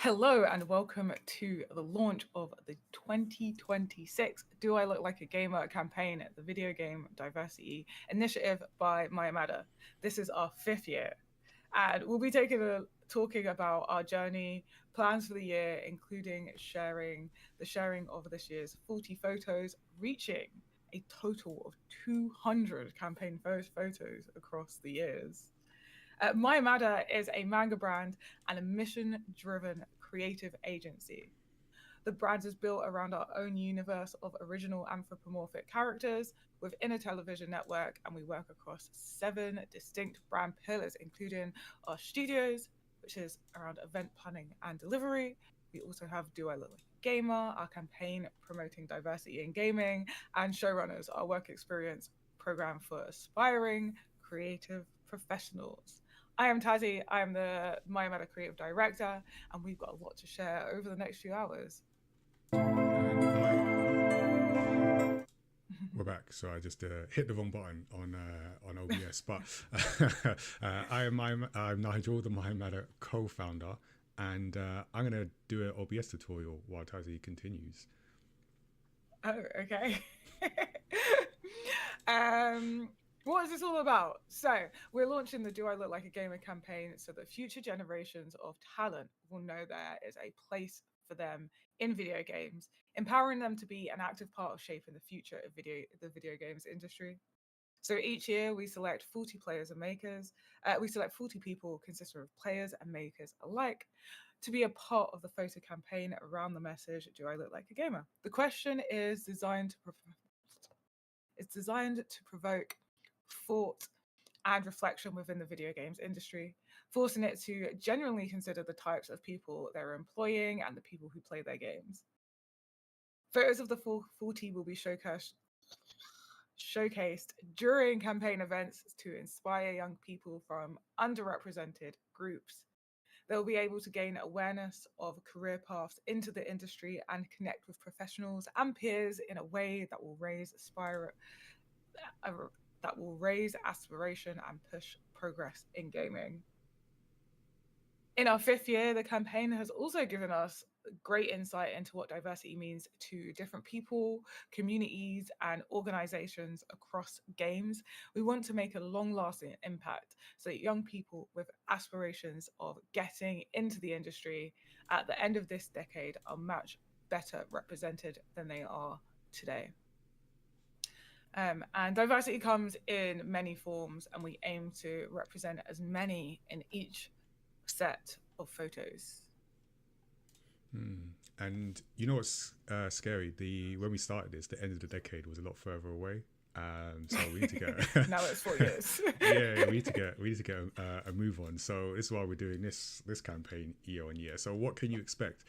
Hello and welcome to the launch of the 2026 Do I Look Like a Gamer campaign, the video game diversity initiative by Mayamada. This is our fifth year, and we'll be talking about our journey, plans for the year, including the sharing of this year's 40 photos, reaching a total of 200 campaign photos across the years. Mayamada is a manga brand and a mission driven creative agency. The brand is built around our own universe of original anthropomorphic characters within a television network, and we work across 7 distinct brand pillars, including our studios, which is around event planning and delivery. We also have Do I Look Like a Gamer, our campaign promoting diversity in gaming, and Showrunners, our work experience program for aspiring creative professionals. I am Tazzy. I am the Mayamada Creative Director, and we've got a lot to share over the next few hours. And we're back. So I just hit the wrong button on OBS, but I'm Nigel, the Mayamada co-founder, and I'm gonna do an OBS tutorial while Tazi continues. Oh, okay. What is this all about? So, we're launching the Do I Look Like a Gamer campaign so that future generations of talent will know there is a place for them in video games, empowering them to be an active part of shaping the future of the video games industry. So each year we select 40 players and makers. We select 40 people consisting of players and makers alike to be a part of the photo campaign around the message, Do I Look Like a Gamer? The question is designed to provoke thought and reflection within the video games industry, forcing it to genuinely consider the types of people they're employing and the people who play their games. Photos of the 40 will be showcased during campaign events to inspire young people from underrepresented groups. They'll be able to gain awareness of career paths into the industry and connect with professionals and peers in a way that will raise aspiration and push progress in gaming. In our fifth year, the campaign has also given us great insight into what diversity means to different people, communities, and organizations across games. We want to make a long lasting impact so that young people with aspirations of getting into the industry at the end of this decade are much better represented than they are today. And diversity comes in many forms, and we aim to represent as many in each set of photos. And you know what's scary? When we started this, the end of the decade was a lot further away. So we need to get now it's 4 years. yeah, we need to get a move on. So this is why we're doing this campaign year on year. So what can you expect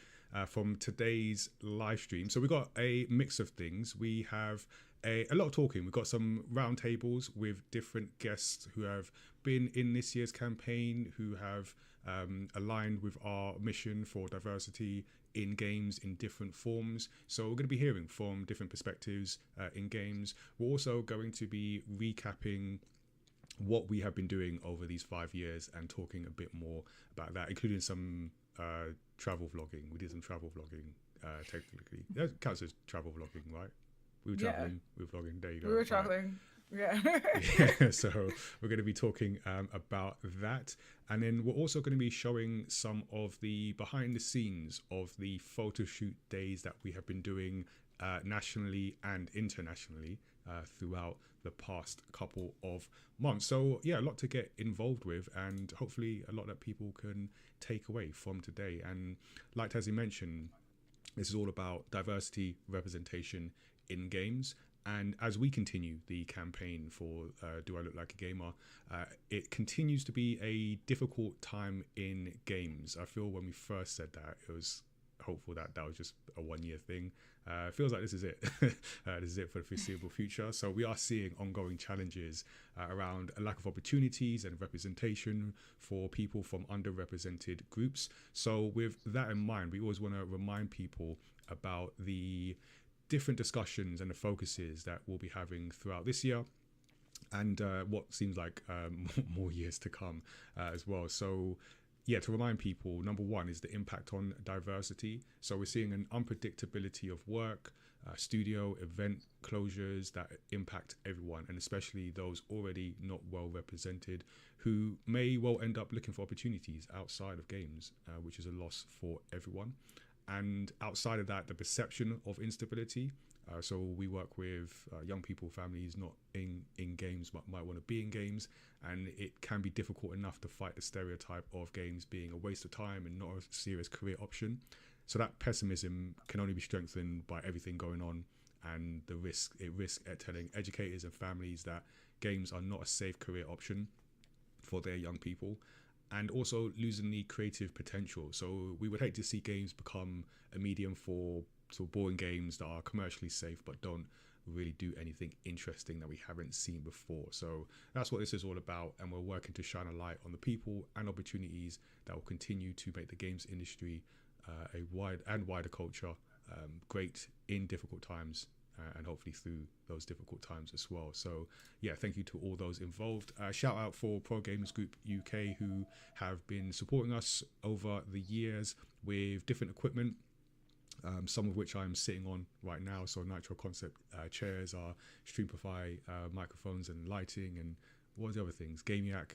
from today's live stream? So we got a mix of things. We have a lot of talking. We've got some roundtables with different guests who have been in this year's campaign, who have aligned with our mission for diversity in games in different forms. So we're going to be hearing from different perspectives in games. We're also going to be recapping what we have been doing over these 5 years and talking a bit more about that, including some travel vlogging. We did some travel vlogging, technically. That counts as travel vlogging, right? We were traveling, we were vlogging, there you go. We were traveling. Yeah. So we're going to be talking about that, and then we're also going to be showing some of the behind the scenes of the photo shoot days that we have been doing nationally and internationally throughout the past couple of months. So yeah, a lot to get involved with, and hopefully a lot that people can take away from today. And like Tazzy mentioned, this is all about diversity, representation in games. And as we continue the campaign for Do I Look Like a Gamer, it continues to be a difficult time in games. I feel when we first said that, it was hopeful that was just a 1 year thing. It feels like this is it. This is it for the foreseeable future. So we are seeing ongoing challenges around a lack of opportunities and representation for people from underrepresented groups. So with that in mind, we always want to remind people about the different discussions and the focuses that we'll be having throughout this year and what seems like more years to come as well. So yeah, to remind people, number one is the impact on diversity. So we're seeing an unpredictability of work, studio, event closures that impact everyone, and especially those already not well represented who may well end up looking for opportunities outside of games, which is a loss for everyone. And outside of that, the perception of instability. So we work with young people, families not in games but might want to be in games, and it can be difficult enough to fight the stereotype of games being a waste of time and not a serious career option. So that pessimism can only be strengthened by everything going on, and the risk at telling educators and families that games are not a safe career option for their young people, and also losing the creative potential. So we would hate to see games become a medium for sort of boring games that are commercially safe but don't really do anything interesting that we haven't seen before. So that's what this is all about, and we're working to shine a light on the people and opportunities that will continue to make the games industry a wider culture great in difficult times, and hopefully through those difficult times as well. So yeah, thank you to all those involved. Shout out for Pro Gamers Group UK, who have been supporting us over the years with different equipment, some of which I'm sitting on right now. So Nitro Concept chairs, our Streamify microphones and lighting, and what are the other things? Gamiac,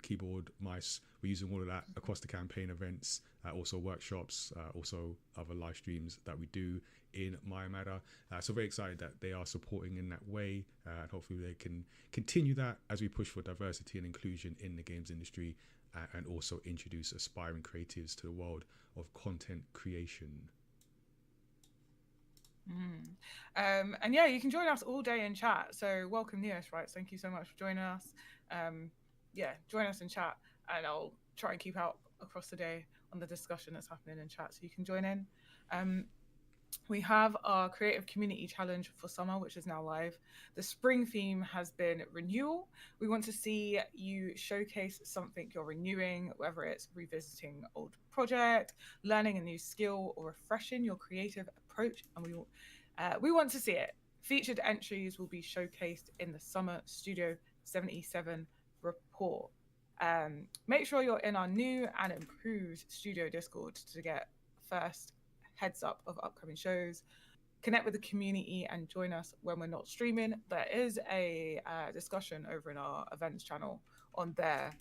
keyboard, mice. We're using all of that across the campaign events, also workshops, also other live streams that we do in Maya Matter. So very excited that they are supporting in that way, and hopefully they can continue that as we push for diversity and inclusion in the games industry, and also introduce aspiring creatives to the world of content creation. And yeah, you can join us all day in chat. So welcome, Neos, right? Thank you so much for joining us. Yeah, join us in chat, and I'll try and keep out across the day on the discussion that's happening in chat, so you can join in. We have our Creative Community Challenge for summer, which is now live. The spring theme has been renewal. We want to see you showcase something you're renewing, whether it's revisiting old project, learning a new skill, or refreshing your creative approach. And we want to see it. Featured entries will be showcased in the Summer Studio 77 report. Make sure you're in our new and improved studio Discord to get first heads up of upcoming shows, connect with the community, and join us when we're not streaming. There is a discussion over in our events channel on there.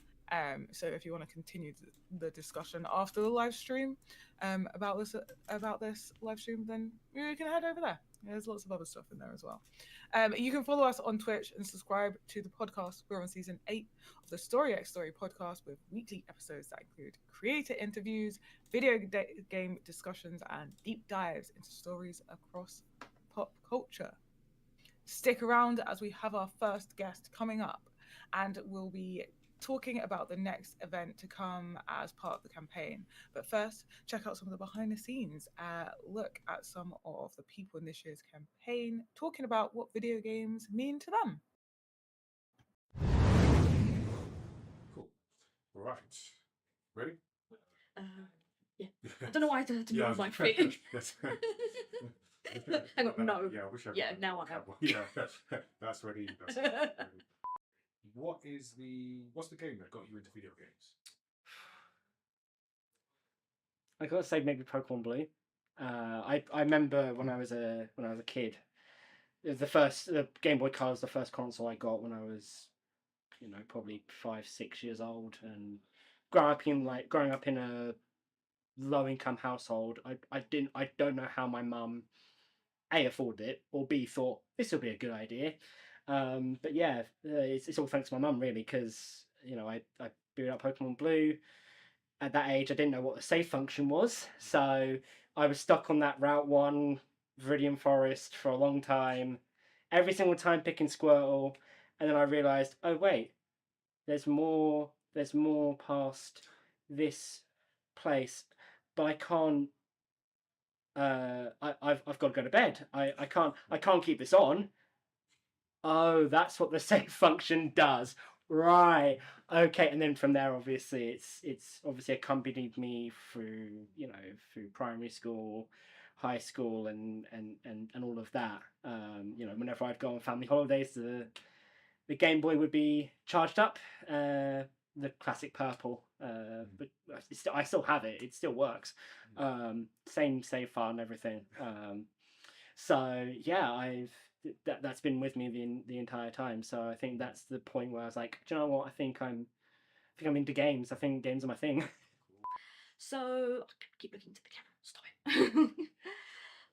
So if you want to continue the discussion after the live stream about this live stream, then you can head over there. There's lots of other stuff in there as well. You can follow us on Twitch and subscribe to the podcast. We're on season 8 of the Story X Story podcast, with weekly episodes that include creator interviews, video game discussions, and deep dives into stories across pop culture. Stick around as we have our first guest coming up, and we'll be talking about the next event to come as part of the campaign. But first, check out some of the behind the scenes, look at some of the people in this year's campaign talking about what video games mean to them. Cool. All right. Ready? Yeah. I don't know why I had to move my feet. Hang on, no. Yeah, I wish I Yeah, now I have. Yeah, that's ready. That's ready. What's the game that got you into video games? I gotta say maybe Pokemon Blue. I remember when I was a kid, the Game Boy Color was the first console I got when I was, probably 5-6 years old, and growing up in a low income household, I don't know how my mum A, afforded it, or B, thought this will be a good idea. But yeah, it's all thanks to my mum really, because I booted up Pokemon Blue. At that age, I didn't know what the save function was, so I was stuck on that Route 1 Viridian Forest for a long time, every single time picking Squirtle, and then I realised, oh wait, there's more past this place, but I can't. I've got to go to bed. I can't keep this on. Oh, that's what the save function does. Right. Okay. And then from there, obviously, it's obviously accompanied me through primary school, high school, and all of that. Whenever I'd go on family holidays, the Game Boy would be charged up. the classic purple, but I still have it. It still works. Same save file and everything. So yeah, that's been with me the entire time. So I think that's the point where I was like, do you know what? I think I'm into games. I think games are my thing. So keep looking to the camera. Stop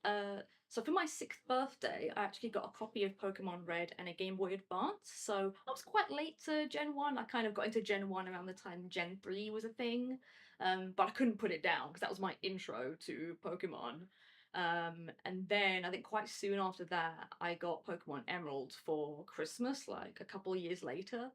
it. So for my 6th birthday, I actually got a copy of Pokemon Red and a Game Boy Advance. So I was quite late to Gen 1. I kind of got into Gen 1 around the time Gen 3 was a thing. But I couldn't put it down because that was my intro to Pokemon. And then I think quite soon after that, I got Pokemon Emerald for Christmas, like a couple of years later.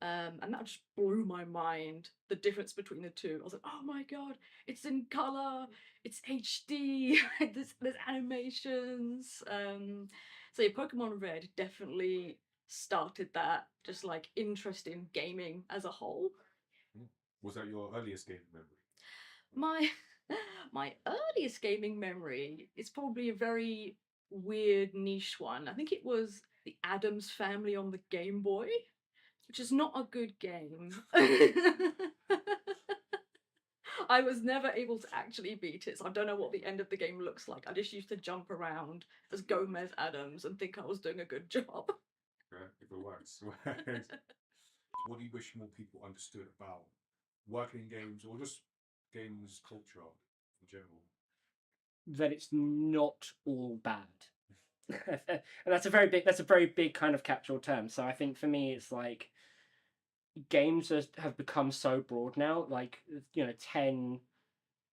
And that just blew my mind, the difference between the two. I was like, oh my god, it's in color, it's HD, there's animations. So yeah, Pokemon Red definitely started that just like interest in gaming as a whole. Was that your earliest gaming memory? My my earliest gaming memory is probably a very weird niche one. I think it was the Addams Family on the Game Boy, which is not a good game. I was never able to actually beat it, so I don't know what the end of the game looks like. I just used to jump around as Gomez Adams and think I was doing a good job. If it works. What do you wish more people understood about working in games or just games culture in general? That it's not all bad. And that's a very big kind of catch-all term. So I think for me it's like games have become so broad now, like 10,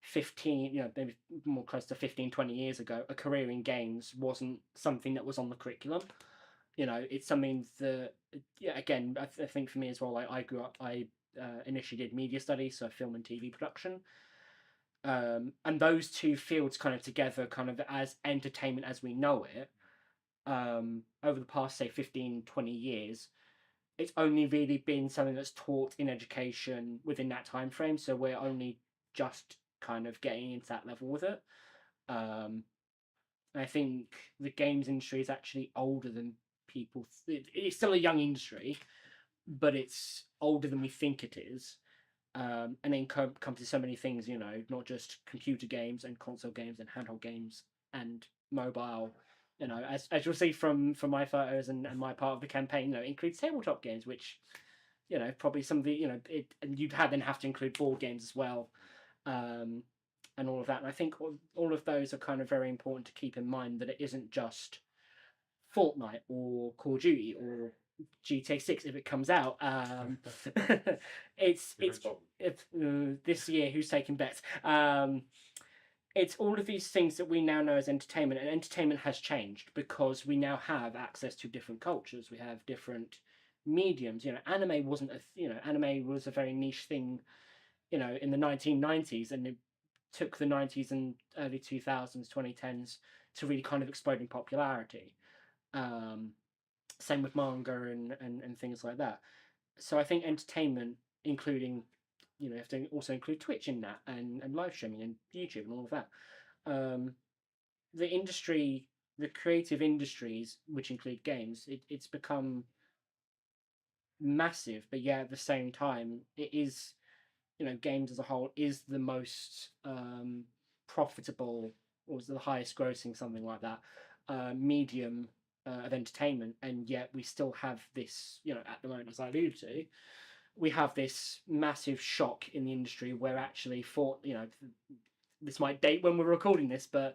15, maybe more close to 15, 20 years ago, a career in games wasn't something that was on the curriculum. It's something that, again, I think for me as well, like I grew up, I initially did media studies, so film and TV production. And those two fields kind of together, kind of as entertainment as we know it, over the past, say, 15, 20 years, it's only really been something that's taught in education within that time frame. So we're only just kind of getting into that level with it. I think the games industry is actually older than people. It's still a young industry, but it's older than we think it is. And then comes to so many things, not just computer games and console games and handheld games and mobile. As you'll see from my photos and my part of the campaign, it includes tabletop games, which, probably some of the, and you'd then have to include board games as well, and all of that. And I think all of those are kind of very important to keep in mind, that it isn't just Fortnite or Call of Duty or GTA 6 if it comes out. It's this year. Who's taking bets? It's all of these things that we now know as entertainment, and entertainment has changed because we now have access to different cultures. We have different mediums. Anime wasn't anime was a very niche thing, in the 1990s, and it took the 90s and early 2000s, 2010s to really kind of explode in popularity. Same with manga and things like that. So I think entertainment, including, you have to also include Twitch in that, and live streaming and YouTube and all of that. The industry, the creative industries, which include games, it's become massive, but yeah, at the same time, it is, games as a whole is the most profitable, or is the highest grossing, something like that, medium of entertainment, and yet we still have this, at the moment, as I alluded to, we have this massive shock in the industry where actually this might date when we're recording this, but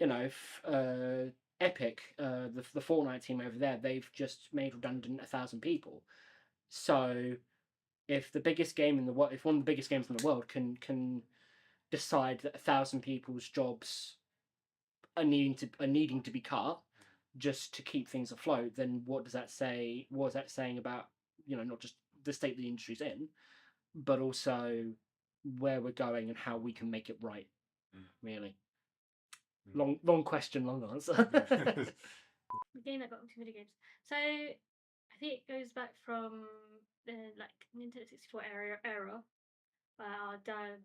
Epic, the Fortnite team over there, they've just made redundant 1,000 people. So if the biggest game in the world, if one of the biggest games in the world can decide that 1,000 people's jobs are needing to be cut just to keep things afloat, then what does that say? What is that saying about, not just the state the industry's in, but also where we're going and how we can make it right? Really. Long question, long answer. The game that got into video games. So I think it goes back from the Nintendo 64 era, where our dad,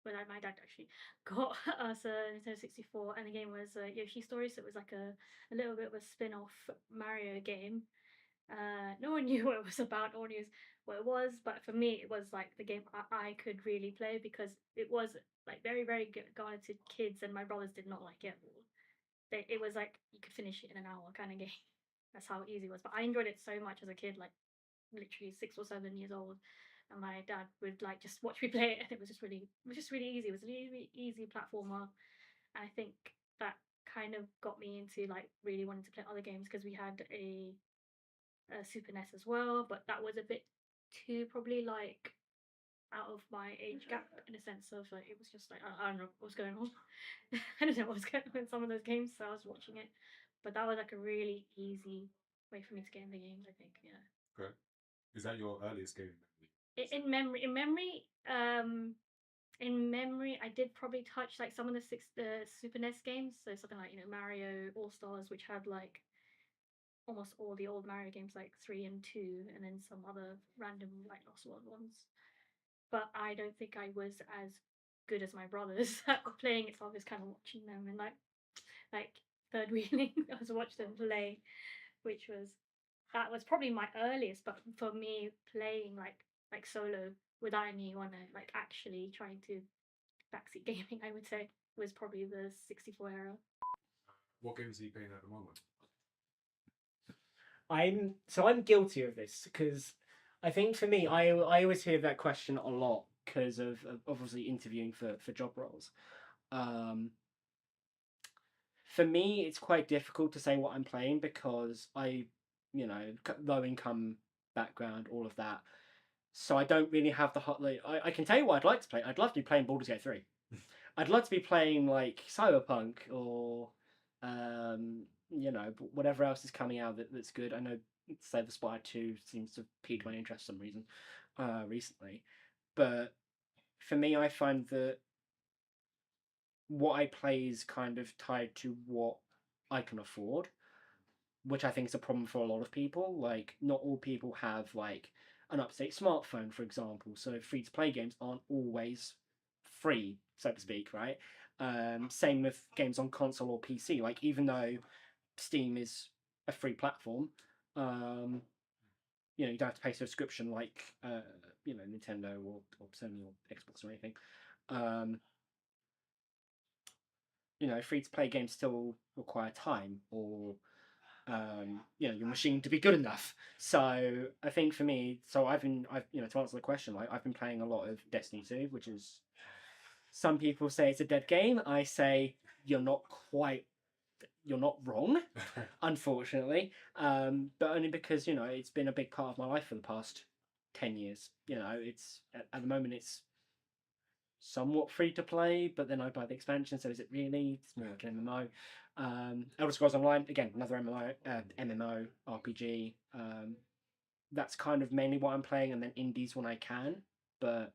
my dad actually got us a Nintendo 64, and the game was Yoshi Story. So it was like a little bit of a spin-off Mario game. No one knew what it was about. No one knew what it was. But for me, it was like the game I could really play because it was like very, very guided to kids, and my brothers did not like it at all. It was like you could finish it in an hour kind of game. That's how easy it was. But I enjoyed it so much as a kid, like literally 6 or 7 years old. And my dad would like just watch me play it, and it was just really easy. It was a really easy platformer, and I think that kind of got me into like really wanting to play other games because we had a Super NES as well, but that was a bit too probably like out of my age gap in a sense of like it was just like I don't know what was going on. I don't know what was going on in some of those games, so I was watching it. But that was like a really easy way for me to get into games, I think. Yeah. Okay. Is that your earliest game memory? In memory, I did probably touch like some of the Super NES games, so something like Mario All Stars, which had like almost all the old Mario games like 3 and 2, and then some other random like Lost World ones. But I don't think I was as good as my brothers at playing it, so I was kind of watching them and like third wheeling. I was watching them play, which was probably my earliest. But for me, playing like solo without anyone like actually trying to backseat gaming, I would say, was probably the 64 era. What games are you playing at the moment? I'm guilty of this because I think for me, I always hear that question a lot because of obviously interviewing for job roles. For me, it's quite difficult to say what I'm playing because low income background, all of that. So I don't really have the hot. Like, I can tell you what I'd like to play. I'd love to be playing Baldur's Gate 3. I'd love to be playing like Cyberpunk or whatever else is coming out that's good. I know Slay the Spire 2 seems to have piqued my interest for some reason recently. But for me, I find that what I play is kind of tied to what I can afford, which I think is a problem for a lot of people. Like, not all people have like an up-to-date smartphone, for example. So free-to-play games aren't always free, so to speak, right? Same with games on console or PC. Like, even though Steam is a free platform, you don't have to pay a subscription like Nintendo or Sony or Xbox or anything. Free-to-play games still require time or your machine to be good enough. So I think for me, to answer the question, like I've been playing a lot of Destiny 2, which is, some people say it's a dead game. I say you're not wrong, unfortunately. But only because it's been a big part of my life for the past 10 years. It's at the moment it's somewhat free to play, but then I buy the expansion, so is it really? It's more like an MMO. Elder Scrolls Online, again, another MMO RPG. That's kind of mainly what I'm playing, and then indies when I can. But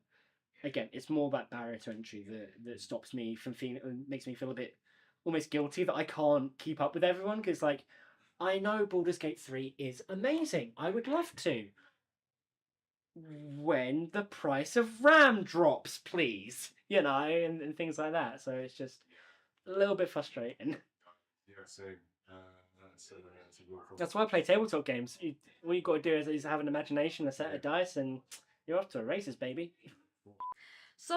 again, it's more that barrier to entry that stops me from feeling, makes me feel a bit almost guilty that I can't keep up with everyone, because like I know Baldur's Gate 3 is amazing. I would love to. When the price of RAM drops, please, and things like that. So it's just a little bit frustrating. Yeah, same. That's a real problem. That's why I play tabletop games. All you got to do is have an imagination, a set of dice, and you're off to the races, baby. So,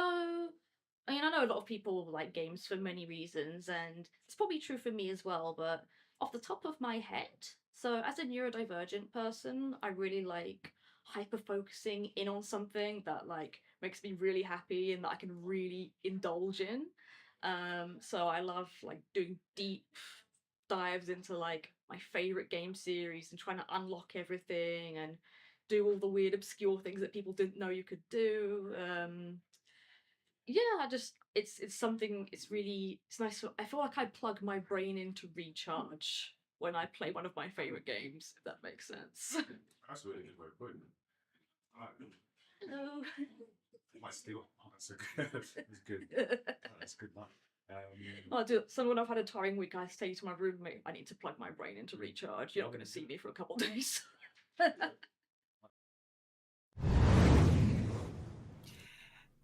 I mean, I know a lot of people like games for many reasons, and it's probably true for me as well, but off the top of my head, so as a neurodivergent person, I really like hyper focusing in on something that like makes me really happy and that I can really indulge in. So I love like doing deep dives into like my favorite game series and trying to unlock everything and do all the weird obscure things that people didn't know you could do. Yeah, it's something. It's nice. I feel like I plug my brain into recharge when I play one of my favorite games, if that makes sense. That's a really good way of putting it. Hello. My steal. That's good. That's good. That's good luck. When I've had a tiring week, I say to my roommate, I need to plug my brain into recharge. You're not going to see me for a couple of days.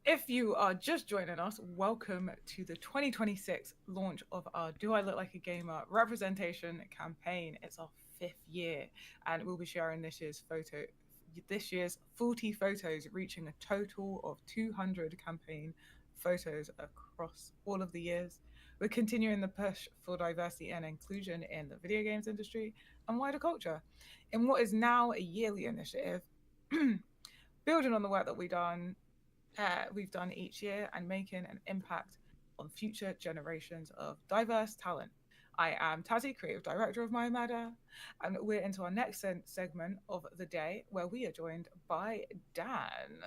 If you are just joining us, welcome to the 2026 launch of our Do I Look Like a Gamer representation campaign. It's our 5th year, and we'll be sharing this year's 40 photos, reaching a total of 200 campaign photos across all of the years. We're continuing the push for diversity and inclusion in the video games industry and wider culture in what is now a yearly initiative, building on the work that we've done each year and making an impact on future generations of diverse talent. I am Tazzy, creative director of My Matter, and we're into our next segment of the day where we are joined by Dan.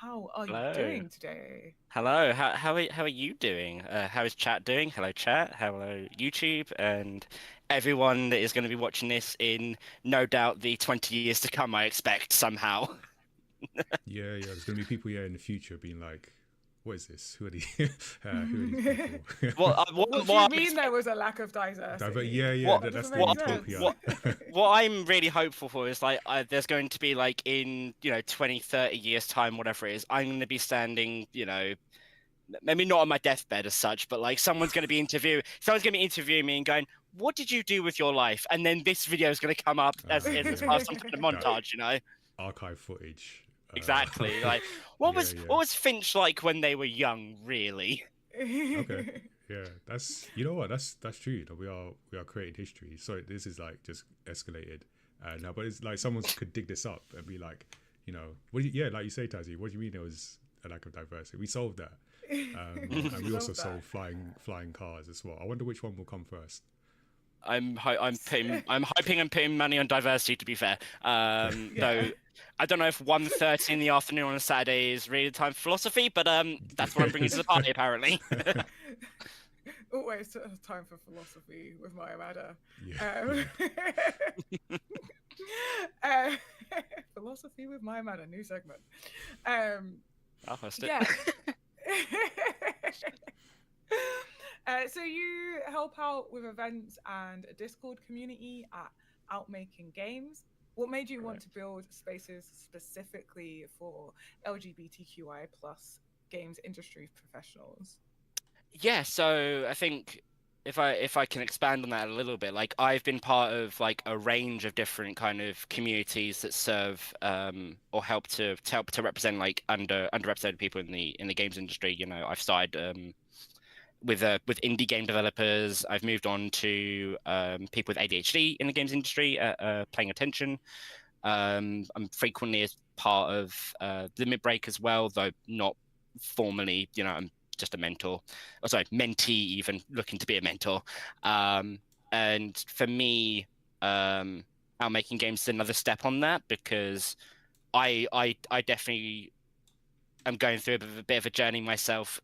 How are Hello. you doing today? Hello, how are you doing? How is chat doing? Hello, chat. Hello, YouTube, and everyone that is going to be watching this in no doubt the 20 years to come, I expect, somehow. Yeah, there's gonna be people in the future being like, "What is this? Who are these? Who are these people?" What What do you mean there was a lack of diversity? Yeah, That that's doesn't the make utopia. sense. what I'm really hopeful for is like there's going to be like in 20, 30 years time, whatever it is, I'm going to be standing, maybe not on my deathbed as such, but like someone's going to be interviewing me and going, "What did you do with your life?" And then this video is going to come up as part of some kind of montage, Archive footage. Exactly. Like, what was Finch like when they were young? Really? Okay. Yeah, that's that's true. We are creating history. So this is like just escalated now, but it's like someone could dig this up and be like, like you say, Tazzy, what do you mean there was a lack of diversity? We solved that, and we also solved flying cars as well. I wonder which one will come first. I'm hoping and putting money on diversity. To be fair, though. I don't know if 1:30 in the afternoon on a Saturday is really time for philosophy, but that's what I'm bringing to the party, apparently. Always time for philosophy with Maya Matter. Yeah. Philosophy with Maya Matter, new segment. I'll host it. Yeah. So you help out with events and a Discord community at Outmaking Games. What made you want to build spaces specifically for LGBTQI plus games industry professionals? Yeah, so I think if I can expand on that a little bit, like I've been part of like a range of different kind of communities that serve or help to represent like underrepresented people in the games industry. I've started with indie game developers. I've moved on to people with ADHD in the games industry, paying attention. I'm frequently as part of Limit Break as well, though not formally. I'm just a mentor, mentee, even looking to be a mentor. And for me, Outmaking Games is another step on that, because I definitely I'm going through a bit of a journey myself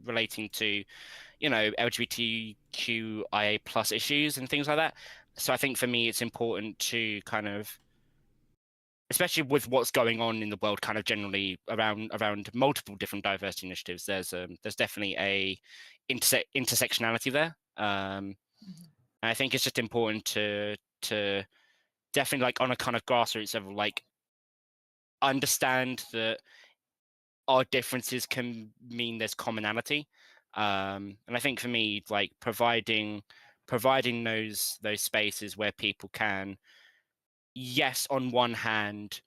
relating to, LGBTQIA plus issues and things like that. So I think for me, it's important to kind of, especially with what's going on in the world, kind of generally around multiple different diversity initiatives. There's definitely a intersectionality there, and I think it's just important to definitely, like, on a kind of grassroots level, like, understand that our differences can mean there's commonality, and I think for me, like, providing those spaces where people can, yes, on one hand,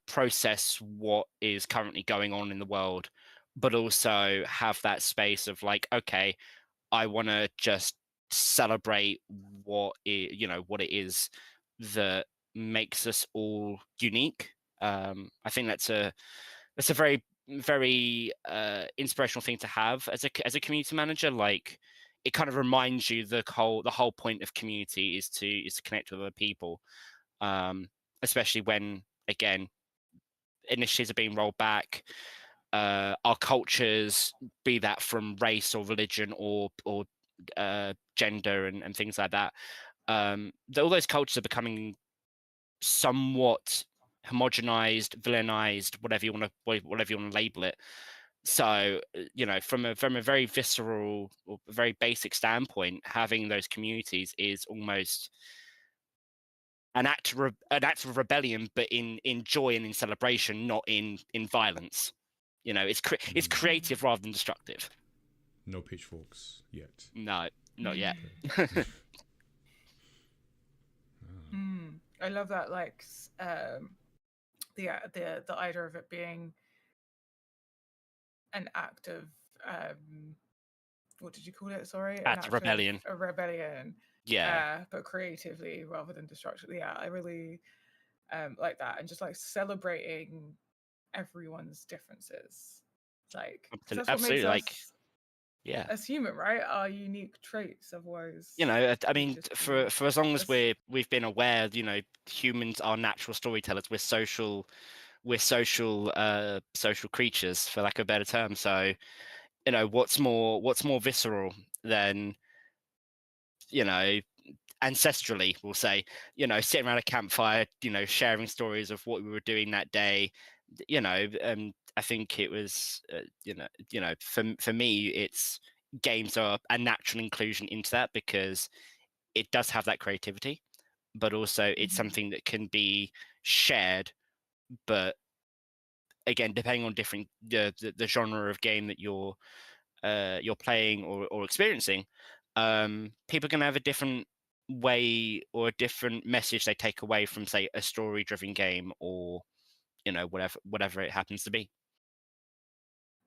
process what is currently going on in the world, but also have that space of like, okay, I want to just celebrate what it is that makes us all unique. I think that's a very, very inspirational thing to have as a community manager. Like, it kind of reminds you the whole point of community is to connect with other people, especially when, again, initiatives are being rolled back. Our cultures, be that from race or religion or gender and things like that, all those cultures are becoming somewhat homogenized, villainized, whatever you want to label it. So, from a very visceral or very basic standpoint, having those communities is almost an act of rebellion, but in joy and in celebration, not in violence. It's creative rather than destructive. No pitchforks yet. No, not yet. I love that, like the idea of it being an act of what did you call it? Sorry, an Act of rebellion. A rebellion. Yeah. But creatively rather than destructively. Yeah, I really like that, and just like celebrating everyone's differences. Like 'cause that's what makes Absolutely. Like, us yeah. as human, right? Our unique traits. Otherwise, You know, I we'd mean, just for be as long as as we've been aware, you know, humans are natural storytellers. We're social creatures, for lack of a better term. So, you know, what's more visceral than, you know, ancestrally, we'll say, you know, sitting around a campfire, you know, sharing stories of what we were doing that day. You know, I think it was, you know, for me, it's games are a natural inclusion into that, because it does have that creativity, but also it's something that can be shared. But again, depending on different the genre of game that you're playing or experiencing, people can have a different way or a different message they take away from, say, a story driven game, or, you know, whatever it happens to be.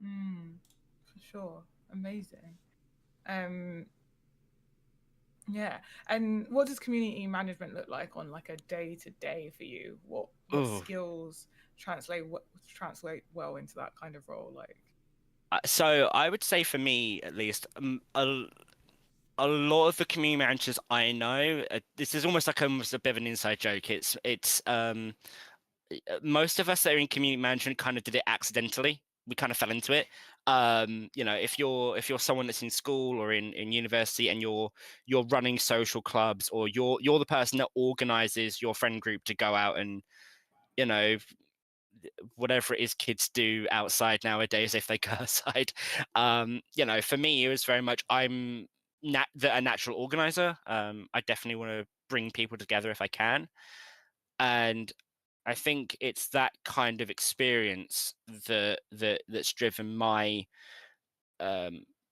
for sure. Amazing. Yeah. And what does community management look like on like a day to day for you? What Ooh. skills translate well into that kind of role? Like, So I would say, for me at least, a lot of the community managers I know, this is almost a bit of an inside joke. It's most of us that are in community management kind of did it accidentally. We kind of fell into it. You know, if you're someone that's in school or in university, and you're running social clubs, or you're the person that organizes your friend group to go out and, you know, whatever it is kids do outside nowadays, if they go outside. You know, for me, it was very much, I'm a natural organizer. I definitely want to bring people together if I can. And I think it's that kind of experience that's driven my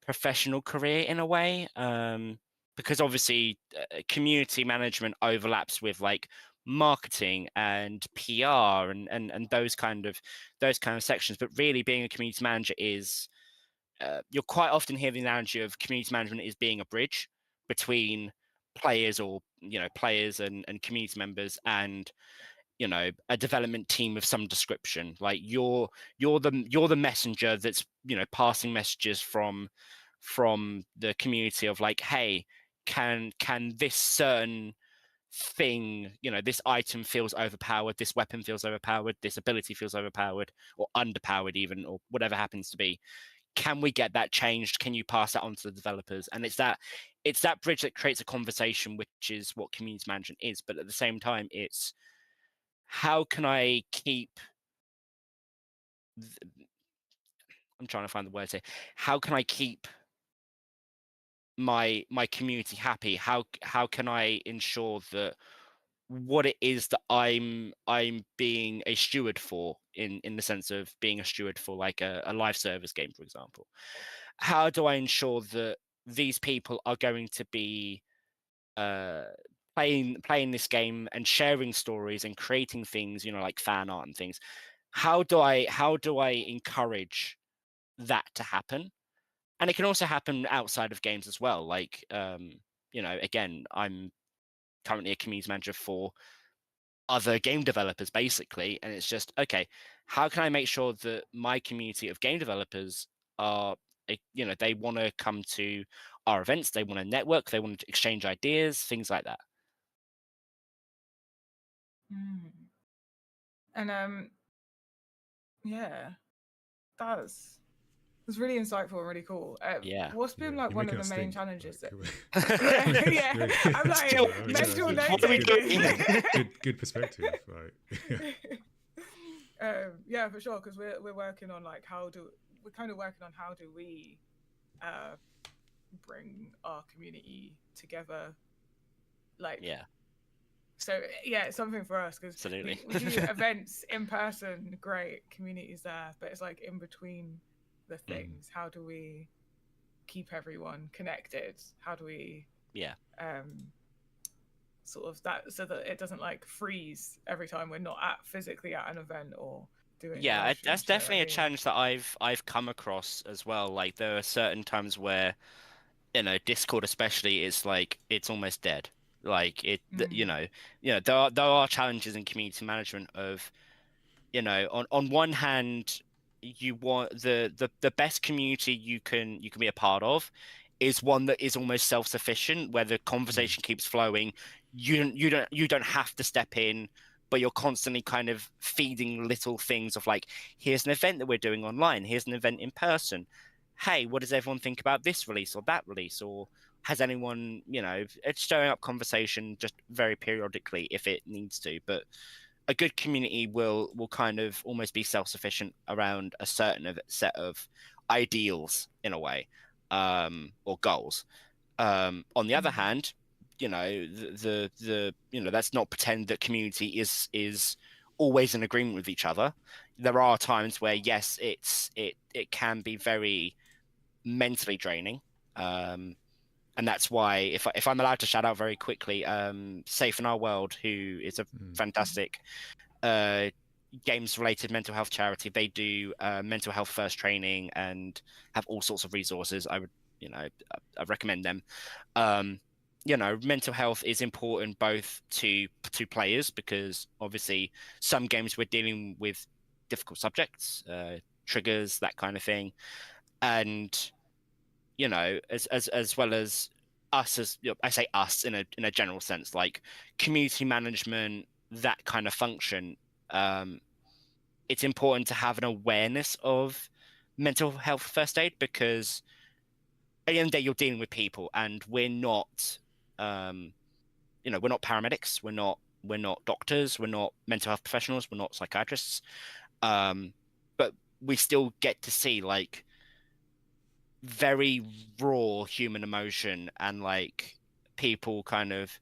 professional career in a way. Because obviously, community management overlaps with like marketing and PR and those kind of sections. But really, being a community manager is, you'll quite often hear the analogy of community management is being a bridge between players, or, you know, players and community members, and, you know, a development team of some description. Like, you're the messenger that's, you know, passing messages from the community of like, hey, can this certain thing, you know, this item feels overpowered, this weapon feels overpowered, this ability feels overpowered or underpowered even, or whatever happens to be. Can we get that changed? Can you pass that on to the developers? And it's that bridge that creates a conversation, which is what community management is. But at the same time, it's, how can I keep I'm trying to find the words here. How can I keep my community happy? How can I ensure that what it is that I'm being a steward for, in the sense of being a steward for like a live service game, for example? How do I ensure that these people are going to be playing this game and sharing stories and creating things, you know, like fan art and things? How do I encourage that to happen? And it can also happen outside of games as well. Like, you know, again, I'm currently a community manager for other game developers, basically, and it's just, okay, how can I make sure that my community of game developers are, you know, they want to come to our events, they want to network, they want to exchange ideas, things like that. and yeah, that's really insightful and really cool. Yeah. What's been like You're one of making the us main think. challenges Like, that yeah, I'm like Still- mental yeah, note What are we taking. doing? good perspective. Like, Yeah, for sure, because we're working on like we're kind of working on how do we bring our community together, like, Yeah, so yeah, it's something for us, because absolutely. we do events in person, great, communities there, but it's like in between the things, how do we keep everyone connected? How do we Yeah. sort of that, so that it doesn't like freeze every time we're not physically at an event or doing. Yeah, that's definitely a challenge that I've come across as well. Like there are certain times where, Discord especially is like it's almost dead. Like there are challenges in community management of, on one hand, you want the best community you can be a part of is one that is almost self-sufficient, where the conversation keeps flowing. You don't have to step in, but you're constantly kind of feeding little things of like, here's an event that we're doing online, here's an event in person. Hey, what does everyone think about this release or that release? Or has anyone, it's stirring up conversation just very periodically if it needs to. But a good community will kind of almost be self-sufficient around a certain set of ideals in a way, or goals. On the other hand, let's not pretend that community is always in agreement with each other. There are times where yes, it can be very mentally draining. And that's why, if I'm allowed to shout out very quickly, Safe in Our World, who is a fantastic games-related mental health charity. They do mental health first training and have all sorts of resources. I recommend them. Mental health is important both to players, because obviously some games we're dealing with difficult subjects, triggers, that kind of thing, and as well as us, as I say us in a general sense, like community management, that kind of function. It's important to have an awareness of mental health first aid, because at the end of the day, you're dealing with people, and we're not, we're not paramedics, we're not doctors, we're not mental health professionals, we're not psychiatrists, but we still get to see like very raw human emotion, and like people kind of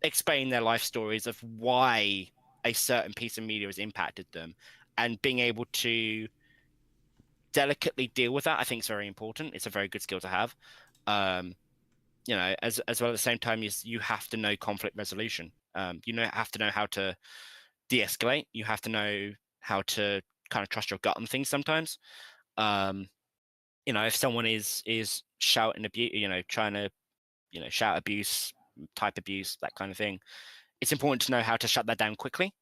explain their life stories of why a certain piece of media has impacted them, and being able to delicately deal with that, I think is very important. It's a very good skill to have. As well at the same time, you have to know conflict resolution. Have to know how to de-escalate. You have to know how to kind of trust your gut on things sometimes. If someone is shouting abuse, trying to, shout abuse, type abuse, that kind of thing, it's important to know how to shut that down quickly.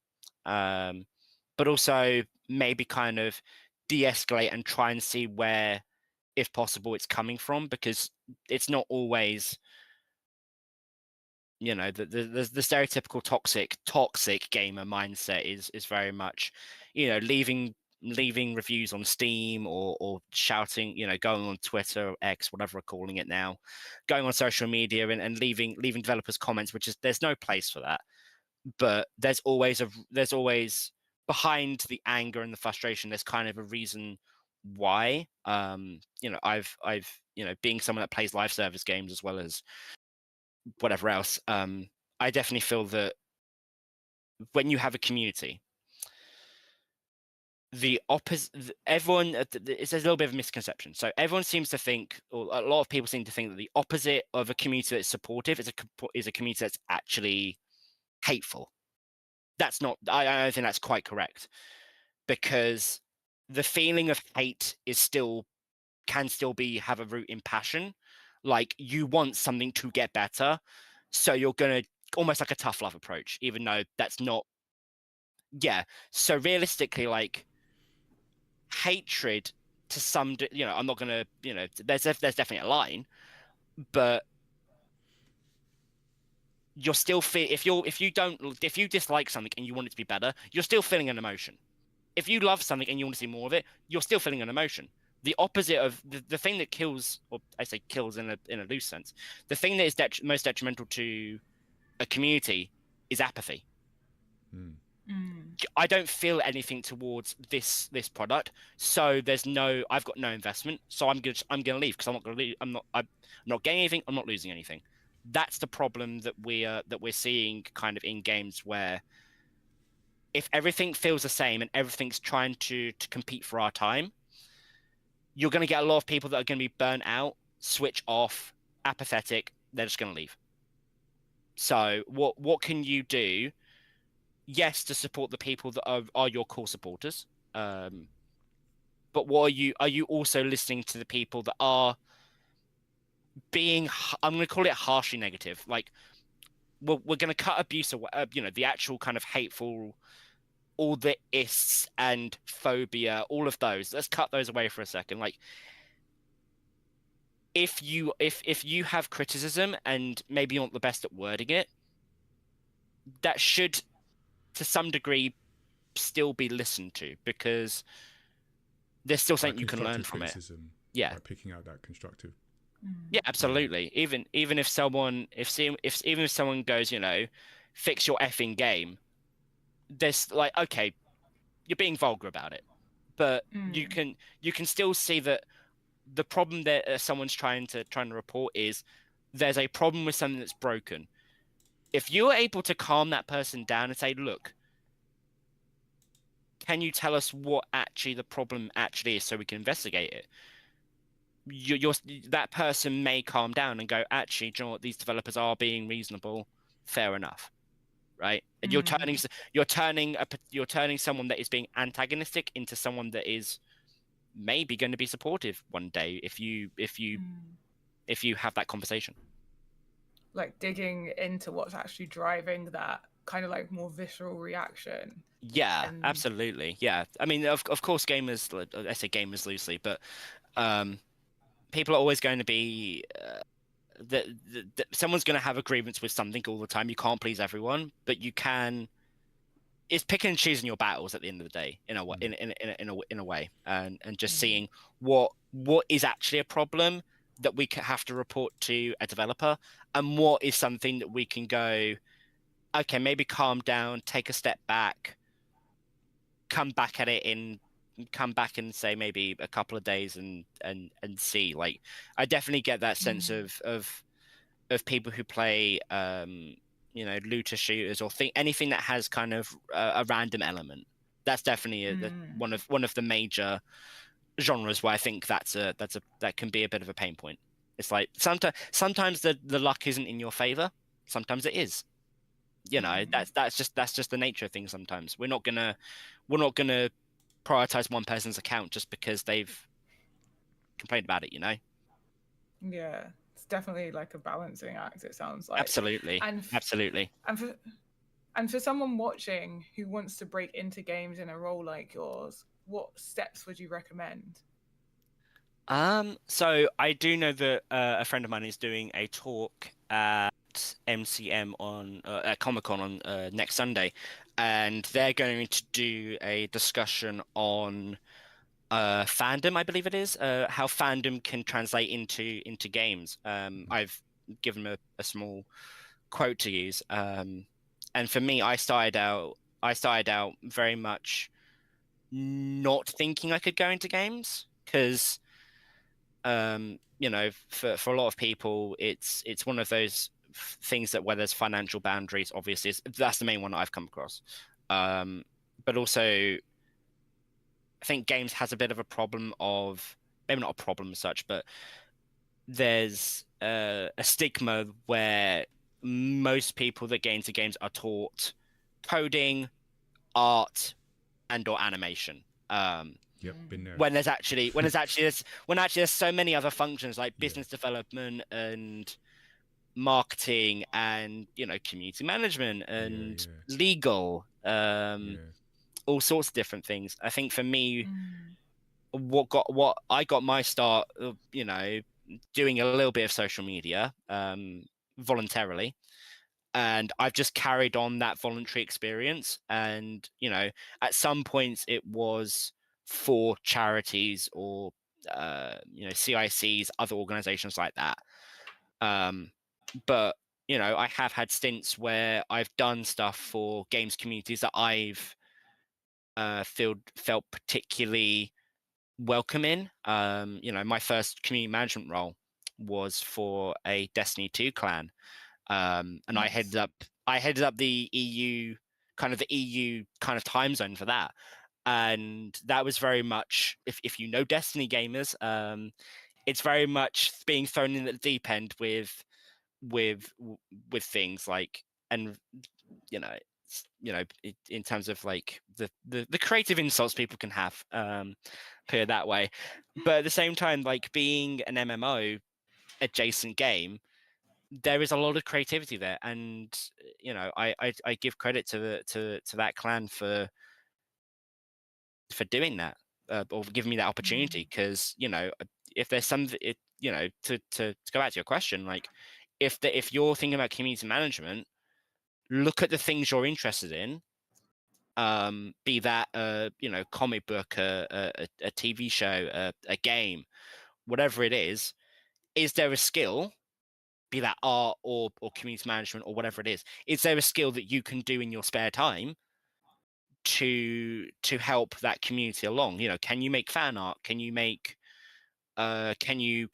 But also maybe kind of de-escalate and try and see where, if possible, it's coming from, because it's not always, the stereotypical toxic gamer mindset is very much, leaving reviews on Steam or shouting, going on Twitter or X, whatever we're calling it now, going on social media and leaving developers comments, which is, there's no place for that. But there's always behind the anger and the frustration, there's kind of a reason why. I've being someone that plays live service games as well as whatever else, I definitely feel that when you have a community, the opposite, everyone, it's a little bit of a misconception. So everyone seems to think, or a lot of people seem to think, that the opposite of a community that's supportive is a community that's actually hateful. That's not, I don't think that's quite correct, because the feeling of hate can still have a root in passion. Like, you want something to get better, so you're gonna, almost like a tough love approach, even though that's not. Yeah. So realistically, like, hatred to some, I'm not gonna, there's definitely a line, but you're still if you dislike something and you want it to be better, you're still feeling an emotion. If you love something and you want to see more of it, you're still feeling an emotion. The opposite of the thing that kills, or I say kills in a loose sense, the thing that is most detrimental to a community is apathy. I don't feel anything towards this product, so I've got no investment, so I'm gonna leave, because I'm not getting anything, I'm not losing anything. That's the problem that we're seeing kind of in games, where if everything feels the same and everything's trying to compete for our time, you're going to get a lot of people that are going to be burnt out, switch off, apathetic. They're just going to leave. So what can you do? Yes, to support the people that are your core supporters. But what are you also listening to the people that are being, I'm going to call it harshly negative. Like, we're going to cut abuse away, the actual kind of hateful, all the ists and phobia, all of those. Let's cut those away for a second. Like, if you have criticism and maybe you're not the best at wording it, that should, to some degree, still be listened to, because there's still something you can learn from it. Yeah, by picking out that constructive. Yeah, absolutely. Even if someone goes, fix your effing game, there's like, okay, you're being vulgar about it, but you can still see that the problem that someone's trying to report is there's a problem with something that's broken. If you're able to calm that person down and say, look, can you tell us what actually the problem actually is so we can investigate it? That person may calm down and go, actually, do you know what, these developers are being reasonable, fair enough, right? And you're turning someone that is being antagonistic into someone that is maybe going to be supportive one day if you have that conversation. Like digging into what's actually driving that kind of like more visceral reaction. Yeah, absolutely. Yeah, I mean, of course, gamers, I say gamers loosely, but people are always going to be someone's going to have a grievance with something all the time. You can't please everyone, but you can. It's picking and choosing your battles at the end of the day, in a way, and just seeing what is actually a problem that we have to report to a developer, and what is something that we can go, okay, maybe calm down, take a step back, come back and say maybe a couple of days and see. Like, I definitely get that sense of people who play looter shooters or anything that has kind of a random element. That's definitely one of the major genres where I think that can be a bit of a pain point. It's like sometimes the luck isn't in your favor, sometimes it is. That's just the nature of things. Sometimes we're not gonna prioritize one person's account just because they've complained about it. Yeah, it's definitely like a balancing act, it sounds like. Absolutely. Absolutely. And for someone watching who wants to break into games in a role like yours, what steps would you recommend? So I do know that a friend of mine is doing a talk at MCM at Comic-Con on next Sunday, and they're going to do a discussion on fandom, I believe it is, how fandom can translate into games. I've given them a small quote to use, and for me, I started out very much not thinking I could go into games, because for a lot of people, it's one of those things that where there's financial boundaries, obviously, that's the main one that I've come across. But also, I think games has a bit of a problem of, maybe not a problem as such, but there's a stigma where most people that get into games are taught coding, art, and/or animation. Yep, been there. When there's so many other functions like business development and marketing and community management and legal, all sorts of different things. I think for me, what I got my start, doing a little bit of social media voluntarily, and I've just carried on that voluntary experience. And at some points it was for charities or CICs, other organizations like that. But I have had stints where I've done stuff for games communities that I've felt particularly welcome in. My first community management role was for a Destiny 2 clan, and I headed up the EU kind of time zone for that. And that was very much, if you know Destiny gamers, it's very much being thrown in at the deep end with with things like, and in terms of like the creative insults people can have, put it that way. But at the same time, like being an MMO adjacent game, there is a lot of creativity there, and I give credit to that clan for doing that, or giving me that opportunity, because if there's something, to go back to your question, like if you're thinking about community management, look at the things you're interested in, be that comic book, a TV show, a game, whatever it is there a skill, be that art or community management or whatever it is there a skill that you can do in your spare time to help that community along? Can you make fan art? Can you make can you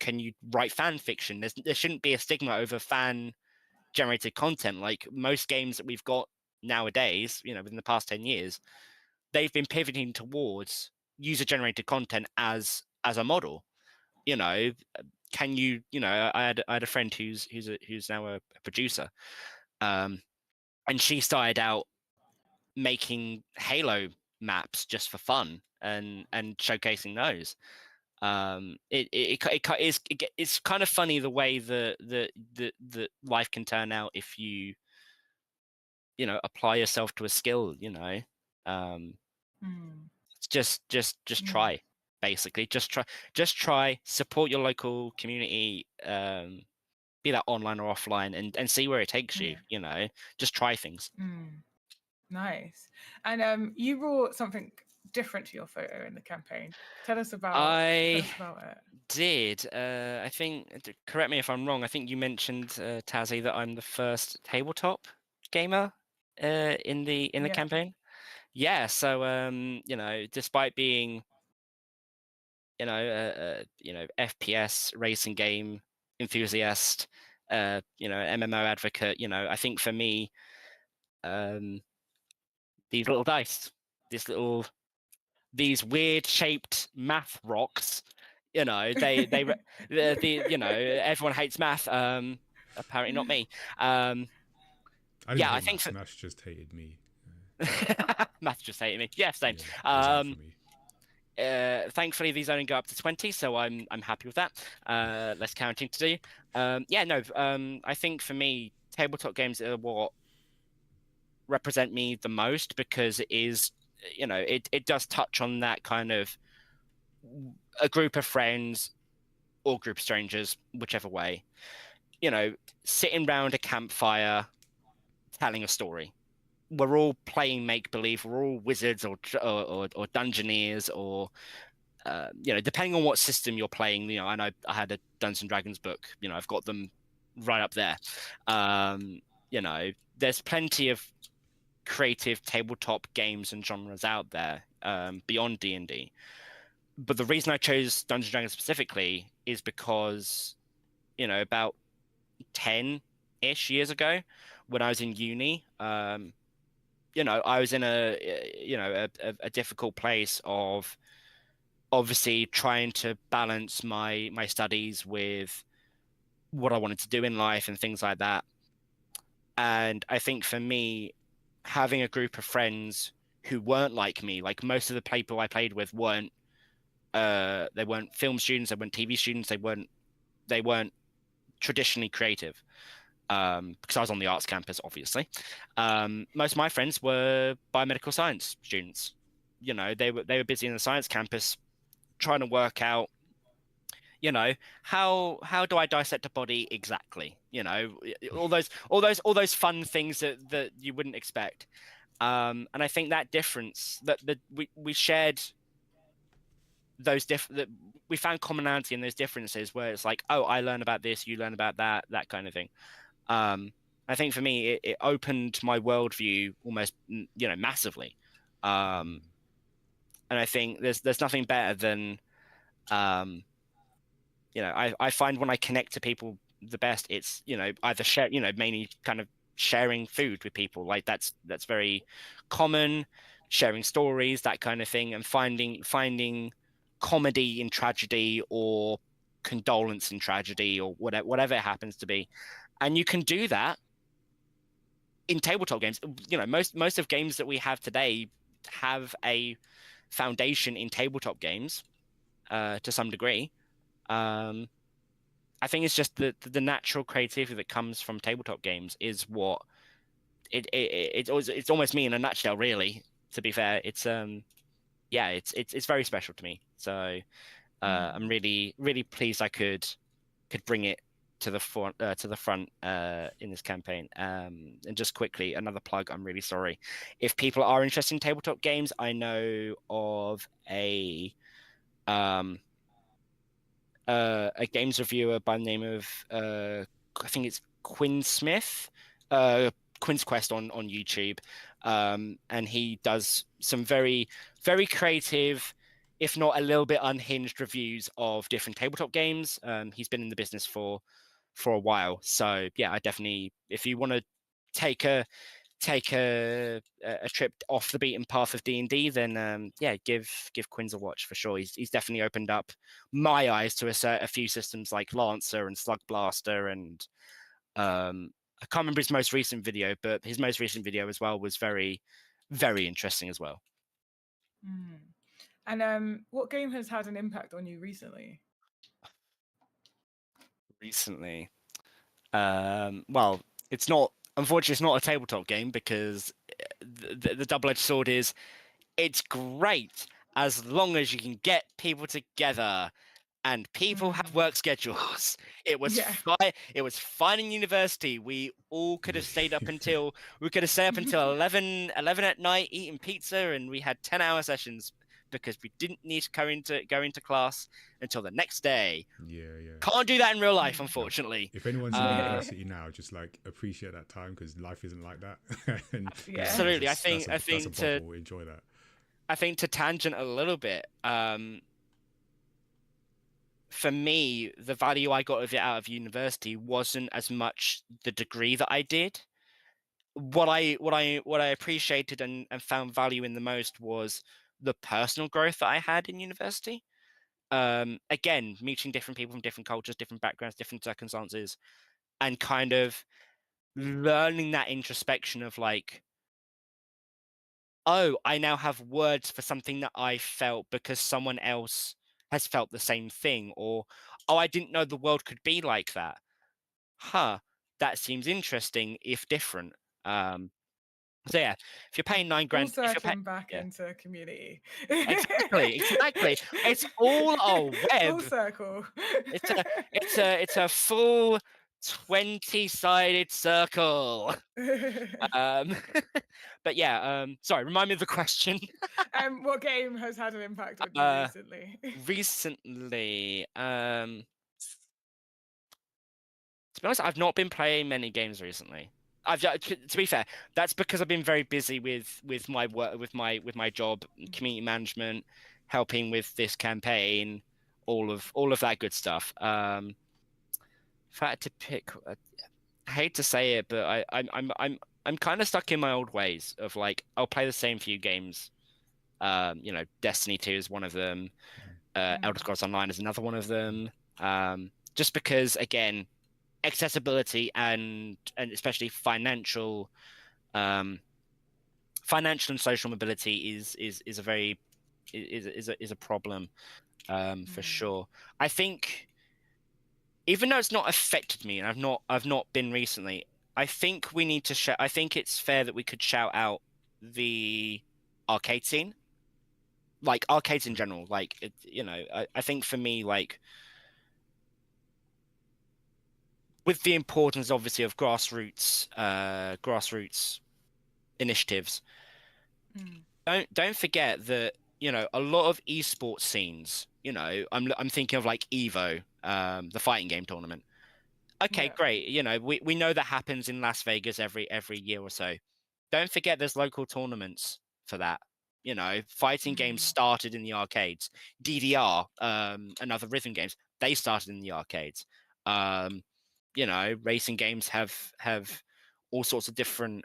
write fan fiction? There shouldn't be a stigma over fan generated content. Like most games that we've got nowadays, within the past 10 years, they've been pivoting towards user generated content as a model. Can you I had a friend who's now a producer, and she started out making Halo maps just for fun and showcasing those. It's kind of funny the way that life can turn out if you apply yourself to a skill. Just try, basically. Just try, support your local community, be that online or offline, and see where it takes you. Just try things. Nice. And you brought something different to your photo in the campaign. Tell us about it. Did I think, correct me if I'm wrong, I think you mentioned, Tazzy, that I'm the first tabletop gamer in the campaign. Yeah, so despite being FPS racing game enthusiast, MMO advocate, I think for me, these little dice, these weird shaped math rocks, everyone hates math, apparently not me. I think Smash just hated me. Math just hated me. Yeah, same. Thankfully these only go up to 20, so I'm happy with that. Less counting to do. I think for me, tabletop games are what represent me the most, because it is, it does touch on that kind of a group of friends or group of strangers, whichever way, sitting around a campfire telling a story. We're all playing make-believe, we're all wizards or dungeoneers, or depending on what system you're playing. I know I had a Dungeons and Dragons book, I've got them right up there. There's plenty of creative tabletop games and genres out there, beyond D&D. But the reason I chose Dungeons and Dragons specifically is because, about 10-ish years ago, when I was in uni, I was in a difficult place of obviously trying to balance my studies with what I wanted to do in life and things like that. And I think for me, having a group of friends who weren't like me, like most of the people I played with weren't film students, they weren't TV students, they weren't traditionally creative. Because I was on the arts campus, obviously. Most of my friends were biomedical science students. They were busy in the science campus trying to work out, how do I dissect a body exactly? All those fun things that you wouldn't expect. And I think that difference, that we shared those that we found commonality in those differences, where it's like, oh, I learn about this, you learn about that kind of thing. I think for me, it opened my worldview almost, massively. And I think there's nothing better than, I find when I connect to people the best, it's, either share, mainly kind of sharing food with people. Like that's very common, sharing stories, that kind of thing, and finding comedy in tragedy, or condolence in tragedy, or whatever it happens to be. And you can do that in tabletop games. You know, most of games that we have today have a foundation in tabletop games to some degree. I think it's just the natural creativity that comes from tabletop games is what it's almost me in a nutshell, really. To be fair, it's very special to me. So I'm really pleased I could bring it to the front in this campaign. And just quickly, another plug. I'm really sorry if people are interested in tabletop games. I know of a games reviewer by the name of I think it's Quinn Smith, Quinn's Quest on YouTube, and he does some very creative, if not a little bit unhinged, reviews of different tabletop games. He's been in the business for a while, so yeah, I definitely, if you want to take a trip off the beaten path of D&D, then give Quinn's a watch for sure. He's definitely opened up my eyes to a few systems like Lancer and Slug Blaster, and I can't remember his most recent video, but his most recent video as well was very interesting as well. And what game has had an impact on you recently? Well, it's not, unfortunately, it's not a tabletop game, because the double-edged sword is, it's great as long as you can get people together, and people have work schedules. It was fine. It was fine in university. We all could have stayed up until 11 at night eating pizza, and we had 10-hour sessions because we didn't need to go into class until the next day. Yeah. Can't do that in real life, unfortunately. If anyone's in university now, just like appreciate that time, because life isn't like that. And, absolutely. I think to enjoy that. I think to tangent a little bit, for me, the value I got of it out of university wasn't as much the degree that I did. What I appreciated and found value in the most was the personal growth that I had in university. Again, meeting different people from different cultures, different backgrounds, different circumstances, and kind of learning that introspection of like, oh, I now have words for something that I felt because someone else has felt the same thing, or, oh, I didn't know the world could be like that. That seems interesting, if different. So yeah, if you're paying $9,000, circling back into community. Exactly. It's all a web. Full circle. It's a full 20-sided circle. But yeah, sorry, remind me of the question. What game has had an impact on you recently? Recently, to be honest, I've not been playing many games recently. To be fair, that's because I've been very busy with my work, with my job, community management, helping with this campaign, all of that good stuff. If I had to pick, I hate to say it, but I'm kind of stuck in my old ways of like, I'll play the same few games. Destiny 2 is one of them. Elder Scrolls Online is another one of them. Just because, again, accessibility and especially financial and social mobility is a problem for sure. I think, even though it's not affected me, and I've not been recently, I think we need to I think it's fair that we could shout out the arcade scene, like arcades in general. Like, I think for me, like, with the importance, obviously, of grassroots initiatives, don't forget that, a lot of esports scenes, I'm thinking of like Evo, the fighting game tournament. Okay, great. We know that happens in Las Vegas every year or so. Don't forget there's local tournaments for that. Fighting games started in the arcades. DDR, and other rhythm games, they started in the arcades. Racing games have all sorts of different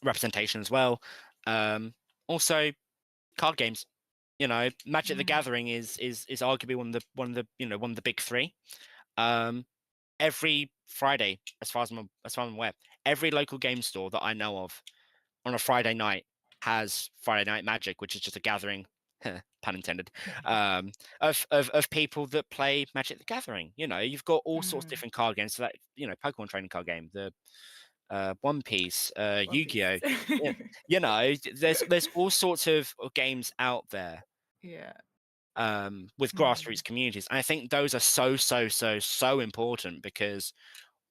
representation as well. Also, card games. Magic the Gathering is arguably one of the big three. Every Friday, as far as I'm aware, every local game store that I know of on a Friday night has Friday Night Magic, which is just a gathering, pun intended, of people that play Magic the Gathering. You know, you've got all sorts of different card games. So that, you know, Pokemon trading card game, the One Piece, One Yu-Gi-Oh. Piece. Yeah, you know, there's all sorts of games out there Yeah. with Mm. grassroots communities, and I think those are so important, because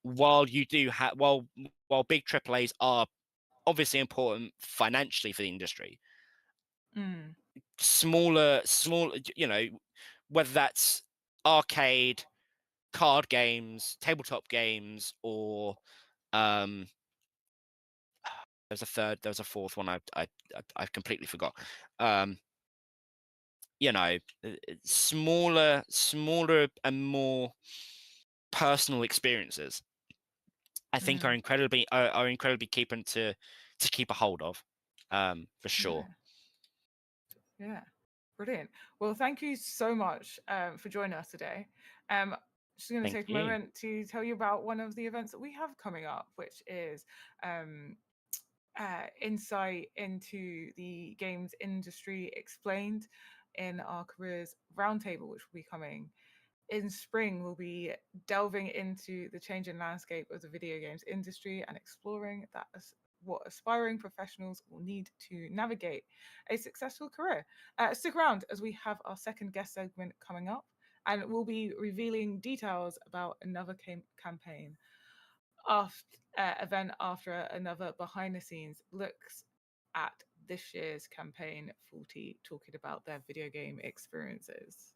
while you do have while big AAAs are obviously important financially for the industry, Mm. smaller, you know, whether that's arcade, card games, tabletop games, or there was a fourth one I completely forgot. You know, smaller and more personal experiences, I think, are incredibly keeping to keep a hold of, for sure. Yeah. Brilliant. Well, thank you so much for joining us today. Just going to Thank take a you. moment to tell you about one of the events that we have coming up, which is insight into the games industry explained in our careers roundtable, which will be coming in spring. We'll be delving into the changing landscape of the video games industry and exploring what aspiring professionals will need to navigate a successful career. Stick around as we have our second guest segment coming up, and we'll be revealing details about another campaign event after another behind the scenes looks at this year's campaign 40, talking about their video game experiences.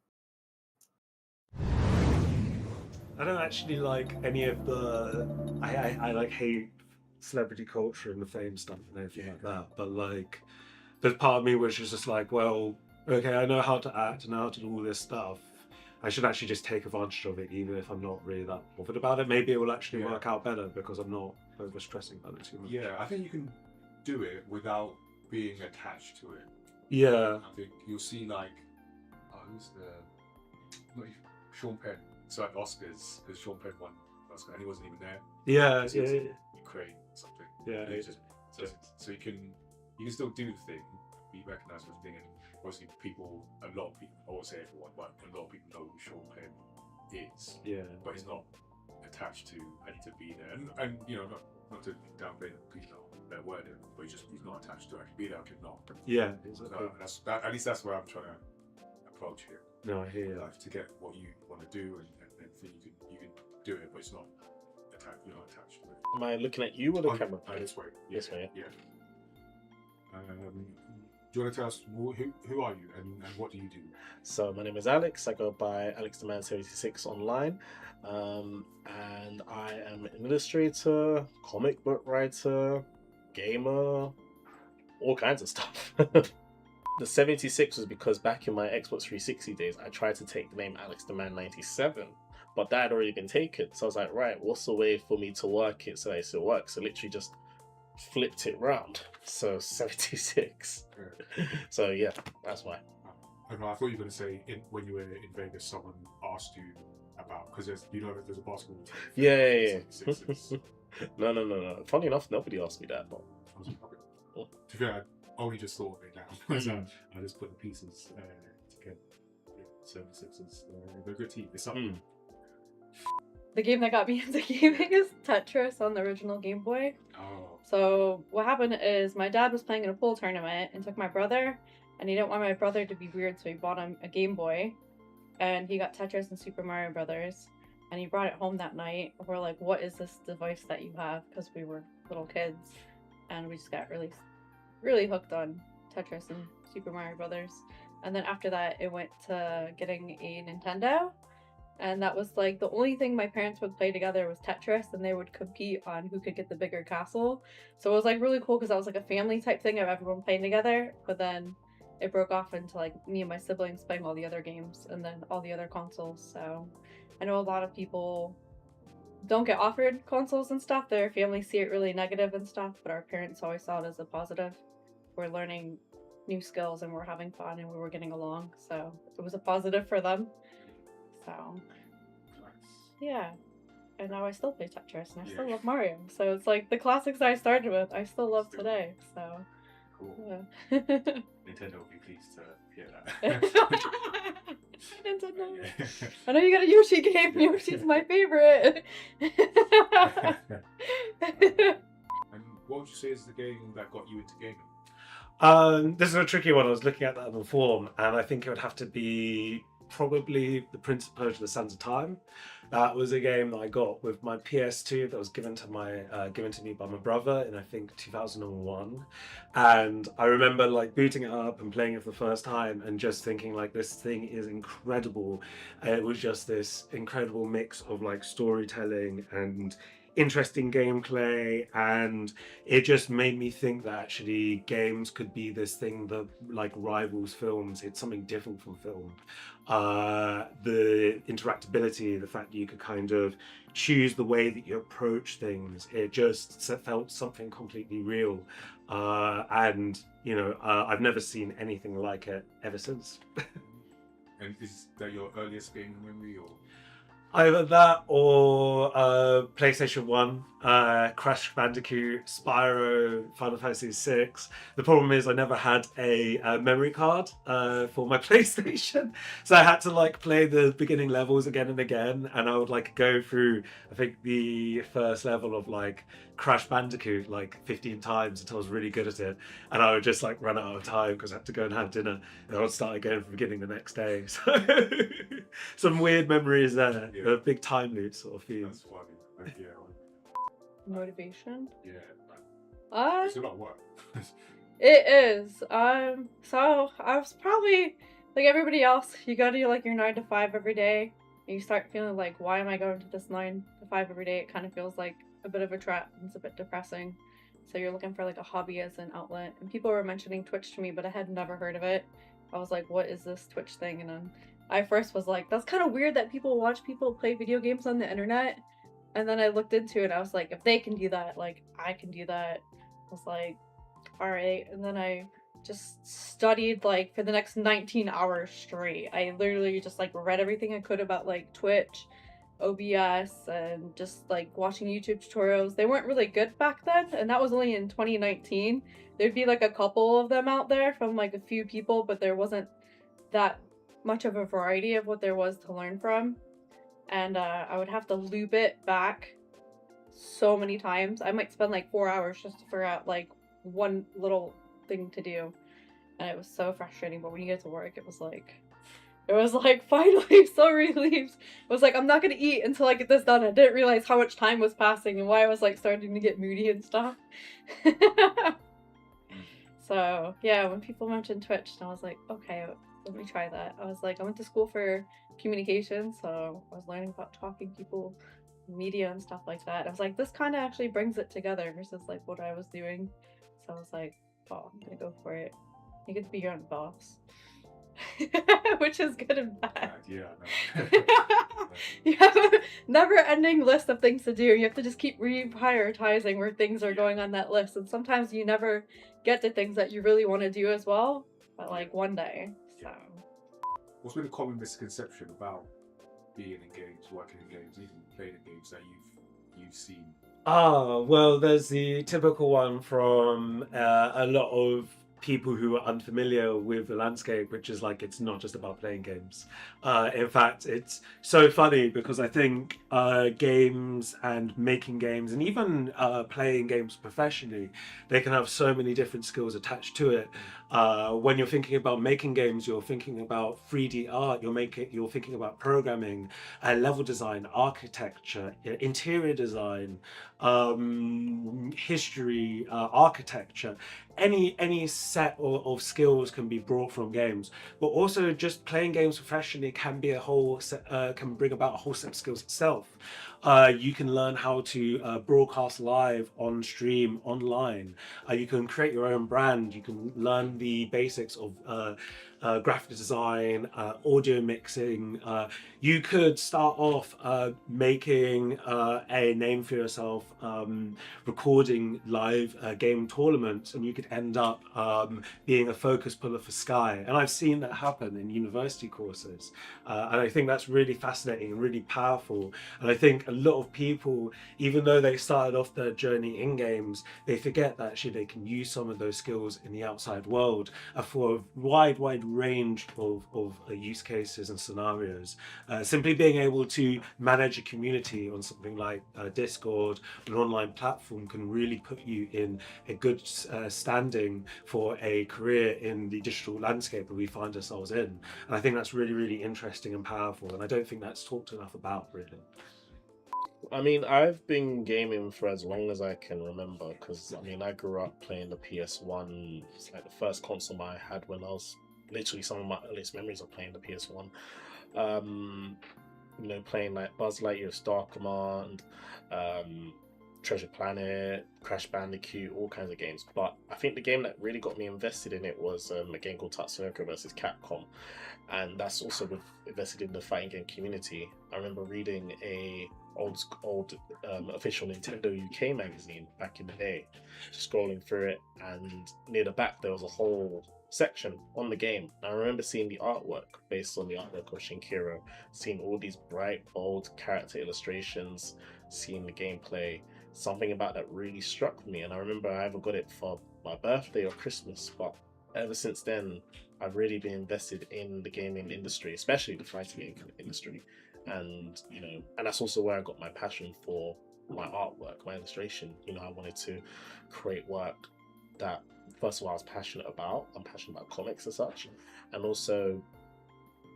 I don't actually like any of the. I like hate celebrity culture and the fame stuff and everything like that. But like, there's part of me which is just like, well, okay, I know how to act, I know how to do all this stuff. I should actually just take advantage of it, even if I'm not really that bothered about it. Maybe it will actually work out better because I'm not over stressing about it too much. Yeah, I think you can do it without being attached to it. Yeah. I think you'll see like, who's Sean Penn. So at Oscars, because Sean Penn won Oscar and he wasn't even there. Yeah, He was yeah. in Ukraine or something. Yeah. And so you can still do the thing, be recognised for the thing, and obviously a lot of people, I won't say everyone, but a lot of people know who Sean Penn is. Yeah. But he's not attached to I need to be there. And you know, not to downplay people that were there, but he's not attached to actually be there, I could not. Yeah. So at least that's where I'm trying to approach it. No, I hear you. Like, to get what you want to do and think you can do it, but it's not you're not attached to it. Am I looking at you or the camera? This way. This way. Yeah. Do you want to tell us who are you and what do you do? So my name is Alex. I go by Alex the Man 76 online, and I am an illustrator, comic book writer, gamer, all kinds of stuff. The 76 was because back in my Xbox 360 days, I tried to take the name Alex the Man 97, but that had already been taken. So I was like, right, what's the way for me to work it so that it still works? So literally just flipped it round. So 76. Yeah. So yeah, that's why. I don't know, I thought you were going to say when you were in Vegas, someone asked you about, because there's a basketball team. Yeah. 76ers. No. Funny enough, nobody asked me that. But To be fair, I only just thought of it now. So I just put the pieces together. Yeah, 76ers, they're a good team. It's something. The game that got me into gaming is Tetris on the original Game Boy. Oh. So what happened is my dad was playing in a pool tournament and took my brother, and he didn't want my brother to be weird, so he bought him a Game Boy, and he got Tetris and Super Mario Brothers, and he brought it home that night. We're like, what is this device that you have? Because we were little kids, and we just got really hooked on Tetris and Super Mario Brothers. And then after that, it went to getting a Nintendo. And that was like the only thing my parents would play together was Tetris, and they would compete on who could get the bigger castle. So it was like really cool because that was like a family type thing of everyone playing together. But then it broke off into like me and my siblings playing all the other games and then all the other consoles. So I know a lot of people don't get offered consoles and stuff. Their families see it really negative and stuff, but our parents always saw it as a positive. We're learning new skills and we're having fun and we were getting along. So it was a positive for them. So Yeah. And now I still play Tetris and I still Yeah. love Mario. So it's like the classics I started with, I still love Still. today. So Cool. yeah. Nintendo will be pleased to hear that. Nintendo. Yeah. I know you got a Yoshi game. Yeah. Yoshi's my favorite. And what would you say is the game that got you into gaming? This is a tricky one. I was looking at that before, and I think it would have to be probably The Prince of Persia: The Sands of Time. That was a game that I got with my PS2 that was given to me by my brother in I think 2001, and I remember like booting it up and playing it for the first time and just thinking like this thing is incredible. It was just this incredible mix of like storytelling and interesting gameplay, and it just made me think that actually games could be this thing that like rivals films. It's something different from film. The interactability, the fact that you could kind of choose the way that you approach things, it just felt something completely real. And you know, I've never seen anything like it ever since. And is that your earliest gaming memory, or? Either that or PlayStation 1, Crash Bandicoot, Spyro, Final Fantasy VI. The problem is I never had a memory card for my PlayStation. So I had to like play the beginning levels again and again. And I would like go through, I think, the first level of like Crash Bandicoot like 15 times until I was really good at it. And I would just like run out of time because I had to go and have dinner. And I would start again from the beginning the next day. So some weird memories there. Yeah. A big time loop sort of theme. That's funny. Like, yeah. Motivation. Yeah. Like, it's a lot of work. It is. So I was probably like everybody else. You go to like your 9 to 5 every day, and you start feeling like, why am I going to this 9 to 5 every day? It kind of feels like a bit of a trap. It's a bit depressing. So you're looking for like a hobby as an outlet. And people were mentioning Twitch to me, but I had never heard of it. I was like, what is this Twitch thing? And then I first was like, that's kind of weird that people watch people play video games on the internet. And then I looked into it and I was like, if they can do that, like I can do that. I was like, all right. And then I just studied like for the next 19 hours straight. I literally just like read everything I could about like Twitch, OBS, and just like watching YouTube tutorials. They weren't really good back then, and that was only in 2019. There'd be like a couple of them out there from like a few people, but there wasn't that much of a variety of what there was to learn from. And I would have to loop it back so many times. I might spend like 4 hours just to figure out like one little thing to do, and it was so frustrating. But when you get to work, it was like finally so relieved. It was like, I'm not gonna eat until I get this done. I didn't realize how much time was passing and why I was like starting to get moody and stuff. So yeah, when people mentioned Twitch, I was like, okay, let me try that. I was like, I went to school for communication, so I was learning about talking people, media and stuff like that. I was like, this kind of actually brings it together versus like what I was doing. So I was like, oh, I'm gonna go for it. You get to be your own boss. Which is good and bad. Yeah. You have a never-ending list of things to do. You have to just keep reprioritizing where things are going on that list, and sometimes you never get to things that you really want to do as well, but like one day. So What's been a common misconception about being in games, working in games, even playing in games that you've seen? Well, there's the typical one from a lot of people who are unfamiliar with the landscape, which is like, it's not just about playing games. In fact, it's so funny because I think games and making games and even playing games professionally, they can have so many different skills attached to it. When you're thinking about making games, you're thinking about 3D art, you're thinking about programming, level design, architecture, interior design, history, architecture. Any set of skills can be brought from games, but also just playing games professionally can be can bring about a whole set of skills itself. You can learn how to broadcast live on stream online. You can create your own brand. You can learn the basics of graphic design, audio mixing. You could start off making a name for yourself, recording live game tournaments, and you could end up being a focus puller for Sky. And I've seen that happen in university courses. And I think that's really fascinating and really powerful. And I think a lot of people, even though they started off their journey in games, they forget that actually they can use some of those skills in the outside world for a wide range of use cases and scenarios. Simply being able to manage a community on something like Discord, an online platform, can really put you in a good standing for a career in the digital landscape that we find ourselves in. And I think that's really interesting and powerful, and I don't think that's talked enough about, really. I mean, I've been gaming for as long as I can remember, because I mean, I grew up playing the PS1. It's like the first console I had when I was literally, some of my earliest memories of playing the PS1. You know, playing like Buzz Lightyear, Star Command, Treasure Planet, Crash Bandicoot, all kinds of games. But I think the game that really got me invested in it was a game called Tatsunoko vs Capcom, and that's also invested in the fighting game community. I remember reading a old official Nintendo UK magazine back in the day, scrolling through it, and near the back there was a whole section on the game. I remember seeing the artwork based on the artwork of Shinkiro, seeing all these bright, bold character illustrations, seeing the gameplay. Something about that really struck me, and I remember I either got it for my birthday or Christmas, but ever since then I've really been invested in the gaming industry, especially the fighting game industry. And you know, and that's also where I got my passion for my artwork, my illustration. You know, I wanted to create work that, first of all, I was passionate about. I'm passionate about comics and such, and also,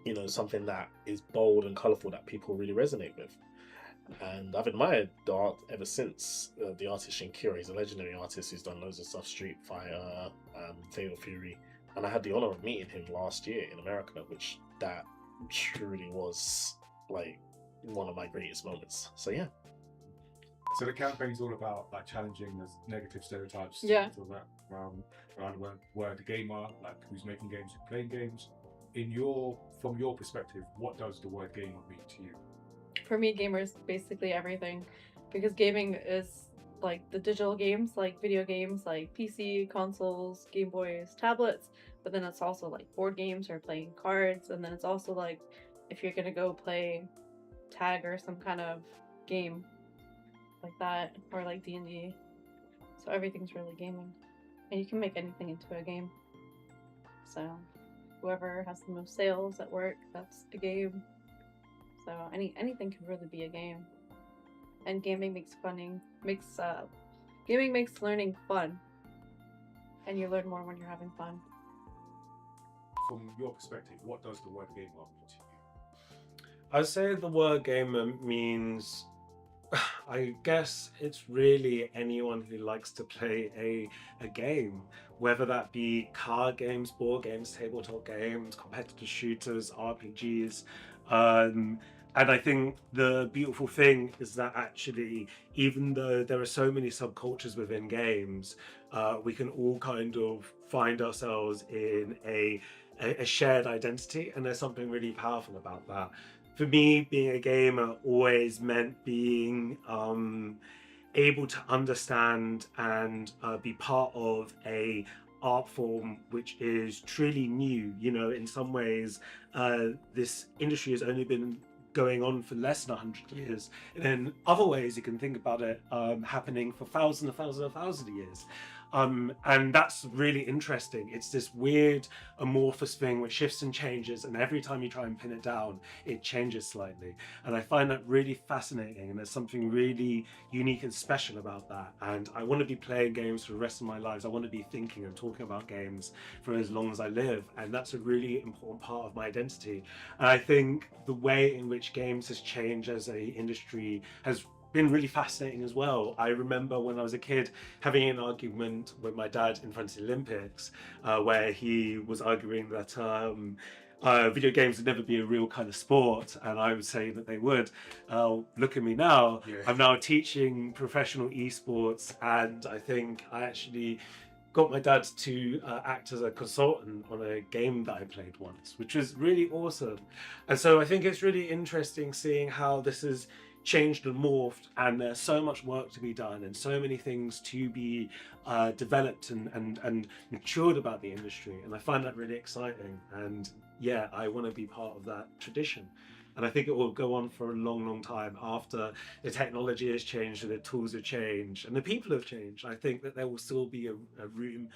you know, something that is bold and colorful that people really resonate with. And I've admired the art ever since. The artist Shinkiro, he's a legendary artist who's done loads of stuff: Street Fighter, Fatal Fury, and I had the honor of meeting him last year in America, which that truly was like one of my greatest moments. So yeah. So the campaign's all about like challenging the negative stereotypes. Yeah. Around the word gamer, like who's making games, who's playing games. From your perspective, what does the word gamer mean to you? For me, gamers basically everything, because gaming is like the digital games, like video games, like PC, consoles, Game Boys, tablets, but then it's also like board games or playing cards, and then it's also like if you're gonna go play tag or some kind of game like that, or like D&D. So everything's really gaming, and you can make anything into a game. So whoever has the most sales at work, that's a game. So anything can really be a game, and gaming makes gaming makes learning fun, and you learn more when you're having fun. From your perspective, what does the word gamer mean to you? I'd say the word gamer means, I guess it's really anyone who likes to play a game, whether that be card games, board games, tabletop games, competitive shooters, RPGs. And I think the beautiful thing is that actually, even though there are so many subcultures within games, we can all kind of find ourselves in a shared identity, and there's something really powerful about that. For me, being a gamer always meant being able to understand and be part of a art form which is truly new. You know, in some ways, this industry has only been going on for less than 100 years. And in other ways, you can think about it happening for thousands of years. And that's really interesting. It's this weird amorphous thing which shifts and changes, and every time you try and pin it down, it changes slightly. And I find that really fascinating, and there's something really unique and special about that. And I want to be playing games for the rest of my lives. I want to be thinking and talking about games for as long as I live, and that's a really important part of my identity. And I think the way in which games has changed as an industry has been really fascinating as well. I remember when I was a kid having an argument with my dad in front of the Olympics, where he was arguing that video games would never be a real kind of sport, and I would say that they would. Look at me now. Yeah. I'm now teaching professional esports, and I think I actually got my dad to act as a consultant on a game that I played once, which was really awesome. And so I think it's really interesting seeing how this has changed and morphed, and there's so much work to be done and so many things to be developed and matured about the industry. And I find that really exciting. And yeah, I want to be part of that tradition. And I think it will go on for a long, long time after the technology has changed and the tools have changed and the people have changed. I think that there will still be a room.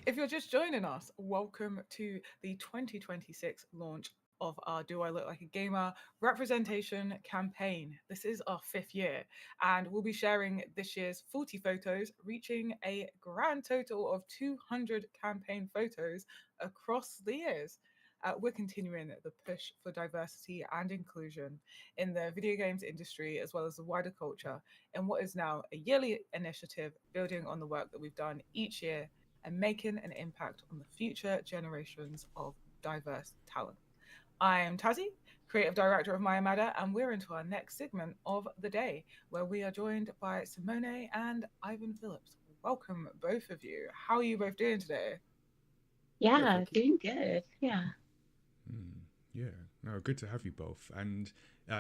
If you're just joining us, welcome to the 2026 launch of our Do I Look Like a Gamer representation campaign. This is our 5th year, and we'll be sharing this year's 40 photos, reaching a grand total of 200 campaign photos across the years. We're continuing the push for diversity and inclusion in the video games industry, as well as the wider culture, in what is now a yearly initiative building on the work that we've done each year and making an impact on the future generations of diverse talent. I'm Tazzy, creative director of Maya Mada, and we're into our next segment of the day, where we are joined by Simone and Ivan Phillips. Welcome, both of you. How are you both doing today? Yeah, doing good. Yeah. Yeah, no, good to have you both, and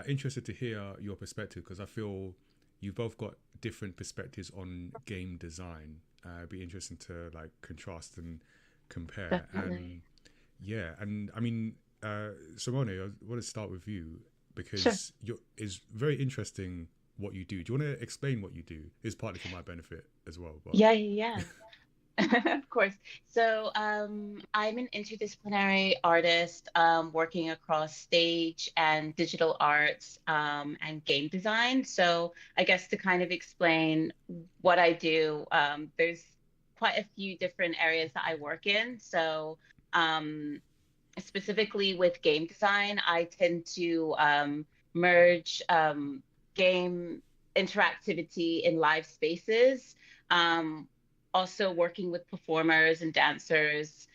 interested to hear your perspective, because I feel you've both got different perspectives on game design. It'd be interesting to like contrast and compare. Definitely. And yeah, and I mean, Simone, I want to start with you because Sure. it's very interesting what you do. Do you want to explain what you do? It's partly for my benefit as well. But Yeah. Of course. So, I'm an interdisciplinary artist, working across stage and digital arts, and game design. So, I guess to kind of explain what I do, there's quite a few different areas that I work in. So, specifically with game design, I tend to merge game interactivity in live spaces. Um, Also working with performers and dancers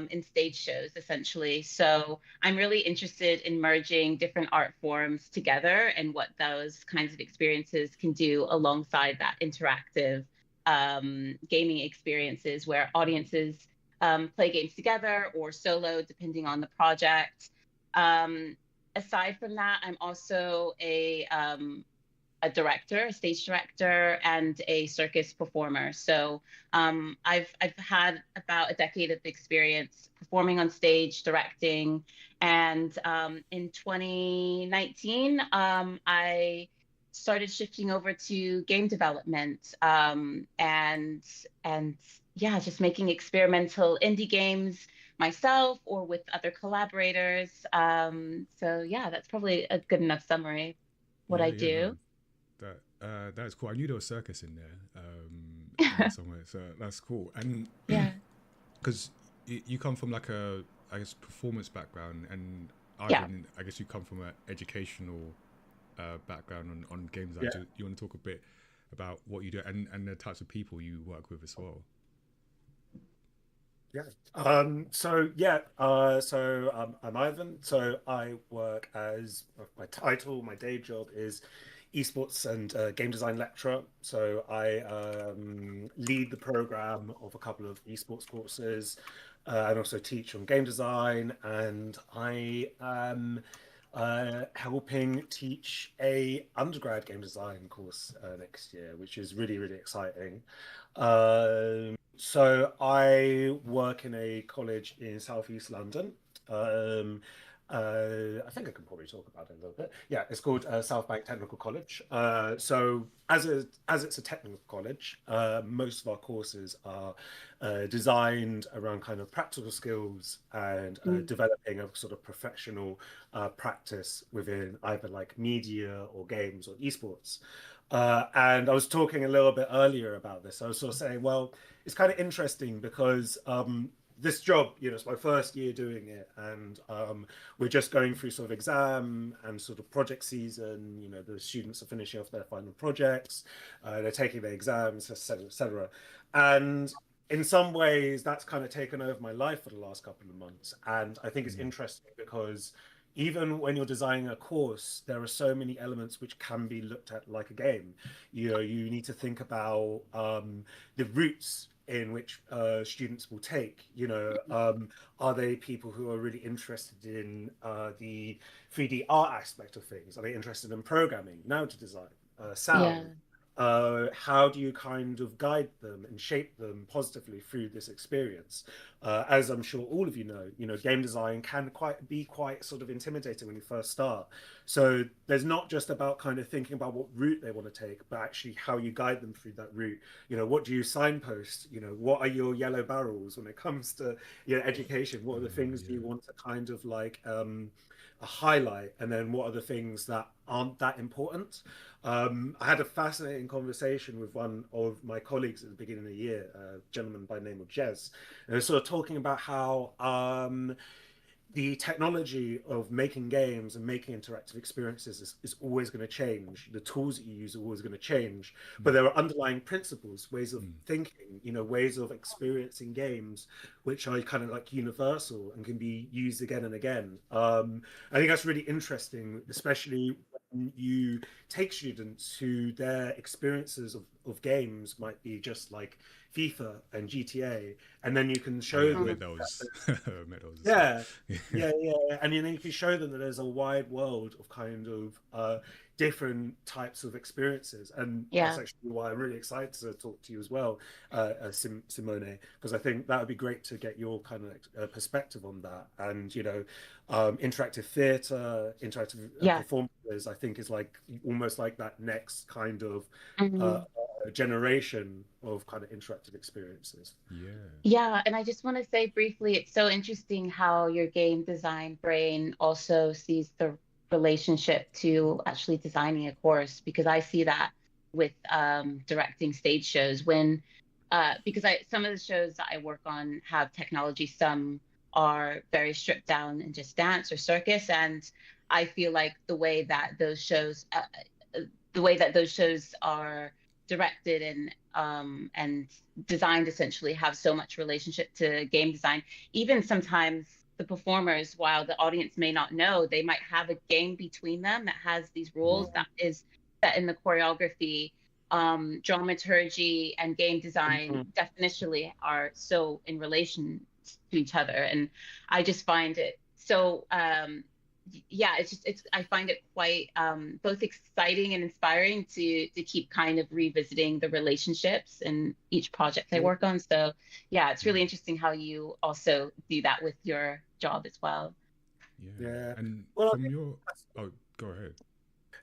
in stage shows, essentially. So I'm really interested in merging different art forms together and what those kinds of experiences can do alongside that interactive gaming experiences where audiences play games together or solo, depending on the project. Um, Aside from that, I'm also a director, a stage director, and a circus performer. So I've had about a decade of experience performing on stage, directing, and in 2019, I started shifting over to game development, and yeah, just making experimental indie games myself or with other collaborators. So yeah, that's probably a good enough summary of what I yeah, no, do. that's cool. I knew there was circus in there somewhere, so that's cool. And Yeah. because you come from like a, I guess, performance background, and Yeah. Ivan, I guess you come from an educational background on games. Yeah. Do you want to talk a bit about what you do and the types of people you work with as well? Yeah. I'm Ivan. So I work as my title, my day job is esports and game design lecturer. So I lead the program of a couple of esports courses, and also teach on game design. And I am helping teach a undergrad game design course next year, which is really, really exciting. So I work in a college in Southeast London. I think I can probably talk about it a little bit. Yeah, it's called South Bank Technical College. So as it's a technical college, most of our courses are designed around kind of practical skills and developing a sort of professional practice within either like media or games or esports. And I was talking a little bit earlier about this. I was sort of saying, well, it's kind of interesting because this job, it's my first year doing it, and we're just going through sort of exam and sort of project season. The students are finishing off their final projects, they're taking their exams, etc., etc. And in some ways, that's kind of taken over my life for the last couple of months. And I think it's interesting because even when you're designing a course, there are so many elements which can be looked at like a game. You need to think about the routes in which students will take. Are they people who are really interested in the 3D art aspect of things? Are they interested in programming, now to design, sound? How do you kind of guide them and shape them positively through this experience? As I'm sure all of you know, game design can be quite sort of intimidating when you first start. So there's not just about kind of thinking about what route they want to take, but actually how you guide them through that route. What do you signpost? What are your yellow barrels when it comes to education? What are the things do you want to kind of like a highlight, and then what are the things that aren't that important? I had a fascinating conversation with one of my colleagues at the beginning of the year, a gentleman by the name of Jez, and sort of talking about how the technology of making games and making interactive experiences is always going to change. The tools that you use are always going to change, but there are underlying principles, ways of thinking, ways of experiencing games, which are kind of like universal and can be used again and again. I think that's really interesting, especially when you take students who their experiences of games might be just like FIFA and GTA, and then you can show them those. Yeah, and then you can show them that there's a wide world of kind of different types of experiences, and that's actually why I'm really excited to talk to you as well, Simone, because I think that would be great to get your kind of perspective on that. And interactive theatre, interactive performances, I think is like almost like that next kind of generation of kind of interactive experiences. Yeah, and I just want to say briefly, it's so interesting how your game design brain also sees the relationship to actually designing a course, because I see that with directing stage shows when because some of the shows that I work on have technology, some are very stripped down and just dance or circus, and I feel like the way that those shows are directed and designed essentially have so much relationship to game design. Even sometimes the performers, while the audience may not know, they might have a game between them that has these rules that is set in the choreography. Dramaturgy and game design definitionally are so in relation to each other, and I just find it so I find it quite both exciting and inspiring to keep kind of revisiting the relationships in each project I work on. So yeah, it's really interesting how you also do that with your job as well. And from your go ahead.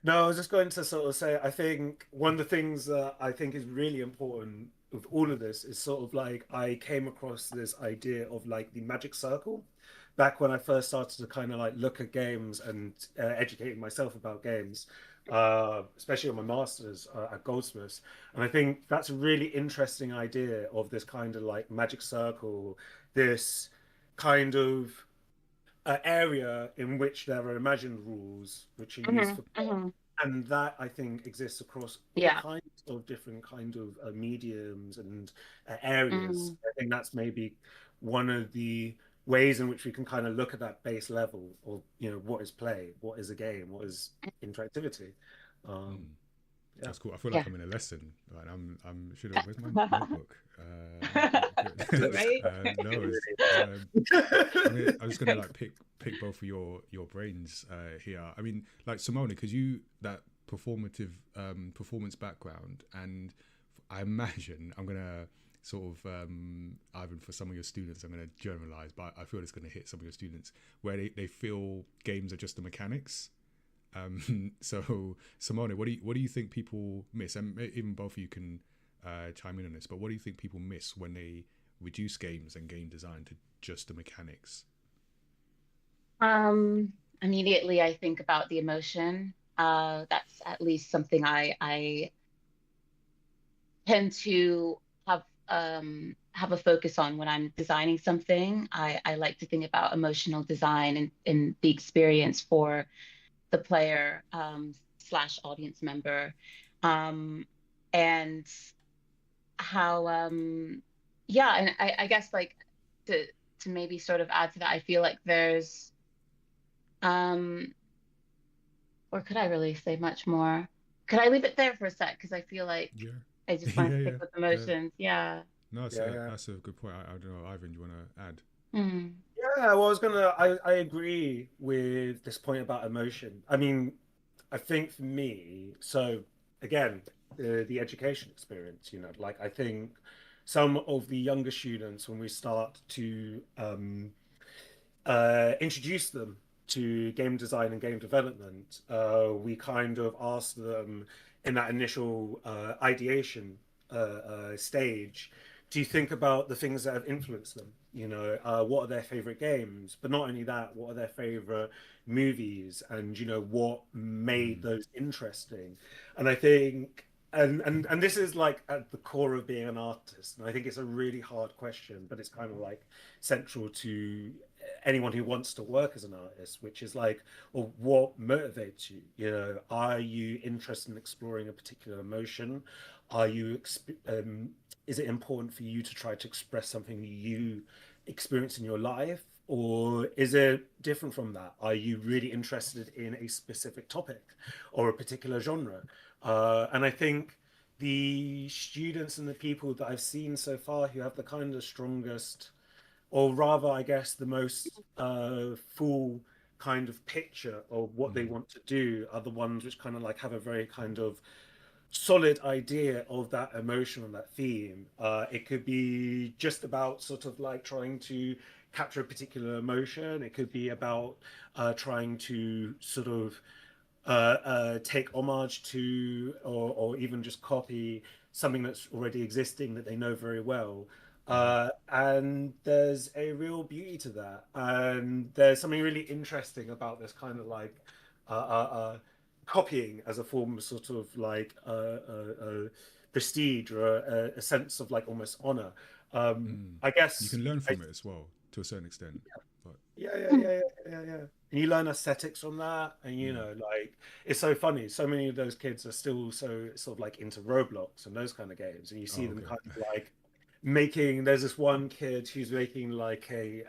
No, I was just going to sort of say, I think one of the things that I think is really important with all of this is sort of like I came across this idea of like the magic circle back when I first started to kind of like look at games and educating myself about games, especially on my master's at Goldsmiths. And I think that's a really interesting idea of this kind of like magic circle, this kind of area in which there are imagined rules which are used for and that I think exists across all kinds of different kind of mediums and areas. I think that's maybe one of the ways in which we can kind of look at that base level of what is play, what is a game, what is interactivity. That's cool. I feel like I'm in a lesson. Like I'm should have. Where's my notebook? Right? I'm just gonna like pick both of your brains here. I mean, like Simone, because you that performance background, and I imagine I'm gonna sort of Ivan, for some of your students, I'm gonna generalize, but I feel it's gonna hit some of your students where they feel games are just the mechanics. So Simone, what do you think people miss? And even both of you can chime in on this, but what do you think people miss when they reduce games and game design to just the mechanics? Immediately I think about the emotion That's at least something I tend to have a focus on when I'm designing something. I like to think about emotional design and the experience for the player slash audience member, and how yeah, and I guess like to maybe sort of add to that, I feel like there's or could I really say much more? Could I leave it there for a sec? Because I feel like Yeah. I just Yeah, want to yeah. stick with emotions. Yeah. No, Yeah. that's a good point. I don't know, Ivan, you want to add? Mm. Yeah, well, I agree with this point about emotion. I mean, I think for me, so again, the education experience, like I think some of the younger students, when we start to introduce them to game design and game development, we kind of ask them in that initial ideation stage to think about the things that have influenced them. What are their favorite games? But not only that, what are their favorite movies? And what made those interesting? And I think, and this is like at the core of being an artist. And I think it's a really hard question, but it's kind of like central to anyone who wants to work as an artist, which is like, well, what motivates you? Are you interested in exploring a particular emotion? Are you is it important for you to try to express something you experience in your life, or is it different from that? Are you really interested in a specific topic or a particular genre? And I think the students and the people that I've seen so far who have the kind of strongest, or rather, I guess, the most full kind of picture of what they want to do are the ones which kind of like have a very kind of solid idea of that emotion and that theme. It could be just about sort of like trying to capture a particular emotion. It could be about trying to sort of take homage to, or even just copy something that's already existing that they know very well. And there's a real beauty to that. And there's something really interesting about this kind of like copying as a form of sort of like prestige or a sense of like almost honor. I guess you can learn from it as well to a certain extent. But yeah. And you learn aesthetics from that, and like it's so funny. So many of those kids are still so sort of like into Roblox and those kind of games, and you see them kind of like making. There's this one kid who's making like a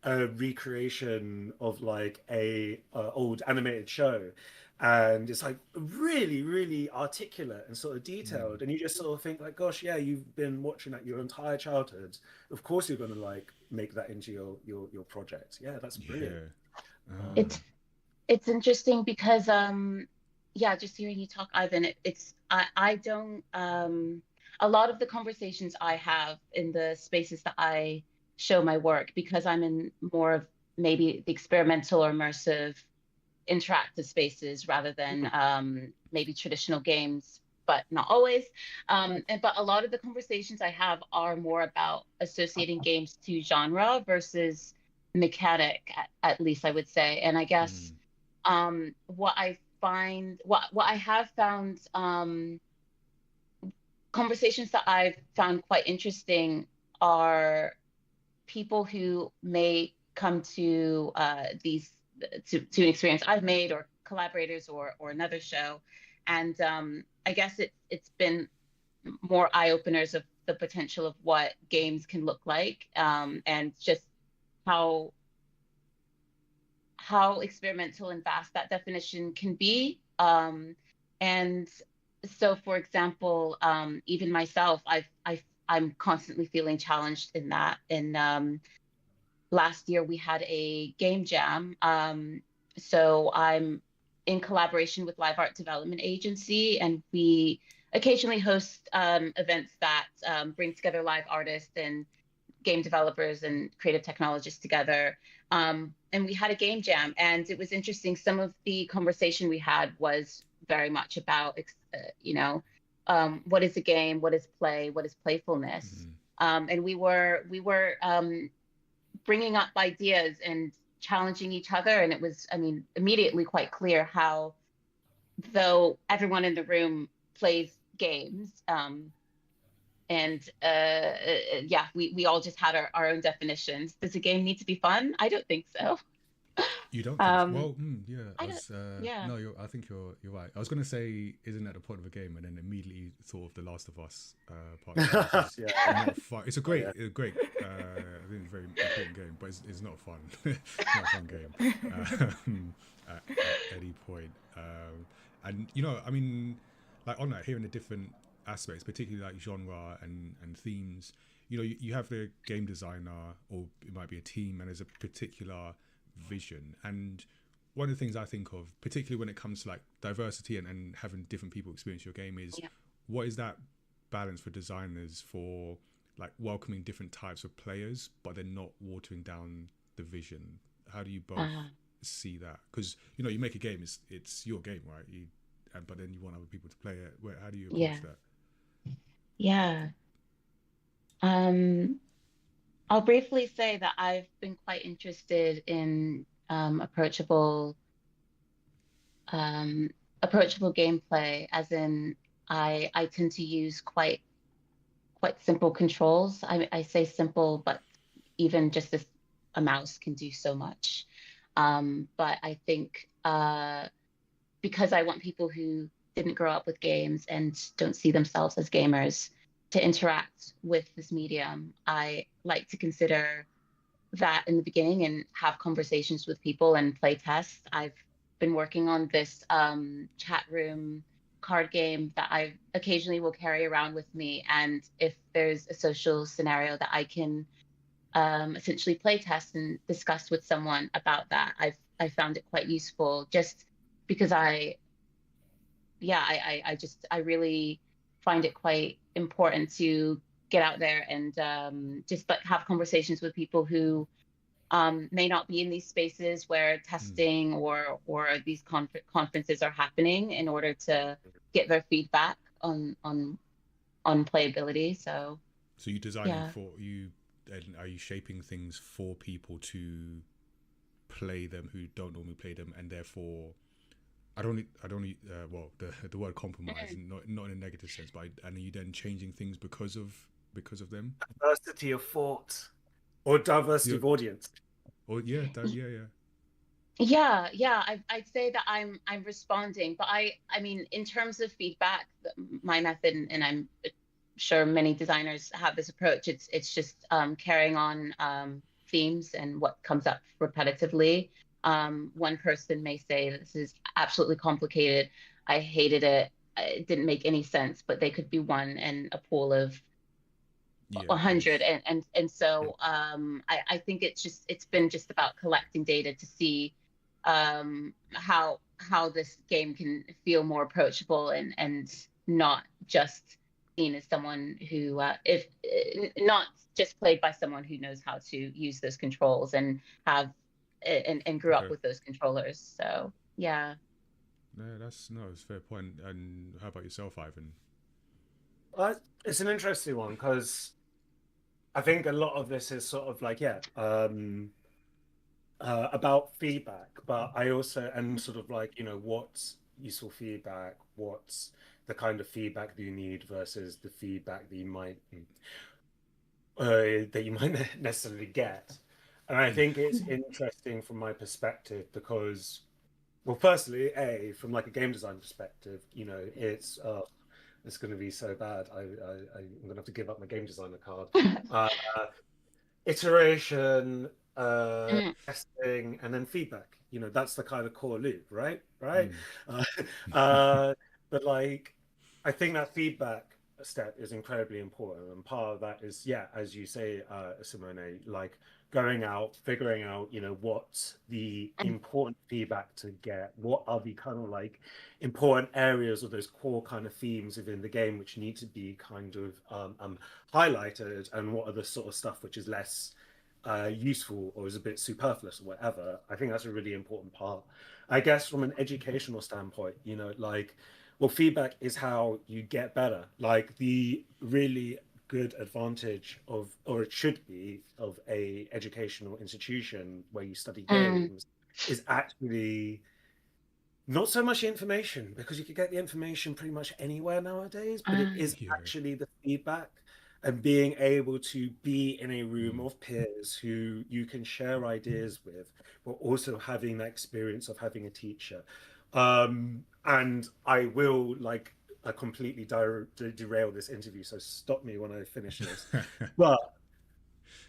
recreation of like a old animated show, and it's like really, really articulate and sort of detailed, and you just sort of think like, gosh, yeah, you've been watching that your entire childhood. Of course, you're going to like make that into your project. Yeah, that's brilliant. It's interesting because yeah, just hearing you talk, Ivan, I don't a lot of the conversations I have in the spaces that I show my work, because I'm in more of maybe the experimental or immersive interactive spaces rather than maybe traditional games, but not always. But a lot of the conversations I have are more about associating games to genre versus mechanic, at least I would say. And I guess what I have found, conversations that I've found quite interesting are people who may come to these to an experience I've made, or collaborators, or another show, and I guess it's been more eye openers of the potential of what games can look like, and just how experimental and vast that definition can be. And so, for example, even myself, I'm constantly feeling challenged in that. And last year we had a game jam. So I'm in collaboration with Live Art Development Agency, and we occasionally host events that bring together live artists and game developers and creative technologists together. And we had a game jam, and it was interesting. Some of the conversation we had was very much about, what is a game, what is play, what is playfulness, and we were bringing up ideas and challenging each other, and it was, I mean, immediately quite clear how though everyone in the room plays games. And yeah, we all just had our own definitions. Does a game need to be fun? I don't think so. You don't think so? Um, Well, yeah. I don't. Yeah. No, I think you're right. I was gonna say, isn't that the point of a game? And then immediately thought of The Last of Us part. Which is not fun. It's a great, I think it's a very important game, but it's not fun. It's not a fun game at any point. And I mean, like on that, hearing the different aspects, particularly like genre and themes. You have the game designer, or it might be a team, and there's a particular vision. And one of the things I think of, particularly when it comes to like diversity and having different people experience your game, is what is that balance for designers for like welcoming different types of players, but then not watering down the vision? How do you both see that? Because you make a game, it's your game, right? But then you want other people to play it. How do you approach that? Yeah. I'll briefly say that I've been quite interested in approachable gameplay, as in I tend to use quite simple controls. I say simple, but even just a mouse can do so much. But I think because I want people who didn't grow up with games and don't see themselves as gamers to interact with this medium, I like to consider that in the beginning and have conversations with people and play tests. I've been working on this chat room card game that I occasionally will carry around with me. And if there's a social scenario that I can essentially play test and discuss with someone about that, I found it quite useful, just because I really find it quite important to get out there and just like have conversations with people who may not be in these spaces where testing or these conferences are happening, in order to get their feedback on playability. So you designing for you, and are you shaping things for people to play them who don't normally play them, and therefore well, the word compromise, not in a negative sense, but and are you then changing things because of them? Diversity of thought or diversity of audience. Or yeah. I'd say that I'm responding, but I mean, in terms of feedback, my method, and I'm sure many designers have this approach, it's just carrying on themes and what comes up repetitively. One person may say, this is absolutely complicated, I hated it, it didn't make any sense, but they could be one in a pool of 100. And so I think it's been just about collecting data to see how this game can feel more approachable and not just seen as someone who if not just played by someone who knows how to use those controls and have and grew up with those controllers. So yeah. It's a fair point. And how about yourself, Ivan? It's an interesting one, because I think a lot of this is sort of like about feedback, but I also am sort of like, what's useful feedback, what's the kind of feedback that you need versus the feedback that you might necessarily get. And I think it's interesting from my perspective because, well, firstly, from like a game design perspective, it's going to be so bad. I'm going to have to give up my game designer card. Iteration, testing, and then feedback. That's the kind of core loop, right? But like, I think that feedback step is incredibly important, and part of that is, as you say, Simone, like going out, figuring out, what's the important feedback to get, what are the kind of like important areas or those core kind of themes within the game which need to be kind of highlighted, and what are the sort of stuff which is less useful or is a bit superfluous or whatever. I think that's a really important part. I guess from an educational standpoint, well, feedback is how you get better. Like the really good advantage of, or it should be, of a educational institution where you study games is actually not so much information, because you can get the information pretty much anywhere nowadays, but it is Yeah. actually the feedback and being able to be in a room of peers who you can share ideas with, but also having that experience of having a teacher. And I will completely derail this interview, so stop me when I finish this. But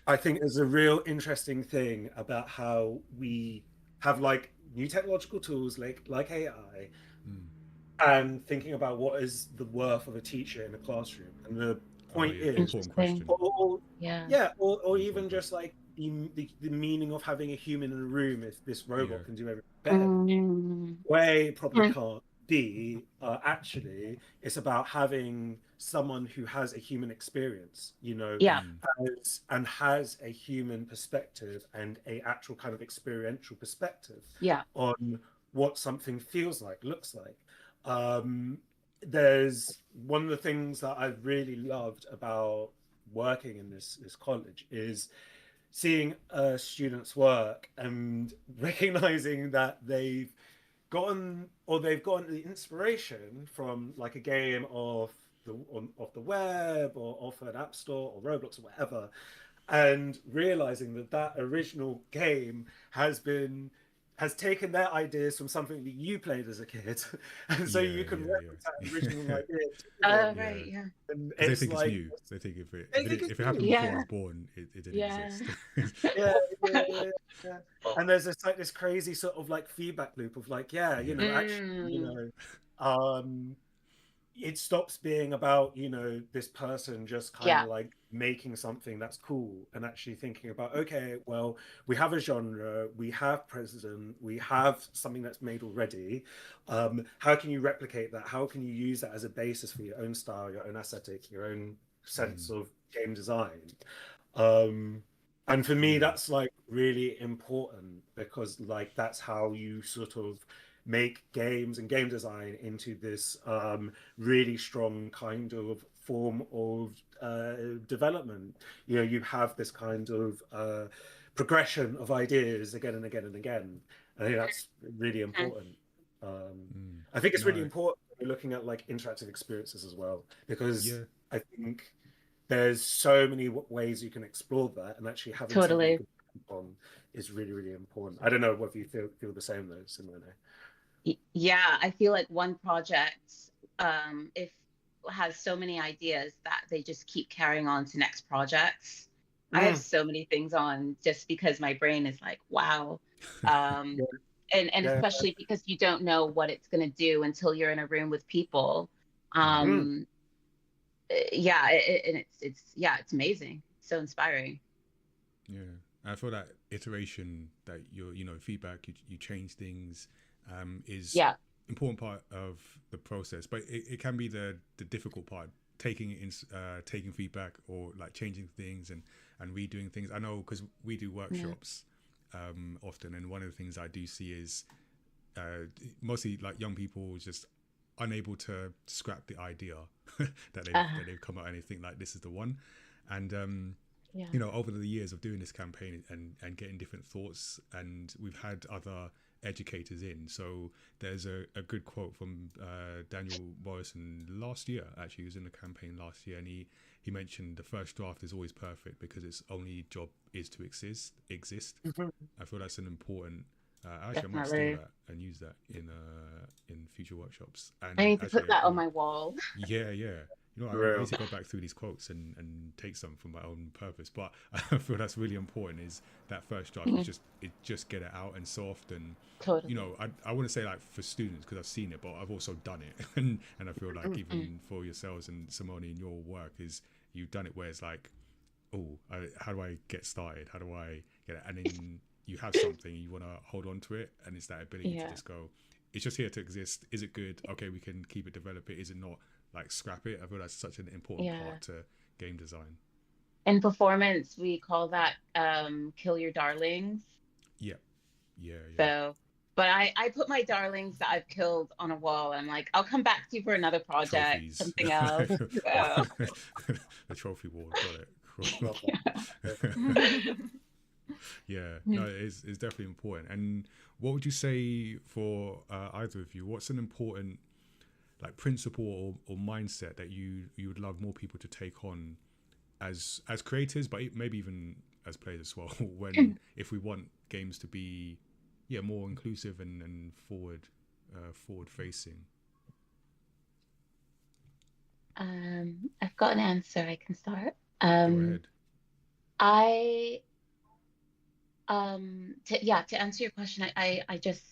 I think there's a real interesting thing about how we have new technological tools like AI, and thinking about what is the worth of a teacher in a classroom. And the point is, important question. or even just like the meaning of having a human in a room. If this robot can do everything better, way probably can't be. Actually, it's about having someone who has a human experience, has a human perspective and a actual kind of experiential perspective on what something feels like, looks like. There's one of the things that I've really loved about working in this college is seeing students work and recognizing that they've gotten the inspiration from like a game off the web or off an app store or Roblox or whatever, and realizing that original game has taken their ideas from something that you played as a kid, and so you can reference that original idea. Right, yeah. And They it's think like, it's new. They think if it happened before I was born, it didn't exist. yeah. And there's this crazy sort of like feedback loop of like, actually, it stops being about this person just kind of like making something that's cool, and actually thinking about, okay, well, we have a genre, we have precedent, we have something that's made already. How can you replicate that? How can you use that as a basis for your own style, your own aesthetic, your own sense of game design? And for me, that's like really important, because like that's how you sort of make games and game design into this really strong kind of form of development. You have this kind of progression of ideas again and again and again. I think that's really important. I think it's really important when you're looking at like interactive experiences as well, because I think there's so many ways you can explore that, and actually having something you can on is really, really important. I don't know whether you feel the same though, similarly. Yeah, I feel like one project, if has so many ideas that they just keep carrying on to next projects. I have so many things on just because my brain is like, wow. And especially because you don't know what it's going to do until you're in a room with people. And it's amazing. So inspiring. Yeah. I feel that iteration, that your feedback, you change things, is important part of the process, but it can be the difficult part, taking feedback, or like changing things and redoing things. I know, because we do workshops often, and one of the things I do see is mostly like young people just unable to scrap the idea that they've come out, and they think like this is the one. And over the years of doing this campaign and getting different thoughts, and we've had other educators in. So there's a good quote from Daniel Morrison last year. Actually, he was in the campaign last year, and he mentioned the first draft is always perfect because its only job is to exist. I feel that's an important. I might steal that and use that in future workshops. And I need to put that on my wall. Yeah. I need to go back through these quotes and take some for my own purpose. But I feel that's really important, is that first draft. Just get it out. And so often, I wouldn't say like for students, because I've seen it, but I've also done it. and I feel like even for yourselves and Simone, in your work, is you've done it where it's like, how do I get started? How do I get it? And then you have something, you want to hold on to it, and it's that ability to just go, it's just here to exist. Is it good? Okay, we can keep it, develop it. Is it not? Like scrap it. I feel that's such an important part to game design. In performance, we call that kill your darlings. Yeah. So, but I put my darlings that I've killed on a wall. And I'm like, I'll come back to you for another project, trophies. Something else. The trophy wall, got it. Yeah, no, it's definitely important. And what would you say for either of you? What's an important like principle or mindset that you would love more people to take on as creators, but maybe even as players as well? When if we want games to be more inclusive and forward facing. I've got an answer. I can start. Go ahead. To answer your question, I just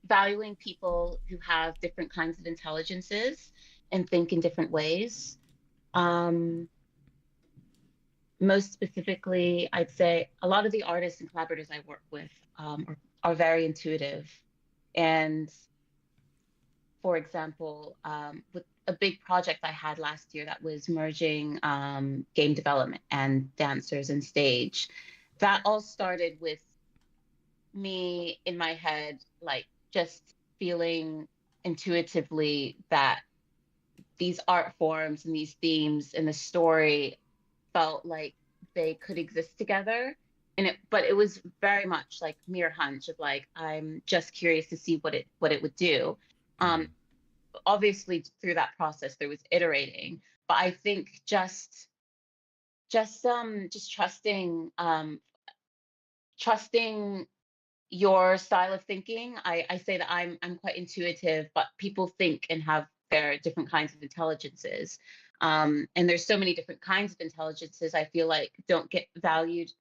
valuing people who have different kinds of intelligences and think in different ways. Most specifically, I'd say a lot of the artists and collaborators I work with are very intuitive. And for example, with a big project I had last year that was merging game development and dancers and stage, that all started with me in my head, like just feeling intuitively that these art forms and these themes and the story felt like they could exist together. But it was very much like mere hunch of like, I'm just curious to see what it would do. Obviously through that process there was iterating, but I think just trusting your style of thinking. I say that I'm quite intuitive, but people think and have their different kinds of intelligences. And there's so many different kinds of intelligences I feel like don't get valued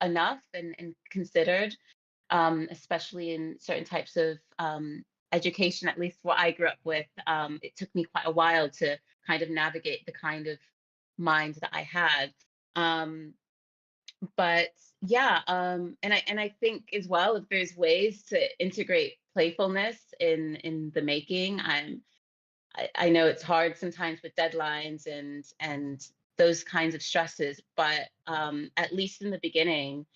enough and considered, especially in certain types of education, at least what I grew up with. It took me quite a while to kind of navigate the kind of mind that I had. But yeah, and I think as well, if there's ways to integrate playfulness in the making, I know it's hard sometimes with deadlines and those kinds of stresses, but at least in the beginning,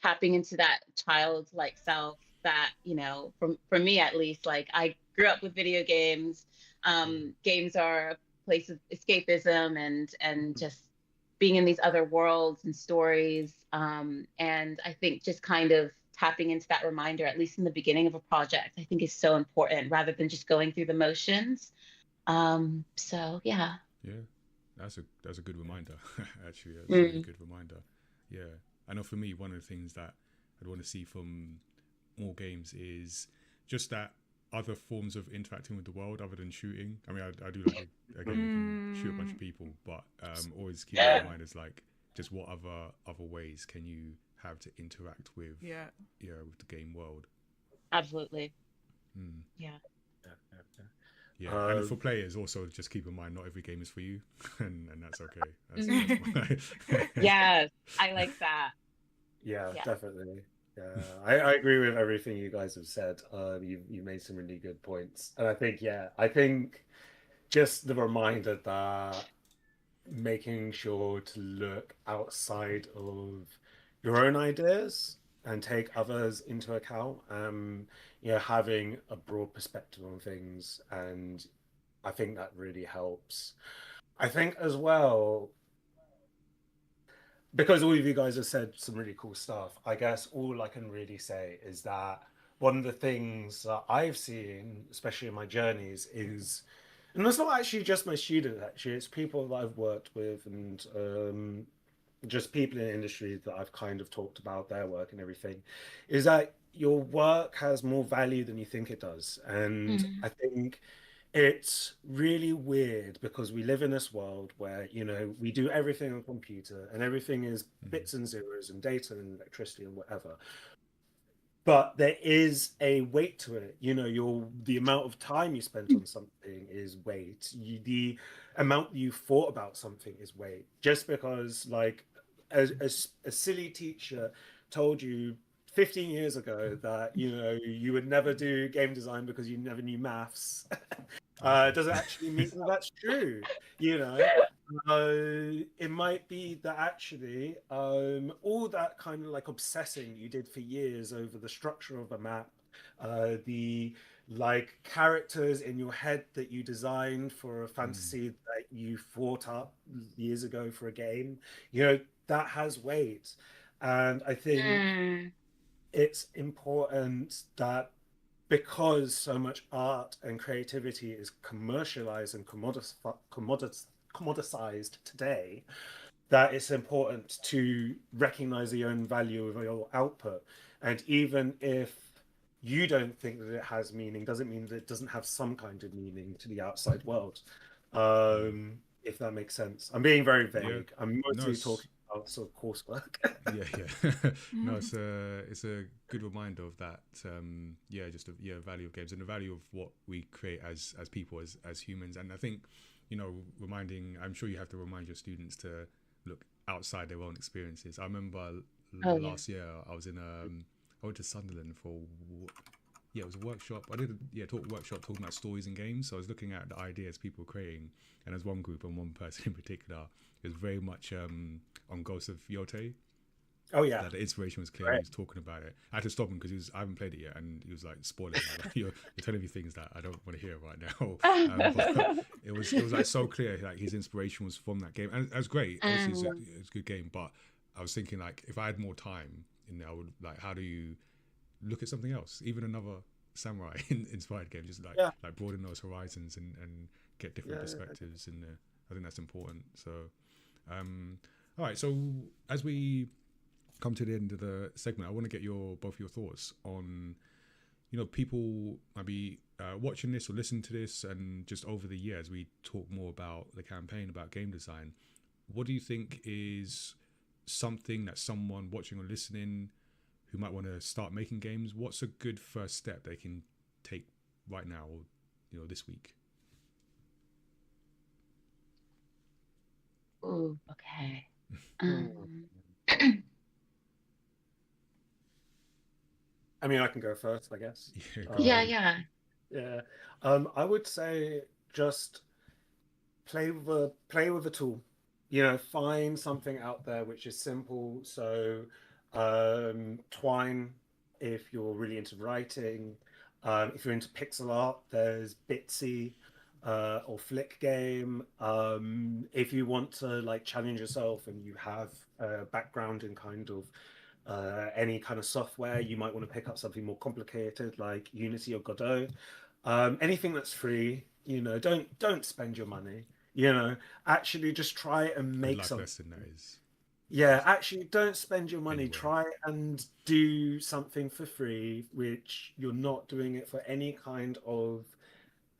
tapping into that childlike self that, you know, for me at least, like I grew up with video games. Games are a place of escapism and just being in these other worlds and stories. And I think just kind of tapping into that reminder, at least in the beginning of a project, I think is so important rather than just going through the motions. So yeah. Yeah, that's a good reminder. Actually, that's a really good reminder. Yeah, I know for me, one of the things that I'd want to see from more games is just that other forms of interacting with the world other than shooting. I mean, I do like a game that can shoot a bunch of people, but always keep in mind is like just what other ways can you have to interact with with the game world. Absolutely. Yeah. And for players also just keep in mind not every game is for you and that's okay. Yes, I like that. Yeah, definitely. Yeah, I agree with everything you guys have said. You made some really good points, and I think just the reminder that making sure to look outside of your own ideas and take others into account. Having a broad perspective on things, and I think that really helps. I think as well, because all of you guys have said some really cool stuff, I guess all I can really say is that one of the things that I've seen, especially in my journeys, is, and it's not actually just my students, actually, it's people that I've worked with and just people in the industry that I've kind of talked about their work and everything, is that your work has more value than you think it does. And I think it's really weird because we live in this world where, you know, we do everything on a computer and everything is bits and zeros and data and electricity and whatever. But there is a weight to it. You know, the amount of time you spent on something is weight. The amount you thought about something is weight. Just because, like, a silly teacher told you 15 years ago that, you know, you would never do game design because you never knew maths, doesn't actually mean that that's true. You know, it might be that actually all that kind of like obsessing you did for years over the structure of a map the like characters in your head that you designed for a fantasy that you thought up years ago for a game, you know, that has weight. And I think Mm. it's important that because so much art and creativity is commercialized and commoditized today, that it's important to recognize the own value of your output. And even if you don't think that it has meaning, doesn't mean that it doesn't have some kind of meaning to the outside world. If that makes sense. I'm being very vague. I'm mostly talking about sort of coursework. Yeah. No, it's a good reminder of that. Just the value of games and the value of what we create as people, as humans. And I think, you know, I'm sure you have to remind your students to look outside their own experiences. I remember last year I was I went to Sunderland for it was a workshop. I did a workshop talking about stories and games. So I was looking at the ideas people were creating, and as one group and one person in particular, it was very much on Ghost of Yote. Oh yeah, that the inspiration was clear. Right. He was talking about it. I had to stop him because I haven't played it yet, and he was like spoiling it. Like, you're telling me things that I don't want to hear right now. But it was like so clear. Like his inspiration was from that game, and it was great. Obviously, it's a good game. But I was thinking, like, if I had more time in there, I would like. How do you look at something else, even another samurai inspired game? Just like broaden those horizons and get different perspectives in there. I think that's important. So, all right. So as we come to the end of the segment, I want to get both your thoughts on, you know, people might be watching this or listening to this, and just over the years we talk more about the campaign, about game design. What do you think is something that someone watching or listening who might want to start making games, what's a good first step they can take right now, or, you know, this week? Ooh, okay. I mean, I can go first, I guess. Yeah. I would say just play with a tool. You know, find something out there which is simple. So, Twine, if you're really into writing. If you're into pixel art, there's Bitsy or Flick Game. If you want to like challenge yourself and you have a background in kind of any kind of software, you might want to pick up something more complicated like Unity or Godot. Anything that's free, you know, don't spend your money. You know, actually just try and make something. That is. Yeah, actually don't spend your money. Anyway. Try and do something for free, which you're not doing it for any kind of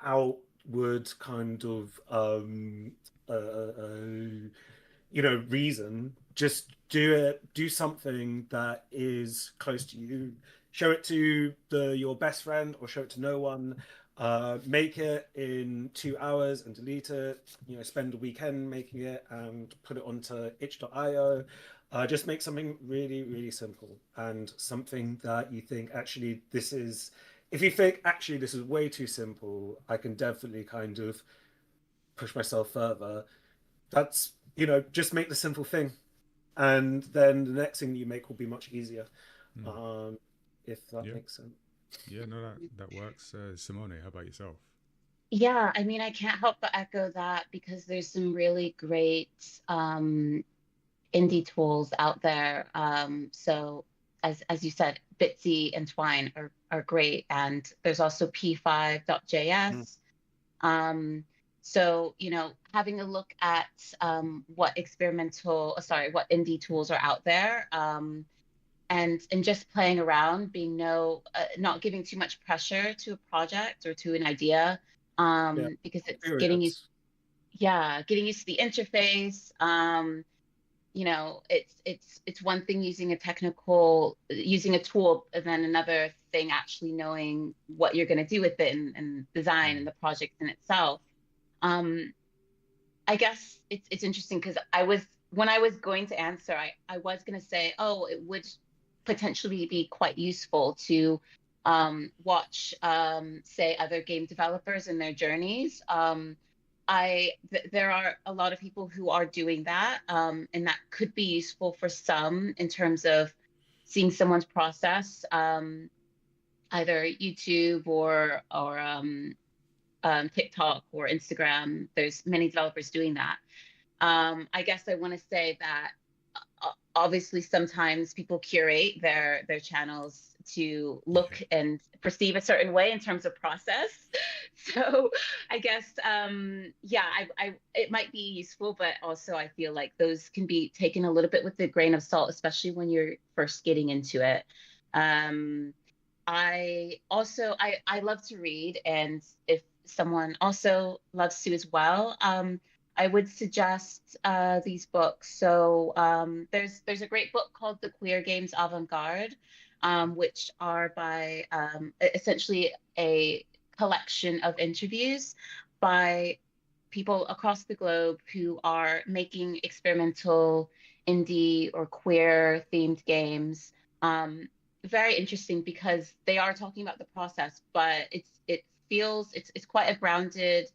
outward kind of reason. Just do it. Do something that is close to you. Show it to your best friend or show it to no one. Make it in 2 hours and delete it. You know, spend a weekend making it and put it onto itch.io. Just make something really, really simple and something that you think actually this is. If you think actually this is way too simple, I can definitely kind of push myself further. That's, you know, just make the simple thing, and then the next thing you make will be much easier. If that makes sense. Yeah, no, that works. Simone, how about yourself? Yeah, I mean, I can't help but echo that because there's some really great indie tools out there. So as you said, Bitsy and Twine are great, and there's also p5.js. So, you know, having a look at what indie tools are out there. And just playing around, being not giving too much pressure to a project or to an idea, because it's getting used to the interface. You know, it's one thing using a tool, and then another thing actually knowing what you're going to do with it and design and the project in itself. I guess it's interesting because when I was going to answer, I was going to say, it would potentially be quite useful to watch, say, other game developers and their journeys. There are a lot of people who are doing that, and that could be useful for some in terms of seeing someone's process. either YouTube or TikTok or Instagram. There's many developers doing that. I guess I want to say that obviously sometimes people curate their channels to look and perceive a certain way in terms of process. So I guess yeah, I it might be useful, but also I feel like those can be taken a little bit with a grain of salt, especially when you're first getting into it. I also I love to read, and if someone also loves to as well, I would suggest these books. So there's a great book called The Queer Games Avant-Garde, which are by essentially a collection of interviews by people across the globe who are making experimental, indie, or queer themed games. Very interesting because they are talking about the process, but it feels it's quite a grounded.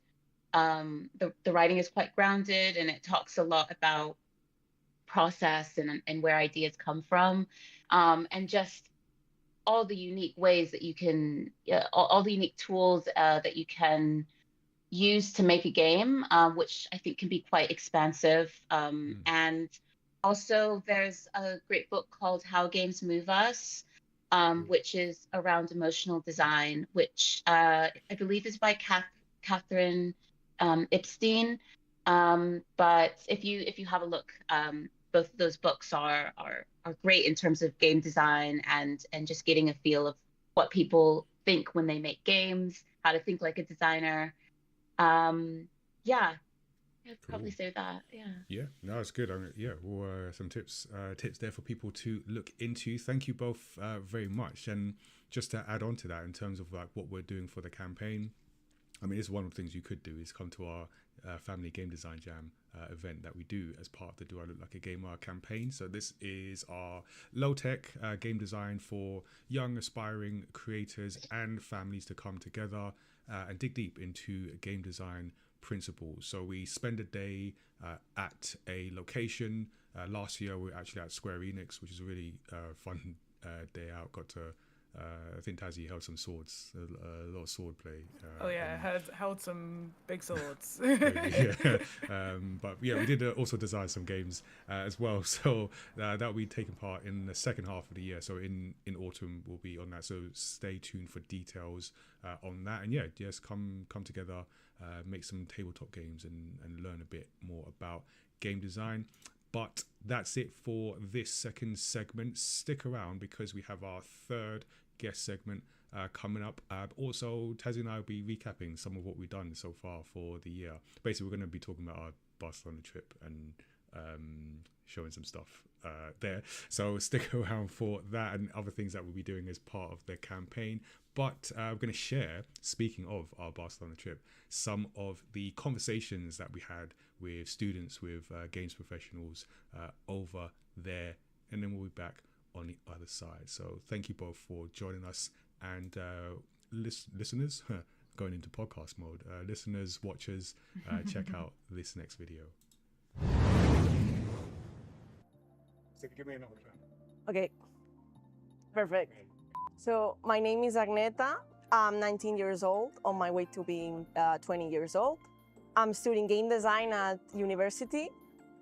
The writing is quite grounded, and it talks a lot about process and where ideas come from, and just all the unique ways that you can, all the unique tools that you can use to make a game, which I think can be quite expansive. And also, there's a great book called How Games Move Us, which is around emotional design, which I believe is by Catherine Epstein. But if you have a look, both of those books are great in terms of game design and just getting a feel of what people think when they make games, how to think like a designer. Yeah, I'd probably say that. Yeah, no, it's good. I mean, yeah, well, some tips there for people to look into. Thank you both very much. And just to add on to that, in terms of like what we're doing for the campaign, I mean, it's one of the things you could do is come to our family game design jam event that we do as part of the Do I Look Like a Gamer campaign. So this is our low-tech game design for young aspiring creators and families to come together and dig deep into game design principles. So we spend a day at a location. Last year we were actually at Square Enix, which is a really fun day out. Got to I think Tazzy held some swords, a lot of sword play. Oh yeah, held some big swords. But yeah, we did also design some games as well. So that will be taking part in the second half of the year. So in autumn we'll be on that. So stay tuned for details on that. And yeah, just come together, make some tabletop games and learn a bit more about game design. But that's it for this second segment. Stick around because we have our third guest segment coming up. Also, Tazzy and I will be recapping some of what we've done so far for the year. Basically, we're going to be talking about our Barcelona trip and showing some stuff there. So stick around for that and other things that we'll be doing as part of the campaign. But we're going to share, speaking of our Barcelona trip, some of the conversations that we had with students, with games professionals over there. And then we'll be back on the other side. So thank you both for joining us. And listeners, going into podcast mode, listeners, watchers, check out this next video. So give me another clap. Okay, perfect. So my name is Agneta. I'm 19 years old, on my way to being 20 years old. I'm studying game design at university,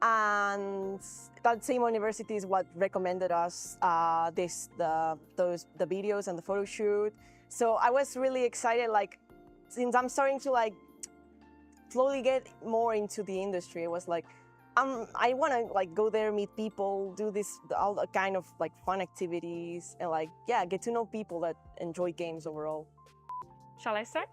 and that same university is what recommended us the videos and the photo shoot. So I was really excited, like, since I'm starting to like slowly get more into the industry. It was like, I want to like go there, meet people, do all the kind of like fun activities, and like, yeah, get to know people that enjoy games overall. Shall I start?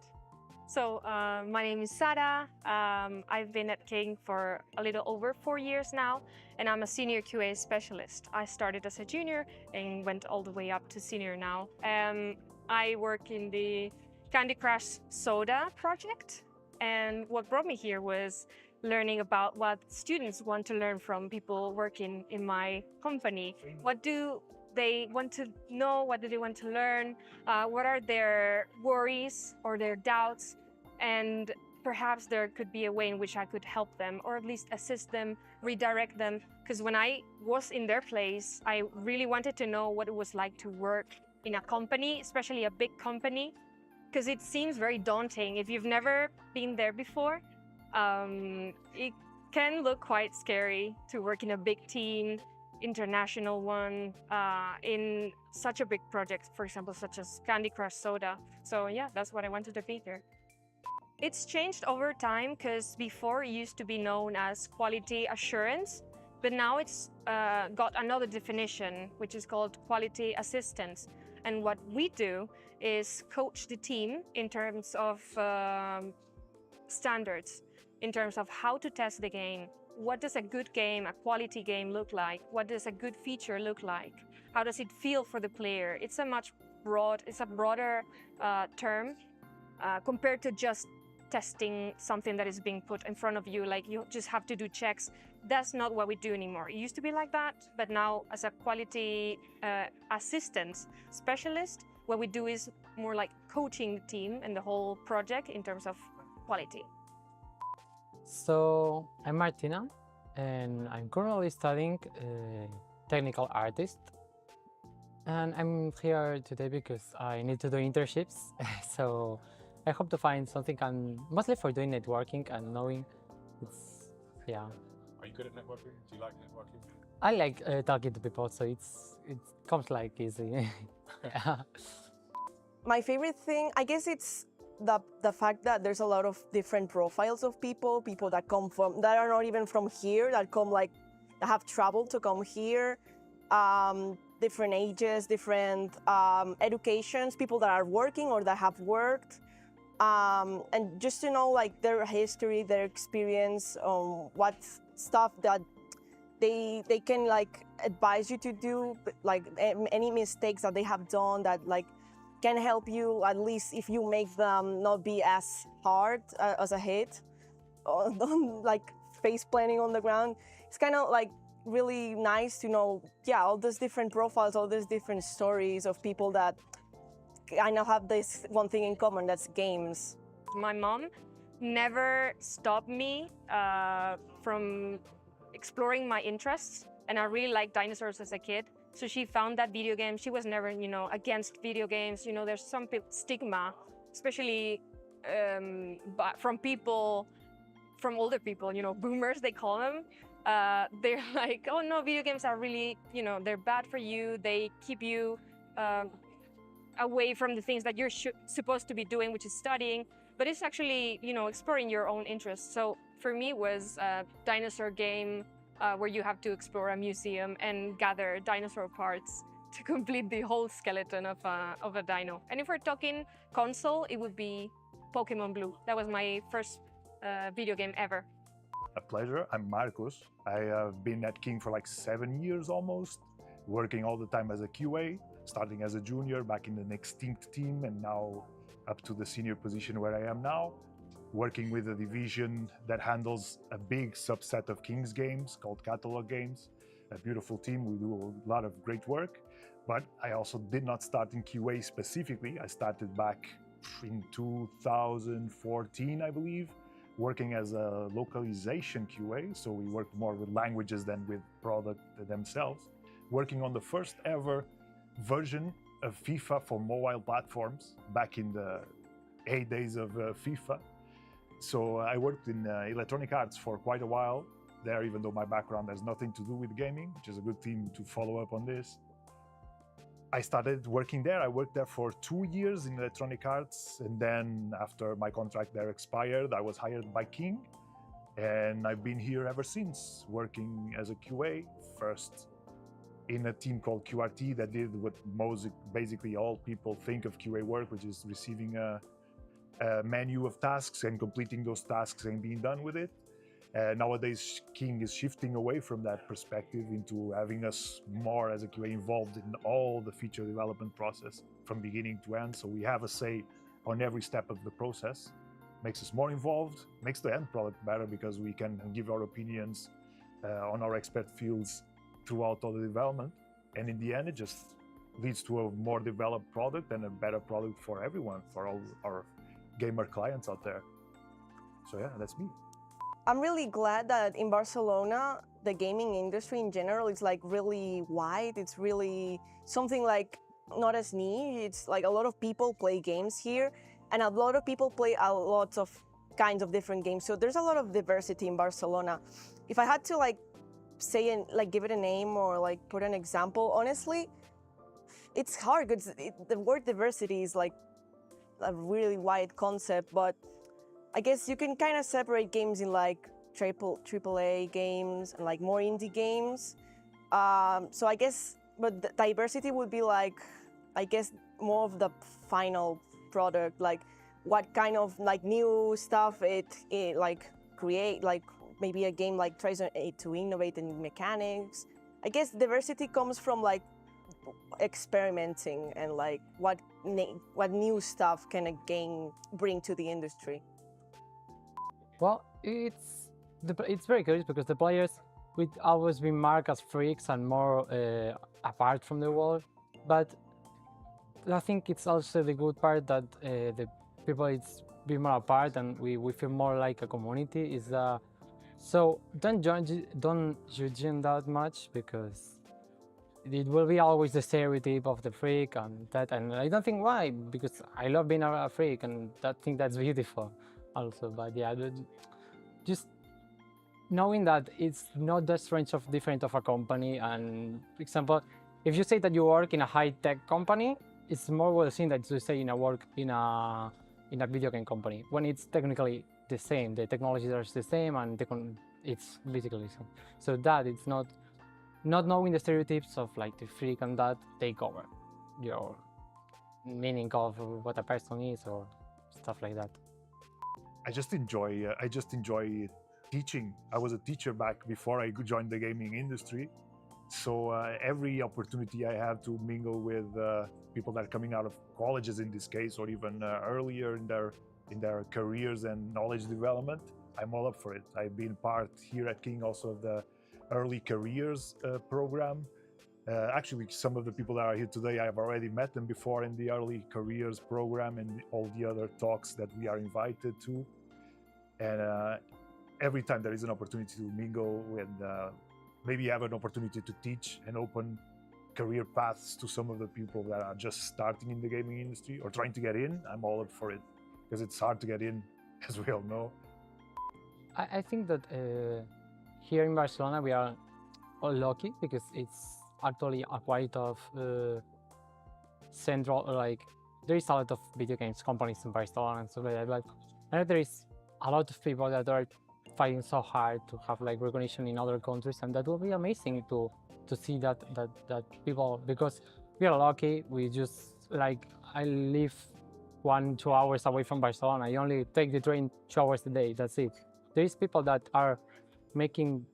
So my name is Sara. I've been at King for a little over 4 years now, and I'm a senior QA specialist. I started as a junior and went all the way up to senior now. I work in the Candy Crush Soda project, and what brought me here was learning about what students want to learn from people working in my company. What do they want to know? What do they want to learn? What are their worries or their doubts? And perhaps there could be a way in which I could help them, or at least assist them, redirect them. Because when I was in their place, I really wanted to know what it was like to work in a company, especially a big company, because it seems very daunting. If you've never been there before, it can look quite scary to work in a big team, international one, in such a big project, for example, such as Candy Crush Soda. So yeah, that's what I wanted to be here. It's changed over time because before it used to be known as quality assurance, but now it's got another definition, which is called quality assistance. And what we do is coach the team in terms of standards, in terms of how to test the game. What does a good game, a quality game look like? What does a good feature look like? How does it feel for the player? It's a broader term compared to just testing something that is being put in front of you, like you just have to do checks. That's not what we do anymore. It used to be like that, but now as a quality assistance specialist, what we do is more like coaching the team and the whole project in terms of quality. So I'm Martina, and I'm currently studying technical artist. And I'm here today because I need to do internships. So I hope to find something, mostly for doing networking and knowing it's, yeah. Are you good at networking? Do you like networking? I like talking to people, so it comes like easy. Yeah. My favorite thing, I guess it's the fact that there's a lot of different profiles of people that come from, that are not even from here, that come like, that have traveled to come here, different ages, different educations, people that are working or that have worked, and just to know like their history, their experience, what stuff that they can like advise you to do, like any mistakes that they have done that like can help you, at least if you make them not be as hard as a hit, or like face planting on the ground. It's kind of like really nice to know, yeah, all these different profiles, all these different stories of people that I now have this one thing in common, that's games. My mom never stopped me from exploring my interests, and I really liked dinosaurs as a kid. So she found that video games, she was never, against video games. There's some stigma, especially from people, from older people, boomers, they call them. They're like, oh no, video games are really, they're bad for you. They keep you away from the things that you're supposed to be doing, which is studying. But it's actually, exploring your own interests. So for me, it was a dinosaur game where you have to explore a museum and gather dinosaur parts to complete the whole skeleton of a dino. And if we're talking console, it would be Pokemon Blue. That was my first video game ever. A pleasure. I'm Marcos. I have been at King for like 7 years almost, working all the time as a QA, starting as a junior back in the Extinct team, and now up to the senior position where I am now, working with a division that handles a big subset of King's games called Catalog Games. A beautiful team, we do a lot of great work, but I also did not start in QA specifically. I started back in 2014, I believe, working as a localization QA, so we worked more with languages than with product themselves, working on the first ever version of FIFA for mobile platforms back in the heydays of FIFA. So I worked in Electronic Arts for quite a while there, even though my background has nothing to do with gaming, which is a good thing to follow up on this. I started working there. I worked there for 2 years in Electronic Arts, and then after my contract there expired, I was hired by King, and I've been here ever since, working as a QA, first in a team called QRT that did what basically all people think of QA work, which is receiving a menu of tasks and completing those tasks and being done with it. Nowadays, King is shifting away from that perspective into having us more as a QA involved in all the feature development process from beginning to end. So we have a say on every step of the process. Makes us more involved, makes the end product better because we can give our opinions on our expert fields throughout all the development. And in the end, it just leads to a more developed product and a better product for everyone, for all our gamer clients out there. So yeah, that's me. I'm really glad that in Barcelona, the gaming industry in general is like really wide. It's really something like not as niche. It's like a lot of people play games here, and a lot of people play a lot of kinds of different games. So there's a lot of diversity in Barcelona. If I had to like say and like give it a name or like put an example, honestly, it's hard because the word diversity is like a really wide concept. But I guess you can kind of separate games in like AAA games and like more indie games. So I guess, but the diversity would be like, I guess, more of the final product, like what kind of like new stuff it like create, like maybe a game like tries to innovate in mechanics. I guess diversity comes from like experimenting and like what new stuff can a game bring to the industry. Well, it's very curious because the players would always be marked as freaks and more apart from the world, but I think it's also the good part that the people it's be more apart and we feel more like a community. So don't judge them that much because it will be always the stereotype of the freak and that, and I don't think why, because I love being a freak and I think that's beautiful also. But yeah, just knowing that it's not that strange of different of a company. And for example, if you say that you work in a high-tech company, it's more well seen that you say in a video game company when it's technically the same. The technologies are the same and it's basically so. So that it's not knowing the stereotypes of like the freak and that take over your meaning of what a person is or stuff like that. I just enjoy teaching. I was a teacher back before I joined the gaming industry. So every opportunity I have to mingle with people that are coming out of colleges in this case, or even earlier in their careers and knowledge development, I'm all up for it. I've been part here at King also of the early careers program. Actually, some of the people that are here today, I've already met them before in the early careers program and all the other talks that we are invited to. And every time there is an opportunity to mingle and maybe have an opportunity to teach and open career paths to some of the people that are just starting in the gaming industry or trying to get in, I'm all up for it because it's hard to get in, as we all know. I think that here in Barcelona we are all lucky because it's actually a quite of central, like there is a lot of video games companies in Barcelona and stuff like that, but I know there is a lot of people that are fighting so hard to have like recognition in other countries, and that will be amazing to see that people, because we are lucky. We just like, I live 1-2 hours away from Barcelona. I only take the train 2 hours a day. That's it. There is people that are making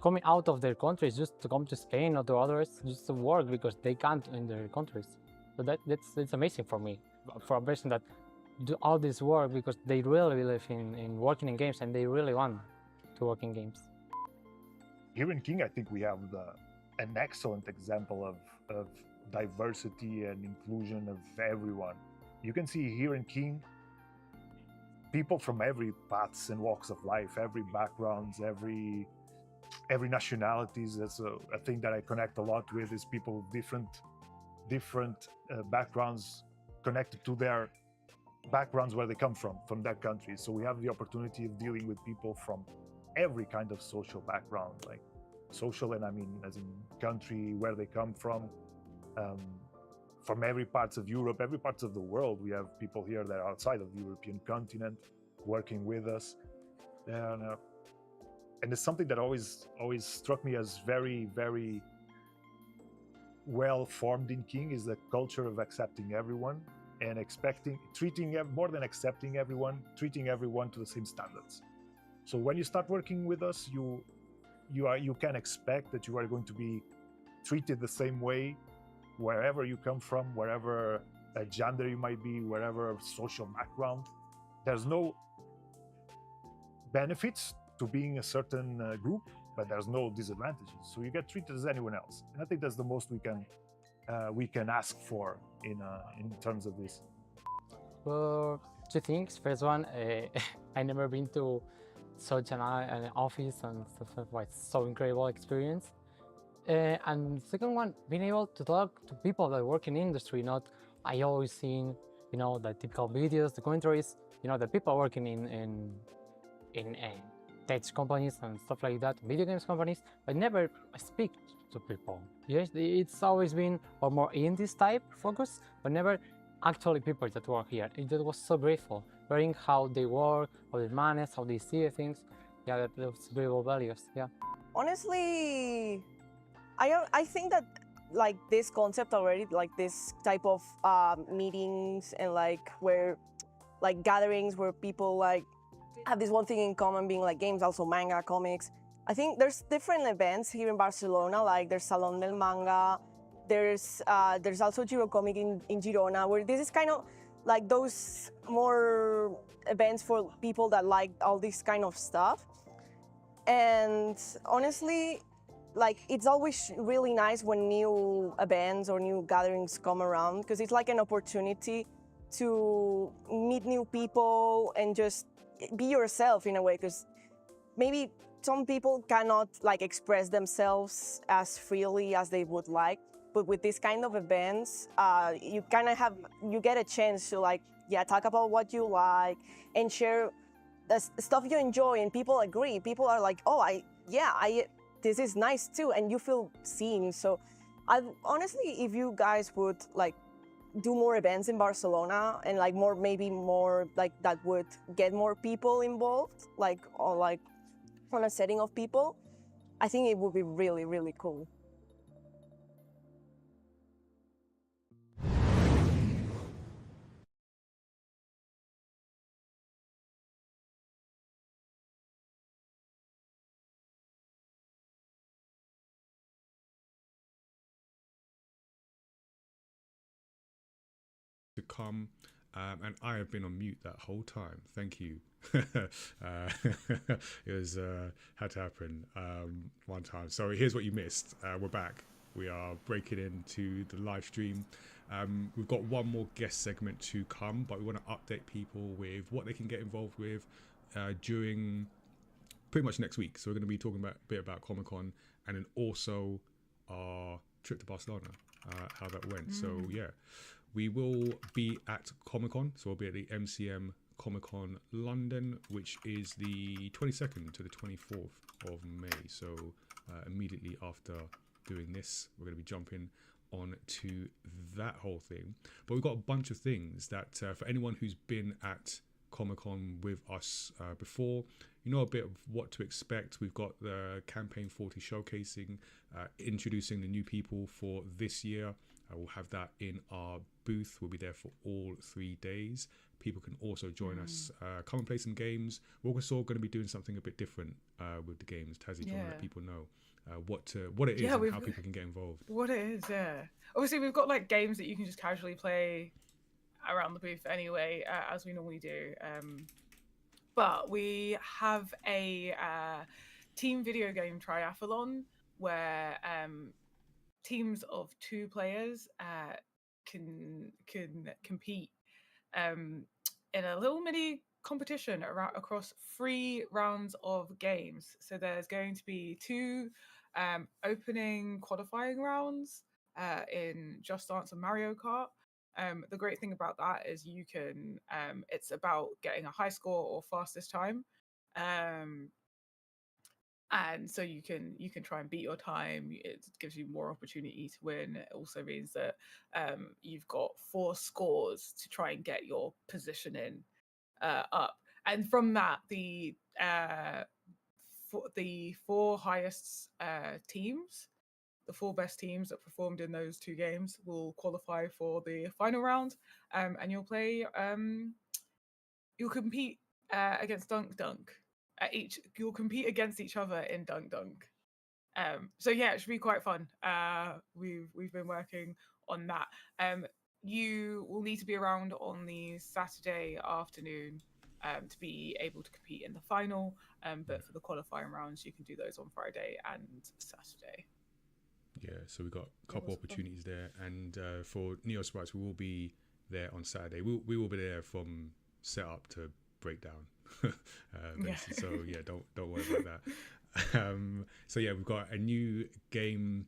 coming out of their countries just to come to Spain or to others just to work because they can't in their countries. So that's amazing for me, for a person that do all this work because they really believe in working in games and they really want to work in games. Here in King, I think we have an excellent example of diversity and inclusion of everyone. You can see here in King, people from every paths and walks of life, every backgrounds, every nationalities. That's a thing that I connect a lot with, is people with different backgrounds connected to their backgrounds where they come from that country. So we have the opportunity of dealing with people from every kind of social background, like social, and I mean as in country, where they come from every parts of Europe, every parts of the world. We have people here that are outside of the European continent working with us, and it's something that always struck me as very, very well formed in King, is the culture of accepting everyone and more than accepting everyone, treating everyone to the same standards. So when you start working with us, you can expect that you are going to be treated the same way wherever you come from, wherever gender you might be, wherever social background. There's no benefits to being a certain group, but there's no disadvantages. So you get treated as anyone else. And I think that's the most we can ask for in terms of this. Well, two things. First one, I never been to such an office and stuff like that. So incredible experience. And second one, being able to talk to people that work in the industry, not I always seen, the typical videos, the commentaries, the people working in tech companies and stuff like that, video games companies, but never speak to people. Yes, it's always been a more indies type focus, but never actually people that work here. It just was so grateful, hearing how they work, how they manage, how they see things. Yeah, those valuable values. Yeah. Honestly, I think that like this concept already, like this type of meetings and like where like gatherings where people like have this one thing in common, being like games, also manga, comics. I think there's different events here in Barcelona, like there's Salón del Manga, there's also Girocomic in Girona, where this is kind of like those more events for people that like all this kind of stuff. And honestly, like it's always really nice when new events or new gatherings come around, because it's like an opportunity to meet new people and just be yourself in a way, because maybe some people cannot like express themselves as freely as they would like, but with this kind of events, you kind of you get a chance to like, talk about what you like and share the stuff you enjoy, and people agree. People are like, oh, this is nice too, and you feel seen. So honestly, if you guys would like do more events in Barcelona and like maybe more like that would get more people involved, like or like on a setting of people, I think it would be really, really cool. To come, and I have been on mute that whole time. Thank you. It was had to happen one time. So here's what you missed. We're back. We are breaking into the live stream. We've got one more guest segment to come, but we want to update people with what they can get involved with during pretty much next week. So we're going to be talking a bit about Comic-Con, and then also our trip to Barcelona, how that went. So yeah. We will be at Comic-Con, so we'll be at the MCM Comic-Con London, which is the 22nd to the 24th of May. So immediately after doing this, we're going to be jumping on to that whole thing. But we've got a bunch of things that for anyone who's been at Comic-Con with us before, you know a bit of what to expect. We've got the Campaign 40 showcasing, introducing the new people for this year. We'll have that in our booth. We'll be there for all 3 days. People can also join us, come and play some games. We're also going to be doing something a bit different with the games. Tazzy, do you want to let people know what it is and how people can get involved? What it is, yeah. Obviously, we've got like games that you can just casually play around the booth anyway, as we normally do. But we have a team video game triathlon where teams of 2 players can compete in a little mini competition across 3 rounds of games. So there's going to be 2 opening qualifying rounds in Just Dance and Mario Kart. The great thing about that is you can it's about getting a high score or fastest time. And so you can try and beat your time. It gives you more opportunity to win. It also means that you've got 4 scores to try and get your positioning up. And from that, the 4 highest teams, the 4 best teams that performed in those 2 games, will qualify for the final round. And you'll compete against Dunk Dunk. You'll compete against each other in Dunk Dunk. So yeah, it should be quite fun. We've been working on that. You will need to be around on the Saturday afternoon to be able to compete in the final. But for the qualifying rounds, you can do those on Friday and Saturday. Yeah, so we've got a couple opportunities there, and for Neo Sprites, we will be there on Saturday. We will be there from setup to breakdown. So yeah, don't worry about that. So yeah, we've got a new game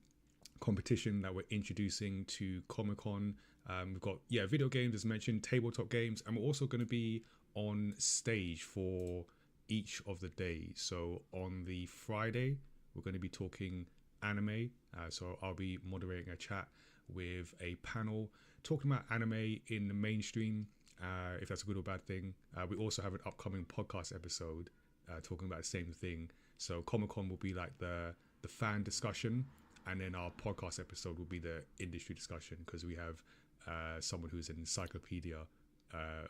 competition that we're introducing to Comic-Con. We've got video games as mentioned, tabletop games, and we're also going to be on stage for each of the days. So on the Friday, we're going to be talking anime. So I'll be moderating a chat with a panel talking about anime in the mainstream, if that's a good or bad thing. We also have an upcoming podcast episode talking about the same thing. So Comic-Con will be like the fan discussion, and then our podcast episode will be the industry discussion, because we have someone who's an encyclopedia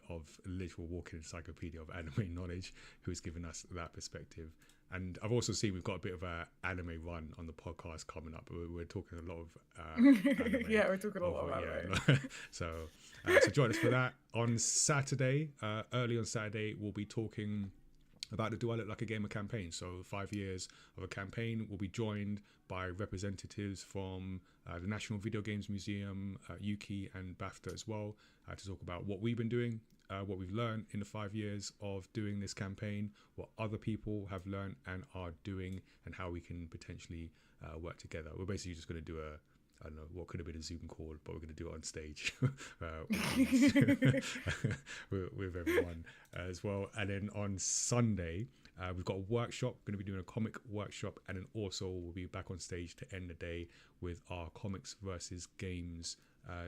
of literal walking encyclopedia of anime knowledge, who's given us that perspective. And I've also seen we've got a bit of a anime run on the podcast coming up. We're talking a lot of anime. Yeah, we're talking a lot about anime. So join us for that. On Saturday, early on Saturday, we'll be talking about the Do I Look Like a Gamer campaign. So 5 years of a campaign. We'll be joined by representatives from the National Video Games Museum, Yuki and BAFTA as well, to talk about what we've been doing, what we've learned in the 5 years of doing this campaign, what other people have learned and are doing, and how we can potentially work together. We're basically just going to do I don't know, what could have been a Zoom call, but we're going to do it on stage with everyone as well. And then on Sunday, we've got a workshop. We're going to be doing a comic workshop, and then also we'll be back on stage to end the day with our Comics versus Games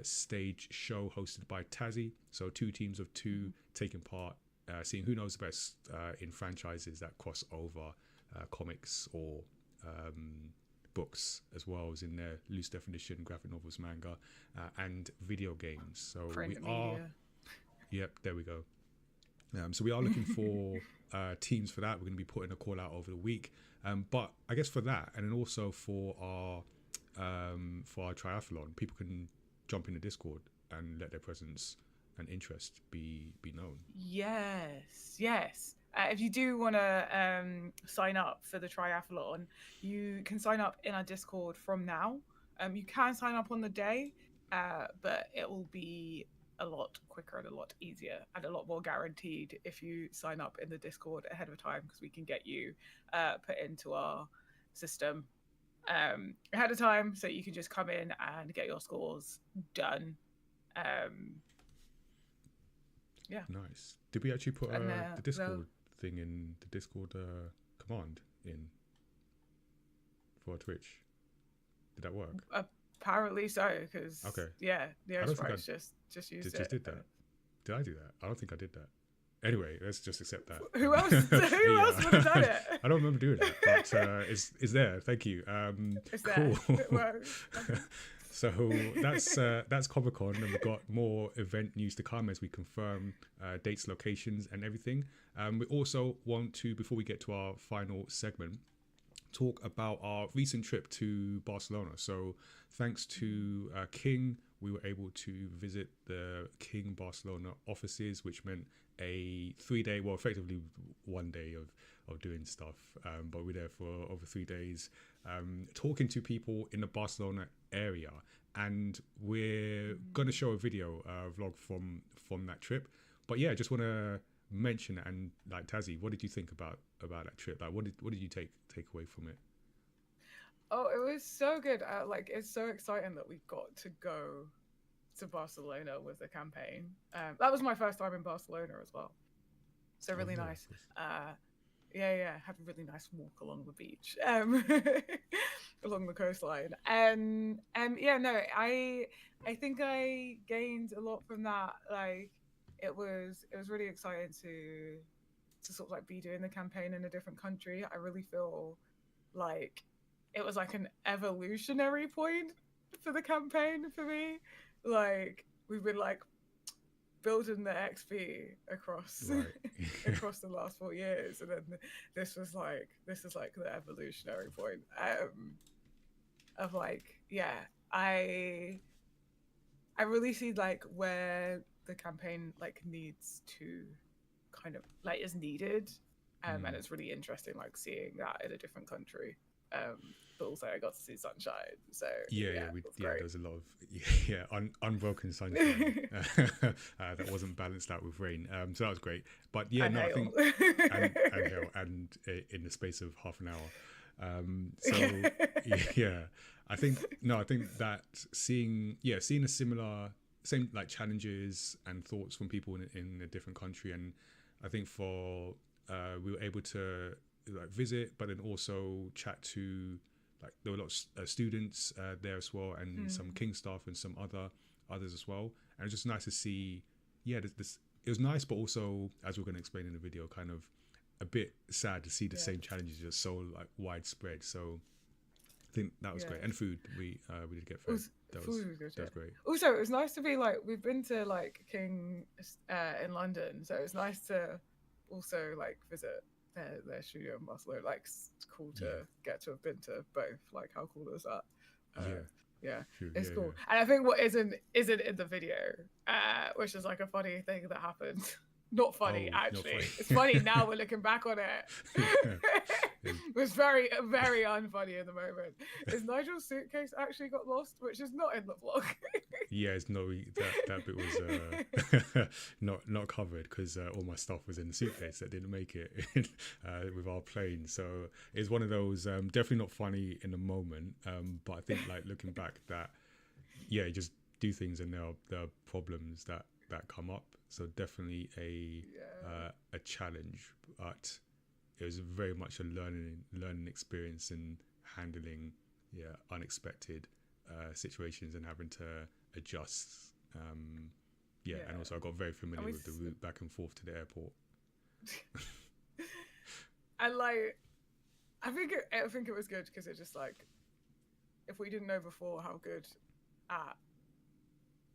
stage show hosted by Tazzy. So 2 teams of 2 taking part, seeing who knows best in franchises that cross over comics or books, as well as in their loose definition graphic novels, manga, and video games. So Print we are media. Yep, there we go. So we are looking for teams for that. We're going to be putting a call out over the week, but I guess for that, and then also for our triathlon, people can jump in the Discord and let their presence and interest be known. Yes. If you do want to sign up for the triathlon, you can sign up in our Discord from now. You can sign up on the day, but it will be a lot quicker and a lot easier and a lot more guaranteed if you sign up in the Discord ahead of time, because we can get you put into our system ahead of time, so you can just come in and get your scores done. Yeah. Nice. Did we actually put And, the Discord thing in the Discord command in for Twitch? Did that work? Apparently so, because Okay. the I don't think Sprites just used just it. did that. Did I do that? I don't think I did that. Anyway, let's just accept that. Who else? Who else would have done it? I don't remember doing that, but it's there. Thank you. It's cool. there. It works. So that's Comic-Con, and we've got more event news to come as we confirm dates, locations, and everything. We also want to, before we get to our final segment, talk about our recent trip to Barcelona. So thanks to King, we were able to visit the King Barcelona offices, which meant a 3-day, well, effectively 1 day of doing stuff, but we're there for over 3 days, talking to people in the Barcelona area, and we're gonna show a video vlog from that trip. But yeah, just want to mention it, and like, Tazzy, what did you think about that trip? Like, what did you take away from it? Oh, it was so good. Like, it's so exciting that we got to go to Barcelona with the campaign. That was my first time in Barcelona as well. So really yeah, nice. of Had a really nice walk along the beach, along the coastline. I think I gained a lot from that. Like, it was really exciting to sort of like be doing the campaign in a different country. I really feel like it was like an evolutionary point for the campaign for me. Like, we've been like building the XP across across the last 4 years, and then this is like the evolutionary point of like, I really see like where the campaign like needs to kind of like is needed, and it's really interesting like seeing that in a different country. But also I got to see sunshine, so there's a lot of unbroken sunshine that wasn't balanced out with rain, so that was great. But I think and hail, and in the space of half an hour. So yeah, I think that seeing a same like challenges and thoughts from people in a different country, and I think we were able to like visit, but then also chat to, like, there were lots of students there as well, and some King staff and some others as well, and it was just nice to see. Yeah, this it was nice, but also, as we're going to explain in the video, kind of a bit sad to see the same challenges just so like widespread. So I think that was great, and food we did get food. That was good. That was great. Also, it was nice to be like, we've been to like King in London, so it was nice to also like visit their studio in Barcelona. Like, it's cool to get to have been to both. Like, how cool is that? It's cool. And I think what isn't in the video, which is like a funny thing that happened. Not funny, actually. Not funny. It's funny now we're looking back on it. It was very, very unfunny in the moment. Is Nigel's suitcase actually got lost, which is not in the vlog. That bit was not covered because all my stuff was in the suitcase that didn't make it with our plane. So it's one of those definitely not funny in the moment, but I think like looking back, that you just do things and there are problems that come up. So definitely a challenge, but it was very much a learning experience in handling unexpected situations and having to adjust. And also I got very familiar with the route back and forth to the airport. And like, I think it was good because it just like, if we didn't know before how good at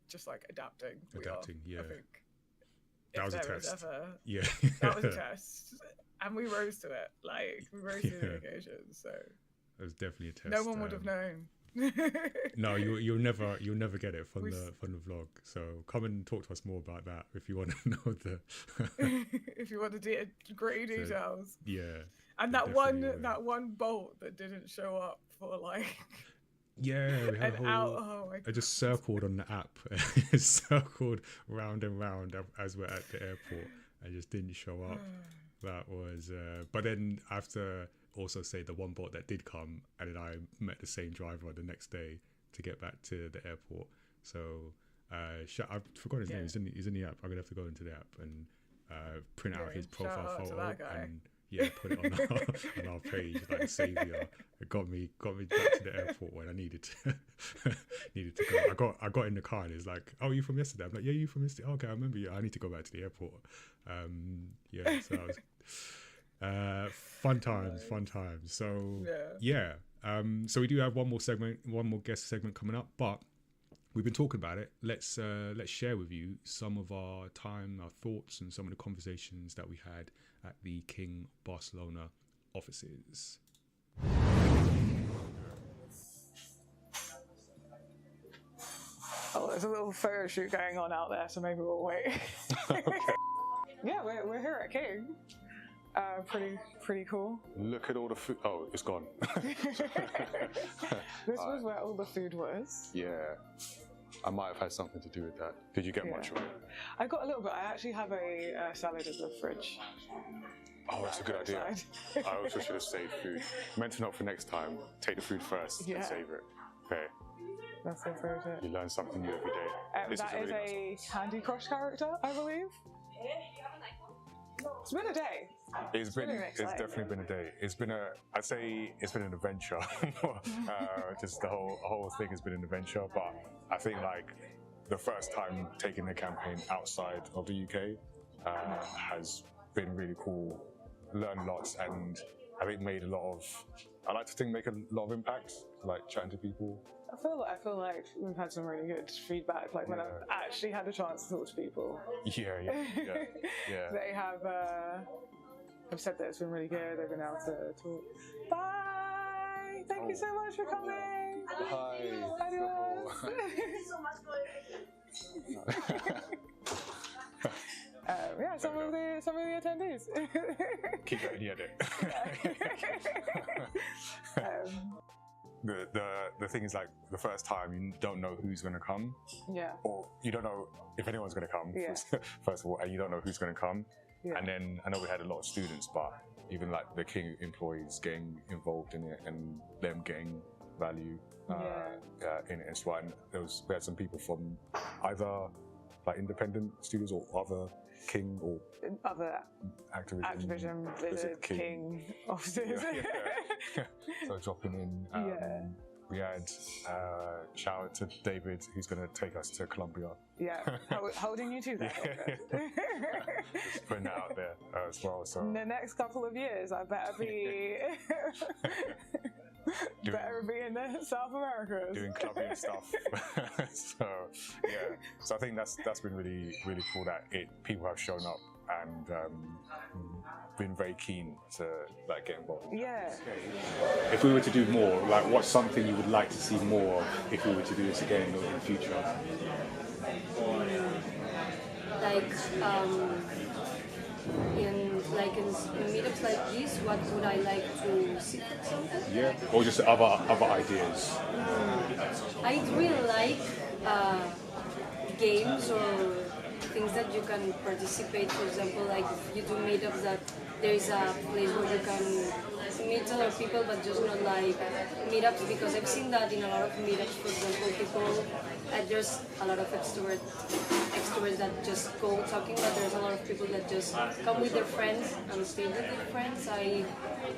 just like adapting we are, I think that was a test. That was a test, and we rose to it. Like, we rose to the occasion. So it was definitely a test. No one would have known. No, you'll never get it from the vlog. So come and talk to us more about that if you want to know if you want the gritty details. And that one bolt that didn't show up for like. Yeah, we had I just circled on the app. It circled round and round as we're at the airport. I just didn't show up. That was, but then after also say the one bolt that did come, and then I met the same driver the next day to get back to the airport. So I forgot his name. He's in the app. I'm gonna have to go into the app and print out his profile photo and put it on our page, like the savior. It got me back to the airport when I needed to go. I got in the car and it's like, oh, you from yesterday? I'm like, yeah, you from yesterday? Okay, I remember you. I need to go back to the airport. So that was fun times. So so we do have one more guest segment coming up, but we've been talking about it. Let's share with you some of our time, our thoughts, and some of the conversations that we had at the King Barcelona offices. Oh, there's a little photo shoot going on out there, so maybe we'll wait. Yeah, we're here at King. Pretty cool. Look at all the food. Oh, it's gone. This was where all the food was. Yeah. I might have had something to do with that. Did you get much of it? I got a little bit. I actually have a salad in the fridge. Oh, that's a good idea. I also should have saved food. Meant to note for next time, take the food first and save it. Okay. That's so favorite. You learn something new every day. That is a Candy Crush character, I believe. It's been a day. It's definitely been a day. I'd say it's been an adventure. Just the whole thing has been an adventure. But I think like the first time taking the campaign outside of the UK has been really cool. Learned lots, and I think make a lot of impact, like chatting to people. I feel like we've had some really good feedback. Like when I've actually had a chance to talk to people. Yeah. They have said that it's been really good. They've been able to talk. Bye. Thank you so much for coming. Bye. Adios. Some of the attendees. Keep that in the edit. The thing is, like, the first time you don't know who's going to come. Yeah. Or you don't know if anyone's going to come. Yeah. First of all, and you don't know who's going to come. Yeah. And then I know we had a lot of students, but even like the King employees getting involved in it and them getting value in it as well. And we had some people from either like independent studios or other King or other Activision Blizzard, King offices. So dropping in. We had shout out to David, who's going to take us to Colombia. Yeah, holding you to that. Just putting that out there as well. So in the next couple of years, I better be in the South Americas doing Colombian stuff. So yeah, so I think that's been really cool that people have shown up and been very keen to like get involved. Yeah. If we were to do more, like what's something you would like to see more of if we were to do this again in the future? Like in meetups like this, what would I like to see? Yeah, or just other ideas. I'd really like games or things that you can participate. For example, like if you do meetups, that there is a place where you can meet other people, but just not like meetups, because I've seen that in a lot of meetups. For example, people, there's a lot of extroverts that just go talking, but there's a lot of people that just come with their friends and stay with their friends.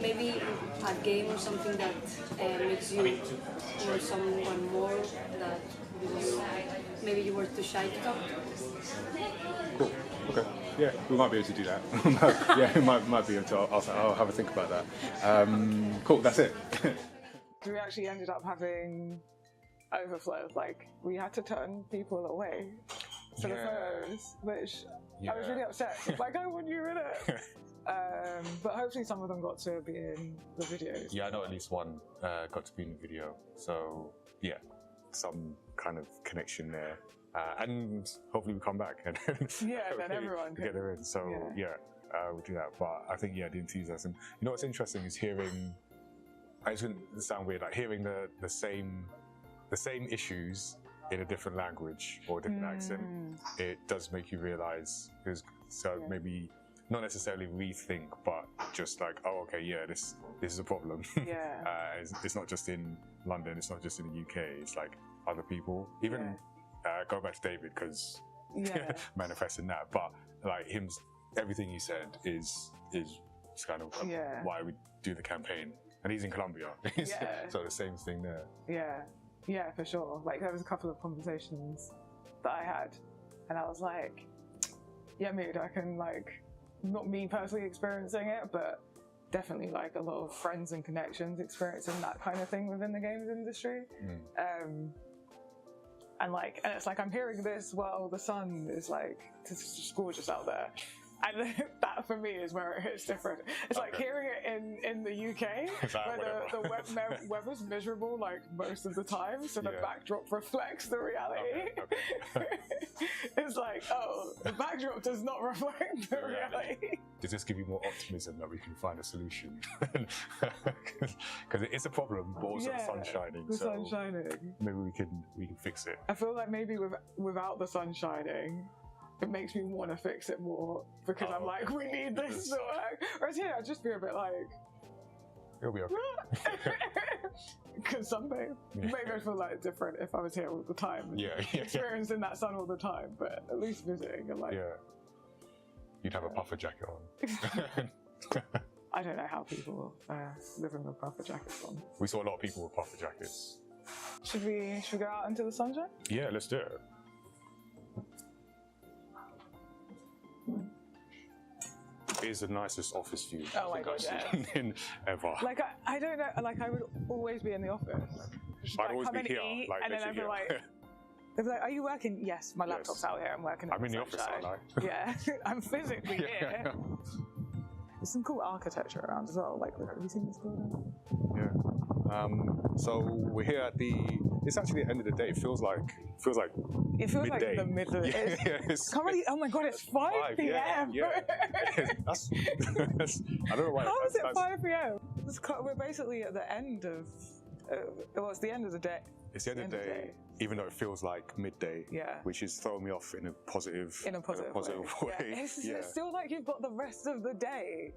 Maybe a game or something that makes you know someone more that maybe you were too shy to talk to. Cool. Okay. Yeah, we might be able to do that. Yeah, we might be able to. I'll have a think about that. Cool. That's it. We actually ended up having overflow. Like we had to turn people away for the photos, which I was really upset. Like I want you in it. But hopefully some of them got to be in the videos. Yeah, I know at least one got to be in the video. So yeah, some kind of connection there. And hopefully we come back and then everyone can get her in. So we'll do that. But I think the enthusiasm. You know what's interesting is hearing. It's going to sound weird, like hearing the same issues in a different language or a different accent. It does make you realise. Maybe not necessarily rethink, but just like, oh, okay, yeah, this is a problem. It's not just in London. It's not just in the UK. It's like other people. Even go back to David because manifesting that, but like everything he said is kind of why we do the campaign. And he's in Colombia, so the same thing there. Yeah, for sure. Like there was a couple of conversations that I had, and I was like, yeah, maybe I can like, not me personally experiencing it, but definitely like a lot of friends and connections experiencing that kind of thing within the games industry. And it's like I'm hearing this while the sun is like it's just gorgeous out there. And that for me is where it hits different. It's like hearing it in the UK where the weather's miserable like most of the time, so the backdrop reflects the reality. It's like, oh, the backdrop does not reflect the reality. Does this give you more optimism that we can find a solution? Because it is a problem, but also the sun's shining. The sun's shining. Maybe we can fix it. I feel like maybe without the sun shining, it makes me want to fix it more because I'm like, we need this to work. Whereas here, I'd just be a bit like, it'll be okay. Because maybe I feel like different if I was here all the time. Experiencing that sun all the time, but at least visiting and like. Yeah. You'd have a puffer jacket on. I don't know how people live in with puffer jackets on. We saw a lot of people with puffer jackets. Should we go out into the sunshine? Yeah, let's do it. It is the nicest office view I've seen ever. Like I don't know. Like I would always be in the office. Just, I'd always be here, eat, and then I'd be like, they'd be like, "Are you working?" Yes, my laptop's out here. I'm working. I'm in the office, aren't I? Yeah, I'm physically here. There's some cool architecture around as well. Like, have you seen this building? Yeah. So we're here at it's actually the end of the day. It feels like midday. Like the middle. Oh my god, it's 5 p.m. That's I don't know why. How is it 5 p.m? We're basically at the end of. It's the end of the day. It's the end of the day, even though it feels like midday. Which is throwing me off in a positive way. It's still like you've got the rest of the day.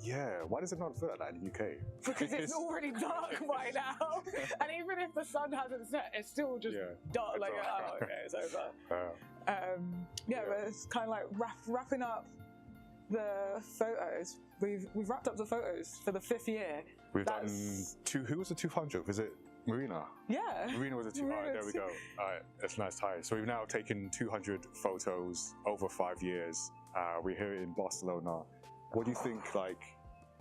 Yeah, why does it not feel like that in the UK? Because it's already dark by now, and even if the sun hasn't set, it's still just dark. Like, oh, okay, it's over. Yeah, but it's kind of like wrapping up the photos. We've wrapped up the photos for the 5th year. We've done two. Who was the 200th? Was it Marina? Yeah. Marina was the 200. There we go. All right, that's a nice tie. So we've now taken 200 photos over 5 years. We're here in Barcelona. What do you think? Like,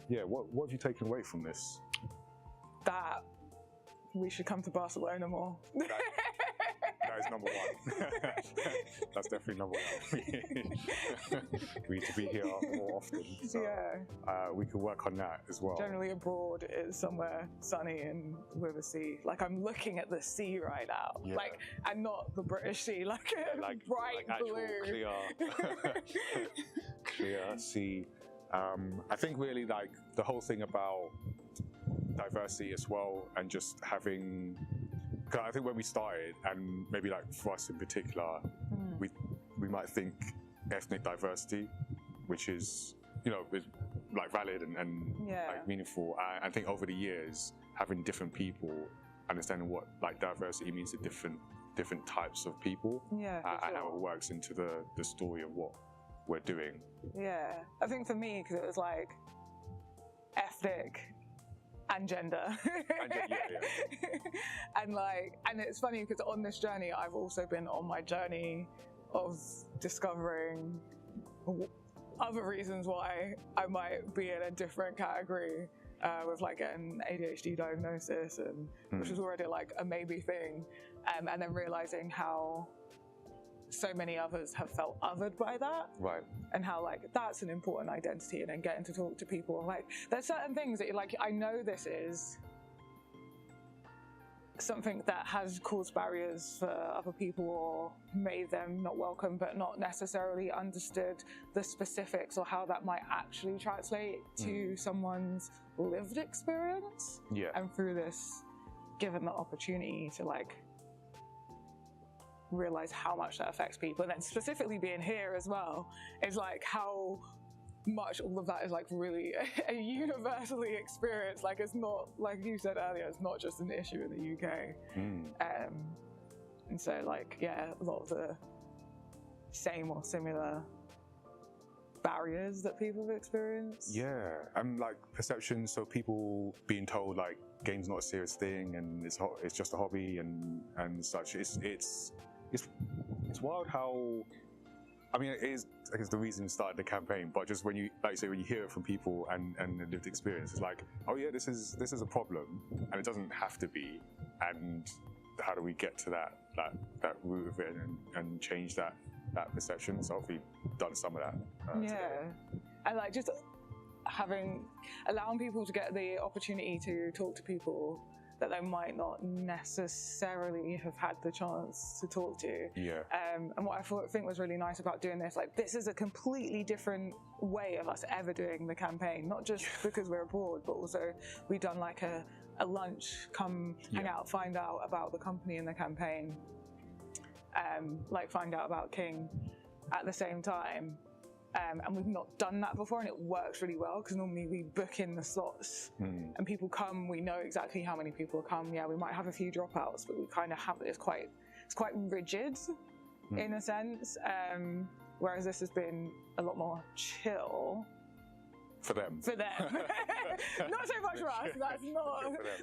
yeah, what have you taken away from this? That we should come to Barcelona more. That is number one. That's definitely number one. We need to be here more often. So, we can work on that as well. Generally abroad is somewhere sunny and with a sea. Like, I'm looking at the sea right now. Yeah. Like, and not the British sea, like bright like blue. Clear sea. I think really like the whole thing about diversity as well, and just having, because I think when we started, and maybe like for us in particular, we might think ethnic diversity, which is, you know, like valid and like meaningful. I think over the years, having different people understanding what like diversity means to different types of people, and how it works into the story of what we're doing. Yeah, I think for me, because it was like ethnic and gender. And it's funny because on this journey, I've also been on my journey of discovering other reasons why I might be in a different category with like an ADHD diagnosis, and which was already like a maybe thing, and then realizing how so many others have felt othered by that, right? And how like that's an important identity, and then getting to talk to people, like there's certain things that like I know this is something that has caused barriers for other people or made them not welcome, but not necessarily understood the specifics or how that might actually translate to someone's lived experience. Yeah. And through this, given the opportunity to like realize how much that affects people, and then specifically being here as well is like how much all of that is like really a universally experienced. Like it's not, like you said earlier, it's not just an issue in the UK. And so like a lot of the same or similar barriers that people have experienced. Yeah, and like perceptions, so people being told like game's not a serious thing and it's just a hobby and such. It's wild how, I mean, it is, I guess, the reason we started the campaign, but just when you, like you say, when you hear it from people and the lived experience, it's like, oh yeah, this is a problem, and it doesn't have to be. And how do we get to that root of it and change that perception? So hopefully we've done some of that. Today. And like just allowing people to get the opportunity to talk to people that they might not necessarily have had the chance to talk to. Yeah. And what I think was really nice about doing this, like this is a completely different way of us ever doing the campaign, not just because we're abroad, but also we've done like a lunch, come hang out, find out about the company and the campaign, like find out about King at the same time. And we've not done that before, and it works really well because normally we book in the slots and people come, we know exactly how many people come. Yeah, we might have a few dropouts, but we kind of have it's quite rigid in a sense. Whereas this has been a lot more chill. For them. Not so much for us.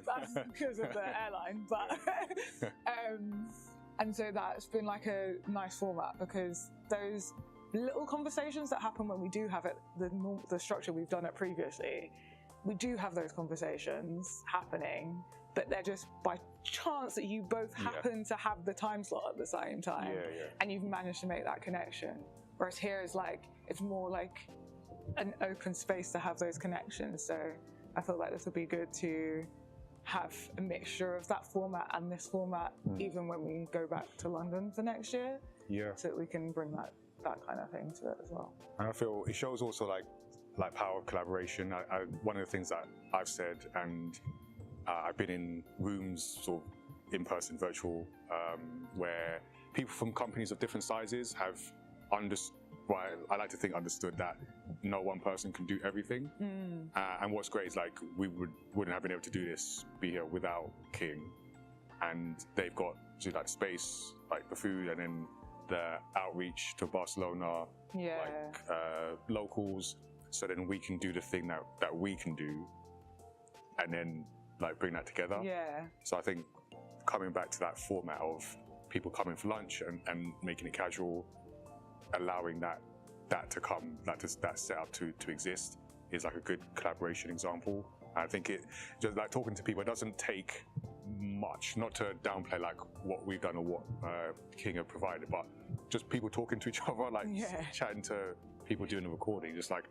That's because of the airline, but and so that's been like a nice format because those little conversations that happen when we do have it, the structure we've done it previously, we do have those conversations happening, but they're just by chance that you both happen to have the time slot at the same time, and you've managed to make that connection. Whereas here is like, it's more like an open space to have those connections. So I feel like this would be good to have a mixture of that format and this format, even when we go back to London for next year. Yeah. So that we can bring that kind of thing to it as well. And I feel it shows also like power of collaboration. One of the things that I've said, and I've been in rooms, sort of in-person, virtual, where people from companies of different sizes have I like to think understood that no one person can do everything. And what's great is like we wouldn't have been able to do this, be here without King. And they've got like space, like the food, and then the outreach to Barcelona, like locals, so then we can do the thing that we can do, and then like bring that together. So I think coming back to that format of people coming for lunch and making it casual, allowing that to come, that setup to exist, is like a good collaboration example. I think it just like talking to people, it doesn't take much, not to downplay like what we've done or what King have provided, but just people talking to each other, like chatting to people doing the recording, just like,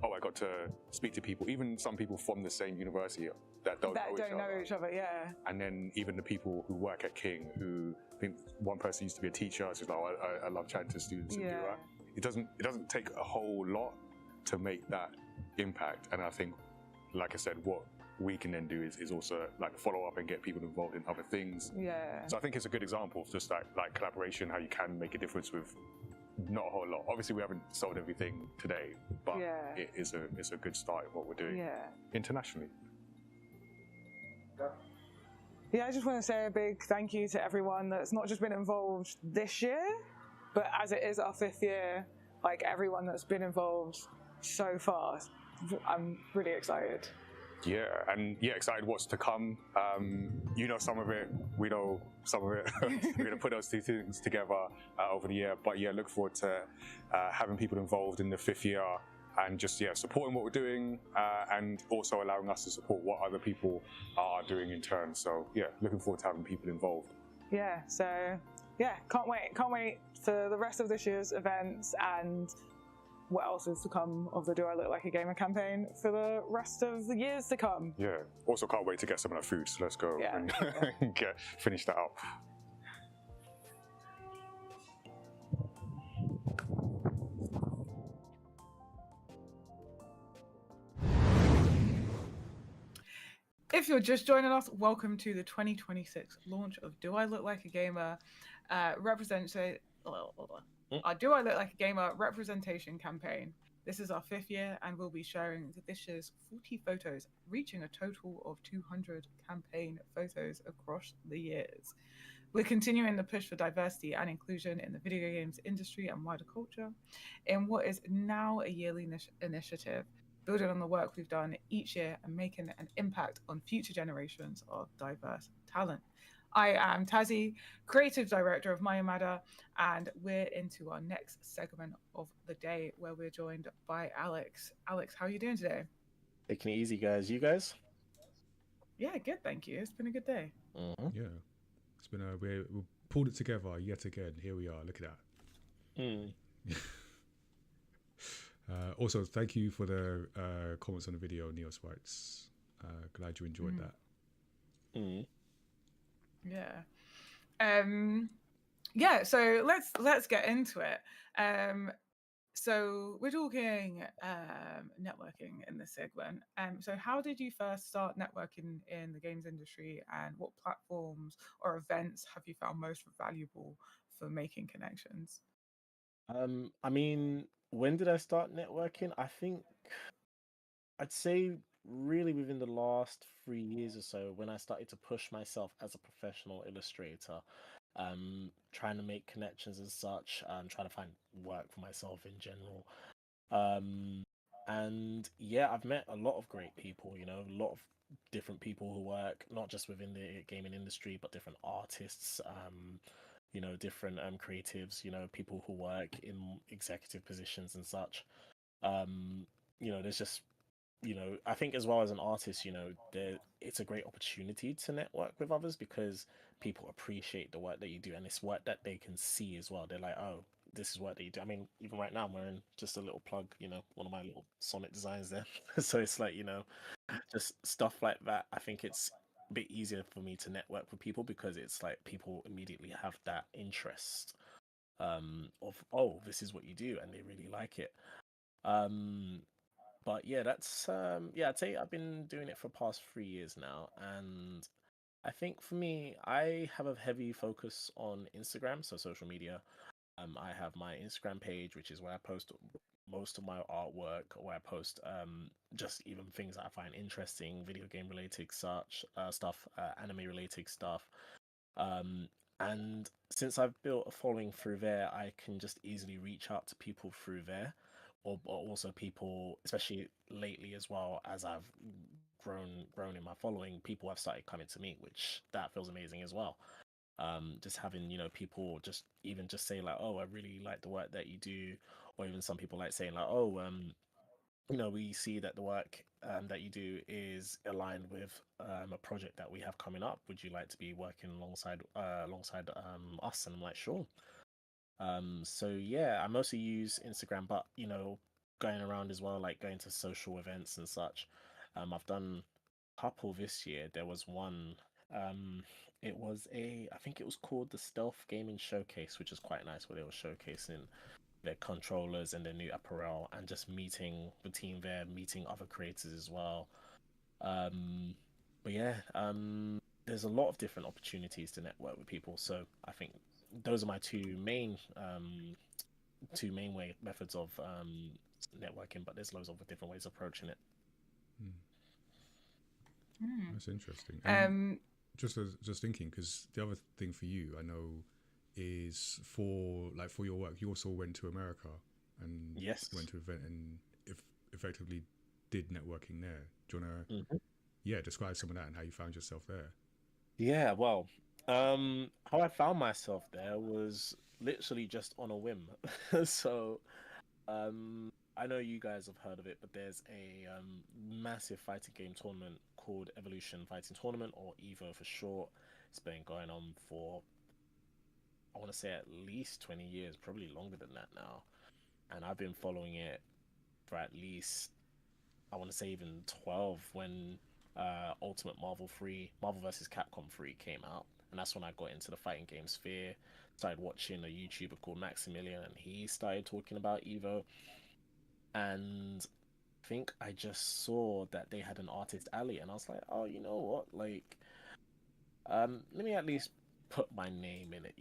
oh, I got to speak to people, even some people from the same university that don't know each other. And then even the people who work at King, who I think one person used to be a teacher, so it's like, oh, I love chatting to students and do that. It doesn't take a whole lot to make that impact. And I think, like I said, what we can then do is also like follow up and get people involved in other things. So I think it's a good example of just like collaboration, how you can make a difference with not a whole lot. Obviously, we haven't sold everything today, but it's a good start in what we're doing internationally. I just want to say a big thank you to everyone that's not just been involved this year, but as it is our 5th year, like everyone that's been involved so far. I'm really excited. Excited what's to come. You know some of it, we know some of it. We're going to put those two things together over the year. But look forward to having people involved in the 5th year and just supporting what we're doing and also allowing us to support what other people are doing in turn. So looking forward to having people involved. Can't wait for the rest of this year's events and what else is to come of the Do I Look Like a Gamer campaign for the rest of the years to come. Also can't wait to get some of that food, so let's go and finish that up. If you're just joining us, welcome to the 2026 launch of Do I Look Like a Gamer Do I Look Like a Gamer representation campaign. This is our 5th year and we'll be sharing this year's 40 photos, reaching a total of 200 campaign photos across the years. We're continuing the push for diversity and inclusion in the video games industry and wider culture in what is now a yearly initiative, building on the work we've done each year and making an impact on future generations of diverse talent. I am Tazzy, creative director of Mayamada, and we're into our next segment of the day where we're joined by Alex. Alex, how are you doing today? Taking it easy, guys. You guys? Yeah, good, thank you. It's been a good day. It's been we pulled it together yet again. Here we are. Look at that. Also, thank you for the comments on the video, Neo Sparks. Glad you enjoyed that. So let's get into it. So we're talking networking in this segment. So how did you first start networking in the games industry, and what platforms or events have you found most valuable for making connections? I mean, when did I start networking? I think I'd say really within the last 3 years or so, when I started to push myself as a professional illustrator, trying to make connections and such, trying to find work for myself in general. And I've met a lot of great people, a lot of different people who work not just within the gaming industry, but different artists, different creatives, people who work in executive positions and such. There's just, I think as well as an artist, it's a great opportunity to network with others because people appreciate the work that you do, and it's work that they can see as well. They're like, oh, this is work that you do. I mean, even right now I'm wearing just a little plug, one of my little Sonic designs there. So it's like, just stuff like that. I think it's a bit easier for me to network with people because it's like people immediately have that interest of, oh, this is what you do, and they really like it. But that's I'd say I've been doing it for the past 3 years now, and I think for me, I have a heavy focus on Instagram, so social media. I have my Instagram page, which is where I post most of my artwork, where I post just even things that I find interesting, video game related such stuff, anime related stuff. And since I've built a following through there, I can just easily reach out to people through there, or also people, especially lately as well as I've grown in my following, people have started coming to me, which that feels amazing as well. Just having people just even just say like, oh, I really like the work that you do, or even some people like saying like, oh, we see that the work that you do is aligned with a project that we have coming up. Would you like to be working alongside us? And I'm like, sure. So yeah, I mostly use Instagram, but going around as well, like going to social events and such. I've done a couple this year. There was one. I think it was called the Stealth Gaming Showcase, which is quite nice, where they were showcasing their controllers and their new apparel, and just meeting the team there, meeting other creators as well. But yeah, there's a lot of different opportunities to network with people. So I think those are my two main methods of networking. But there's loads of different ways of approaching it. That's interesting. And just thinking, because the other thing for you, I know, is for your work, you also went to America and went to an event and effectively did networking there. Do you want to describe some of that and how you found yourself there? Yeah, well, how I found myself there was literally just on a whim. So I know you guys have heard of it, but there's a massive fighting game tournament called Evolution Fighting Tournament, or EVO for short. It's been going on for, I want to say, at least 20 years, probably longer than that now. And I've been following it for at least, I want to say, even 12 when Ultimate Marvel vs. Capcom 3 came out. And that's when I got into the fighting game sphere. Started watching a YouTuber called Maximilian, and he started talking about EVO. And I think I just saw that they had an artist alley, and I was like, oh, you know what? Like, let me at least put my name in it,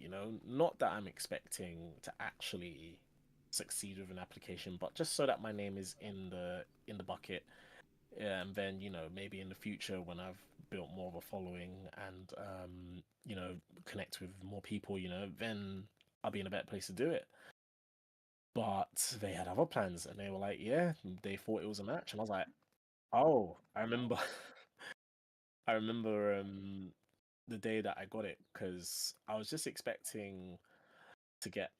Not that I'm expecting to actually succeed with an application, but just so that my name is in the bucket. And then, maybe in the future when I've built more of a following and, connect with more people, then I'll be in a better place to do it. But they had other plans, and they were like, yeah, they thought it was a match. And I was like, oh, I remember the day that I got it, because I was just expecting to get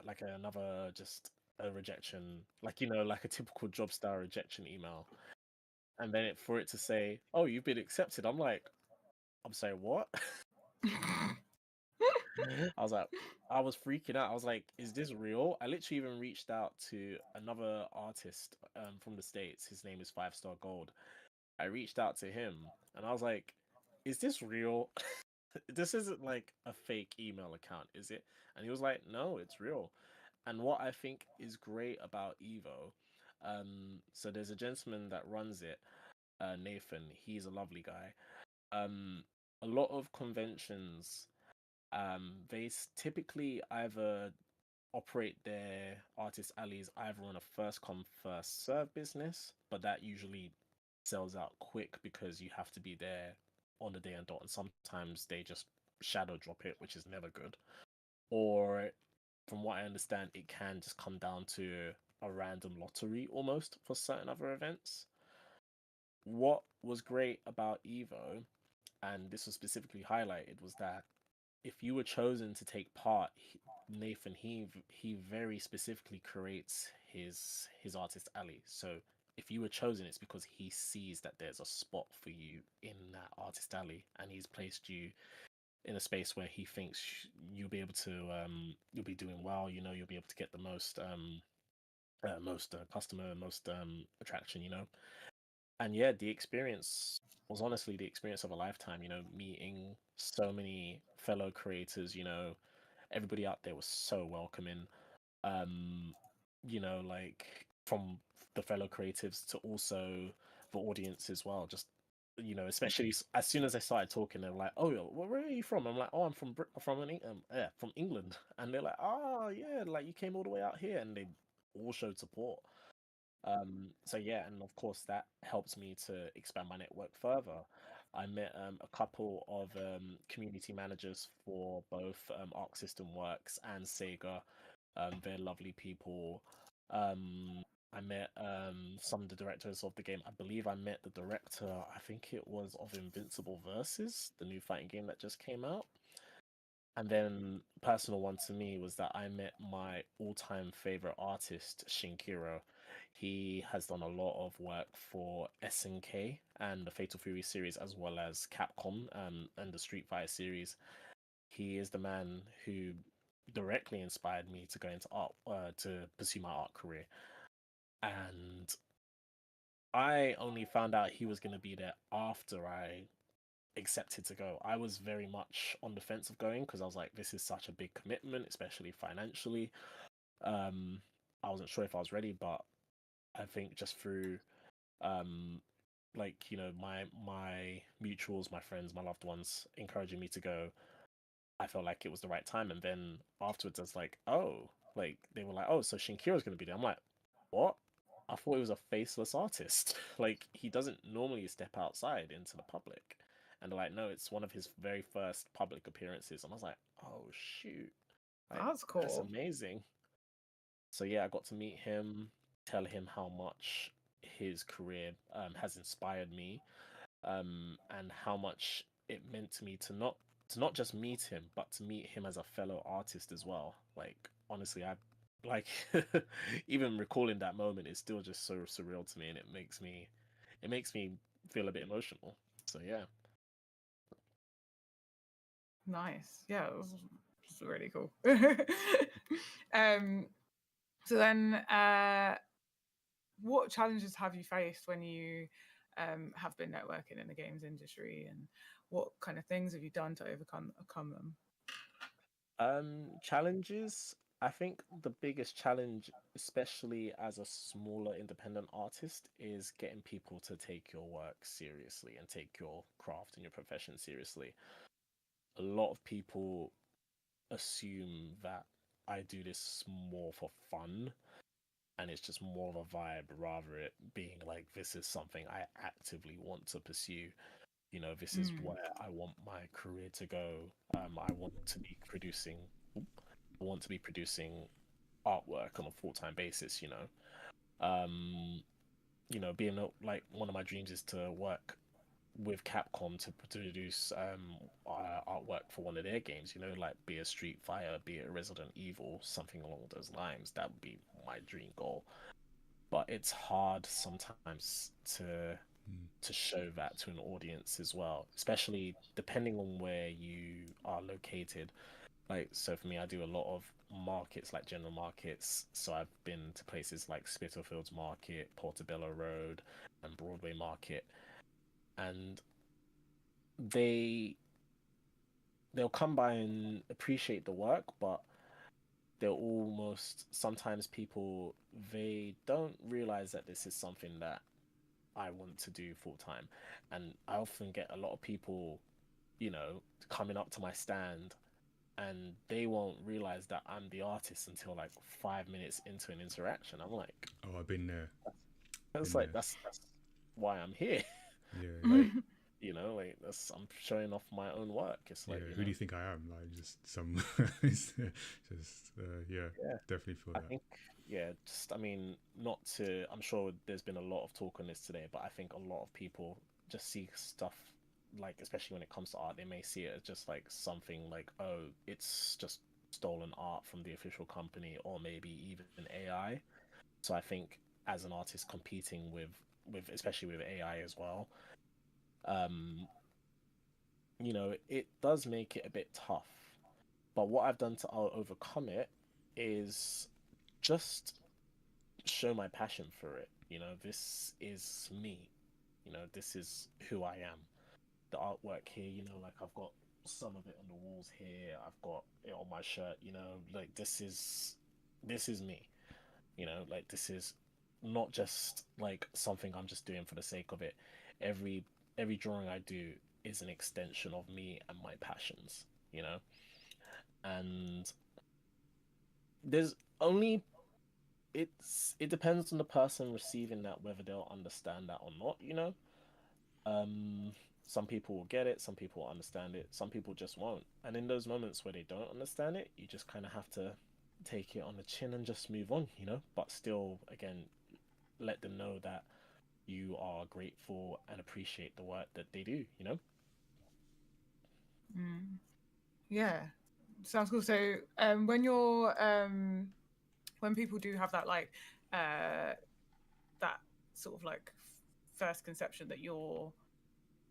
like another, just a rejection, like like a typical job style rejection email, and then for it to say, oh, you've been accepted. I'm sorry, what? I was freaking out. I was like, is this real? I literally even reached out to another artist from the States. His name is 5 Star Gold. I reached out to him and I was like, is this real? This isn't like a fake email account, is it? And he was like, no, it's real. And what I think is great about EVO, so there's a gentleman that runs it, Nathan. He's a lovely guy. A lot of conventions, they typically either operate their artist alleys either on a first come first serve business, but that usually sells out quick because you have to be there on the day and dot, and sometimes they just shadow drop it, which is never good. Or from what I understand, it can just come down to a random lottery almost for certain other events. What was great about EVO, and this was specifically highlighted, was that if you were chosen to take part, Nathan, he very specifically creates his artist alley. So if you were chosen, it's because he sees that there's a spot for you in that artist alley, and he's placed you in a space where he thinks you'll be able to you'll be doing well. You'll be able to get the most customer, most attraction. And yeah, the experience was honestly the experience of a lifetime. Meeting so many fellow creators. Everybody out there was so welcoming. Like from the fellow creatives to also the audience as well. Just you know, especially as soon as I started talking, they're like, "Oh, where are you from?" I'm like, "Oh, I'm from England," and they're like, "Oh, yeah, like you came all the way out here," and they all showed support. So yeah, and of course that helps me to expand my network further. I met a couple of community managers for both Arc System Works and Sega. They're lovely people. I met some of the directors of the game. I believe I met the director, I think it was of Invincible Versus, the new fighting game that just came out. And then personal one to me was that I met my all-time favorite artist, Shinkiro. He has done a lot of work for SNK and the Fatal Fury series, as well as Capcom and the Street Fighter series. He is the man who directly inspired me to go into art, to pursue my art career. And I only found out he was going to be there after I accepted to go. I was very much on the fence of going because I was like, this is such a big commitment, especially financially. I wasn't sure if I was ready, but I think just through like, you know, my mutuals, my friends, my loved ones encouraging me to go, I felt like it was the right time. And then afterwards I was like, oh, like they were like, oh, so Shinkiro's gonna be there. I'm like, what? I thought he was a faceless artist. Like he doesn't normally step outside into the public. And they're like, no, it's one of his very first public appearances. And I was like, oh shoot. Like, That's cool. That's amazing. So yeah, I got to meet him, tell him how much his career has inspired me, and how much it meant to me to not just meet him, but to meet him as a fellow artist as well. Like honestly, I like even recalling that moment is still just so surreal to me, and it makes me feel a bit emotional. So yeah. Nice. Yeah, it was really cool. So then, what challenges have you faced when you have been networking in the games industry, and what kind of things have you done to overcome them? Challenges. I think the biggest challenge, especially as a smaller independent artist, is getting people to take your work seriously and take your craft and your profession seriously. A lot of people assume that I do this more for fun and it's just more of a vibe rather it being like this is something I actively want to pursue. You know, this is where I want my career to go. I want to be producing artwork on a full-time basis, you know. Being like one of my dreams is to work with Capcom to produce artwork for one of their games, you know, like be it Street Fighter, be it Resident Evil, something along those lines. That would be my dream goal. But it's hard sometimes to show that to an audience as well, especially depending on where you are located. Like, so for me, I do a lot of markets, like general markets. So I've been to places like Spitalfields Market, Portobello Road, and Broadway Market, and they'll come by and appreciate the work, but they're almost sometimes people they don't realize that this is something that I want to do full time. And I often get a lot of people, you know, coming up to my stand and they won't realize that I'm the artist until like 5 minutes into an interaction. I'm like, oh, I've been there. It's like that's why I'm here. Yeah. Like, you know, like I'm showing off my own work. It's like, who do you think I am? Like just some, yeah, definitely feel that. I think, I mean, not to. I'm sure there's been a lot of talk on this today, but I think a lot of people just see stuff like, especially when it comes to art, they may see it as just like something like, oh, it's just stolen art from the official company, or maybe even AI. So I think as an artist competing with especially with AI as well, you know, it does make it a bit tough. But what I've done to overcome it is just show my passion for it. You know, this is me. You know, this is who I am. The artwork here, you know, like I've got some of it on the walls here. I've got it on my shirt. You know, like this is me. You know, like this is not just like something I'm just doing for the sake of it. Every every drawing I do is an extension of me and my passions, you know? And there's only it depends on the person receiving that whether they'll understand that or not, you know? Some people will get it, some people will understand it, some people just won't. And in those moments where they don't understand it, you just kind of have to take it on the chin and just move on, you know? But still, again, let them know that you are grateful and appreciate the work that they do, you know? Yeah, sounds cool. So when you're when people do have that like that sort of like first conception that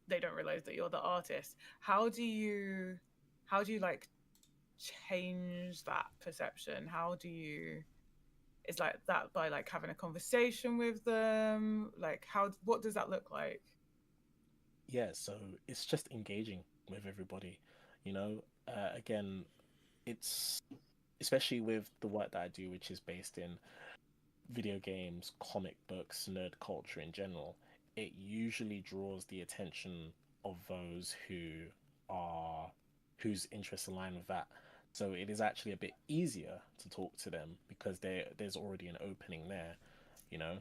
they don't realize that you're the artist, how do you like change that perception? How do you, is like that by like having a conversation with them? Like what does that look like? Yeah, so it's just engaging with everybody, you know? Again, it's especially with the work that I do, which is based in video games, comic books, nerd culture in general, it usually draws the attention of those whose interests align with that. So it is actually a bit easier to talk to them because there's already an opening there, you know?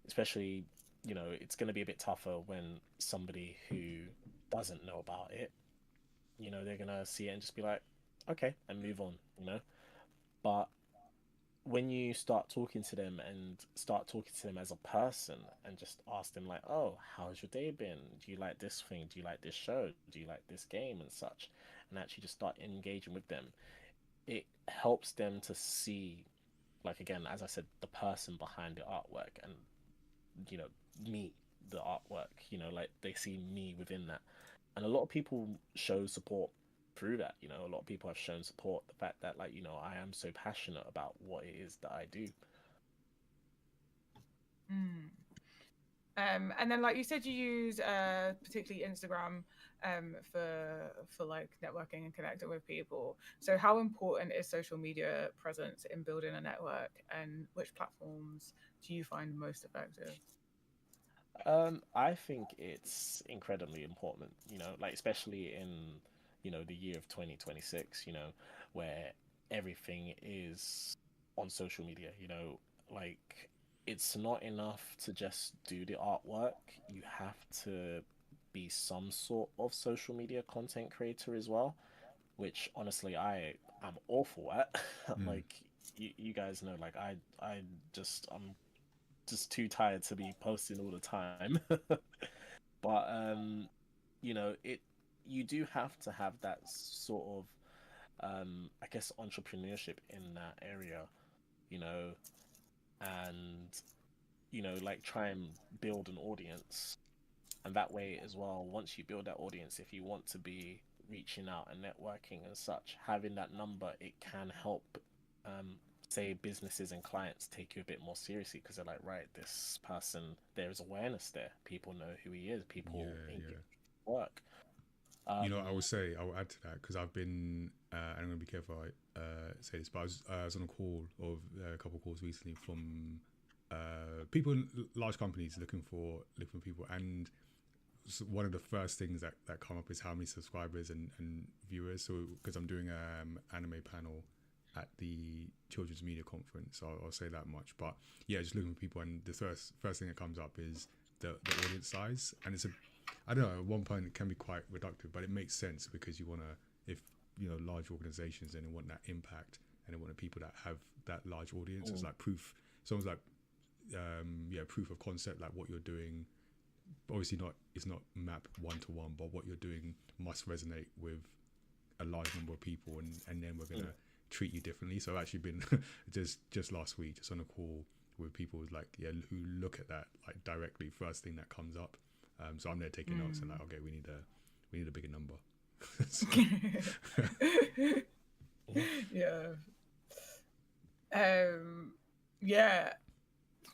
Especially, you know, it's going to be a bit tougher when somebody who doesn't know about it, you know, they're going to see it and just be like, okay, and move on, you know? But when you start talking to them and start talking to them as a person and just ask them like, oh, how's your day been? Do you like this thing? Do you like this show? Do you like this game and such? And actually just start engaging with them. It helps them to see, like, again, as I said, the person behind the artwork and, you know, me, the artwork, you know, like they see me within that. And a lot of people show support through that, you know. A lot of people have shown support the fact that, like, you know, I am so passionate about what it is that I do. And then, like you said, you use particularly Instagram for like networking and connecting with people. So how important is social media presence in building a network, and which platforms do you find most effective? I think it's incredibly important, you know, like especially in, you know, the year of 2026, you know, where everything is on social media, you know, like it's not enough to just do the artwork. You have to be some sort of social media content creator as well, which honestly I am awful at. Like you guys know, like I'm just too tired to be posting all the time. But you know, you do have to have that sort of I guess entrepreneurship in that area, you know, and you know, like try and build an audience. And that way as well, once you build that audience, if you want to be reaching out and networking and such, having that number, it can help say businesses and clients take you a bit more seriously because they're like, right, this person, there's awareness there, people know who he is, people work. You know, I will add to that because I've been, and I'm going to be careful I say this, but I was on a call of a couple of calls recently from people in large companies looking for people, and one of the first things that come up is how many subscribers and viewers. So because I'm doing anime panel at the Children's Media Conference, I'll say that much. But yeah, just looking for people, and the first thing that comes up is the audience size, and it's I don't know, at one point it can be quite reductive, but it makes sense because you want to, if you know, large organizations, and they want that impact, and they want the people that have that large audience. It's like proof. Someone's like proof of concept, like what you're doing. Obviously it's not mapped one-to-one, but what you're doing must resonate with a large number of people, and then we're gonna treat you differently. So I've actually been just last week just on a call with people like who look at that like directly, first thing that comes up. So I'm there taking notes and like, okay, we need a bigger number. Yeah,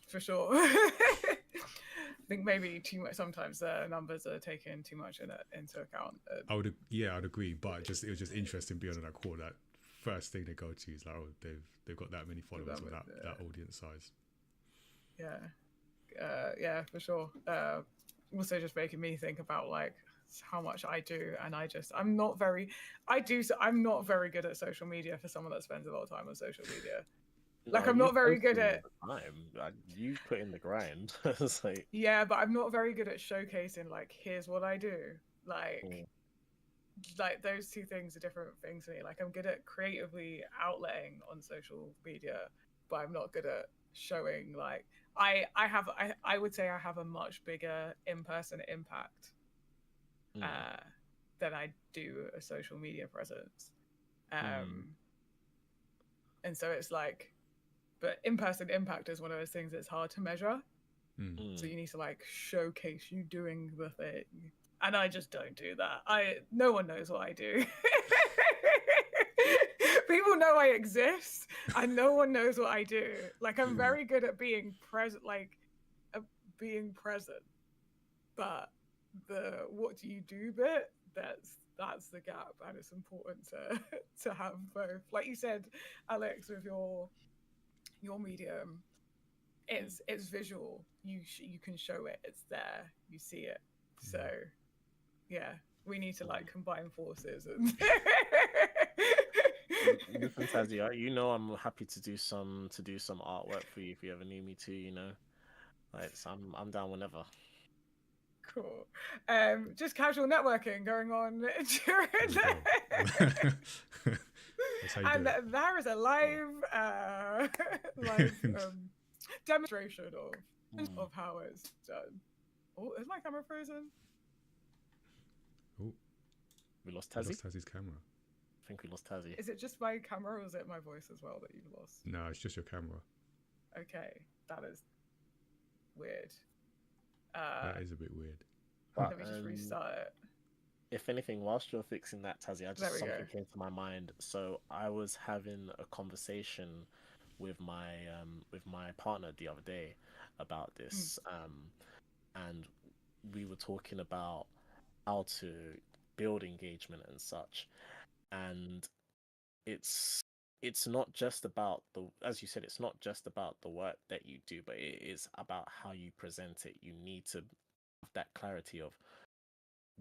for sure. I think maybe too much. Sometimes the numbers are taken too much into account. I'd agree. But it was just interesting being on that call. That first thing they go to is like, oh, they've got that many followers with that audience size. Yeah, for sure. also just making me think about like how much I do, and I'm not very good at social media for someone that spends a lot of time on social media. Like No, I'm you not very post good all at the time. You put in the grind. It's like, yeah, but I'm not very good at showcasing like here's what I do. Like those two things are different things to me. Like I'm good at creatively outletting on social media, but I'm not good at showing like I would say I have a much bigger in-person impact than I do a social media presence. And so it's like, but in-person impact is one of those things that's hard to measure. So you need to like showcase you doing the thing. And I just don't do that. No one knows what I do. People know I exist and no one knows what I do. Like I'm very good at being present, but the what do you do bit, that's the gap, and it's important to have both. Like you said, Alex, with your medium, it's visual. You can show it. It's there. You see it. So yeah, we need to like combine forces and listen, Tazzy, you know I'm happy to do some artwork for you if you ever need me to. You know, like so I'm down whenever. Cool. Just casual networking going on during and there is a live demonstration of how it's done. Oh, is my camera frozen? Oh, we lost we Tazzy. lost Tazzy's camera. I think we lost Tazzy. Is it just my camera or is it my voice as well that you've lost? No, it's just your camera. Okay, that is weird. That is a bit weird. Let me just restart it. If anything, whilst you're fixing that, Tazzy, something came to my mind. So I was having a conversation with my partner the other day about this, and we were talking about how to build engagement and such, and it's not just about as you said, it's not just about the work that you do, but it is about how you present it. You need to have that clarity of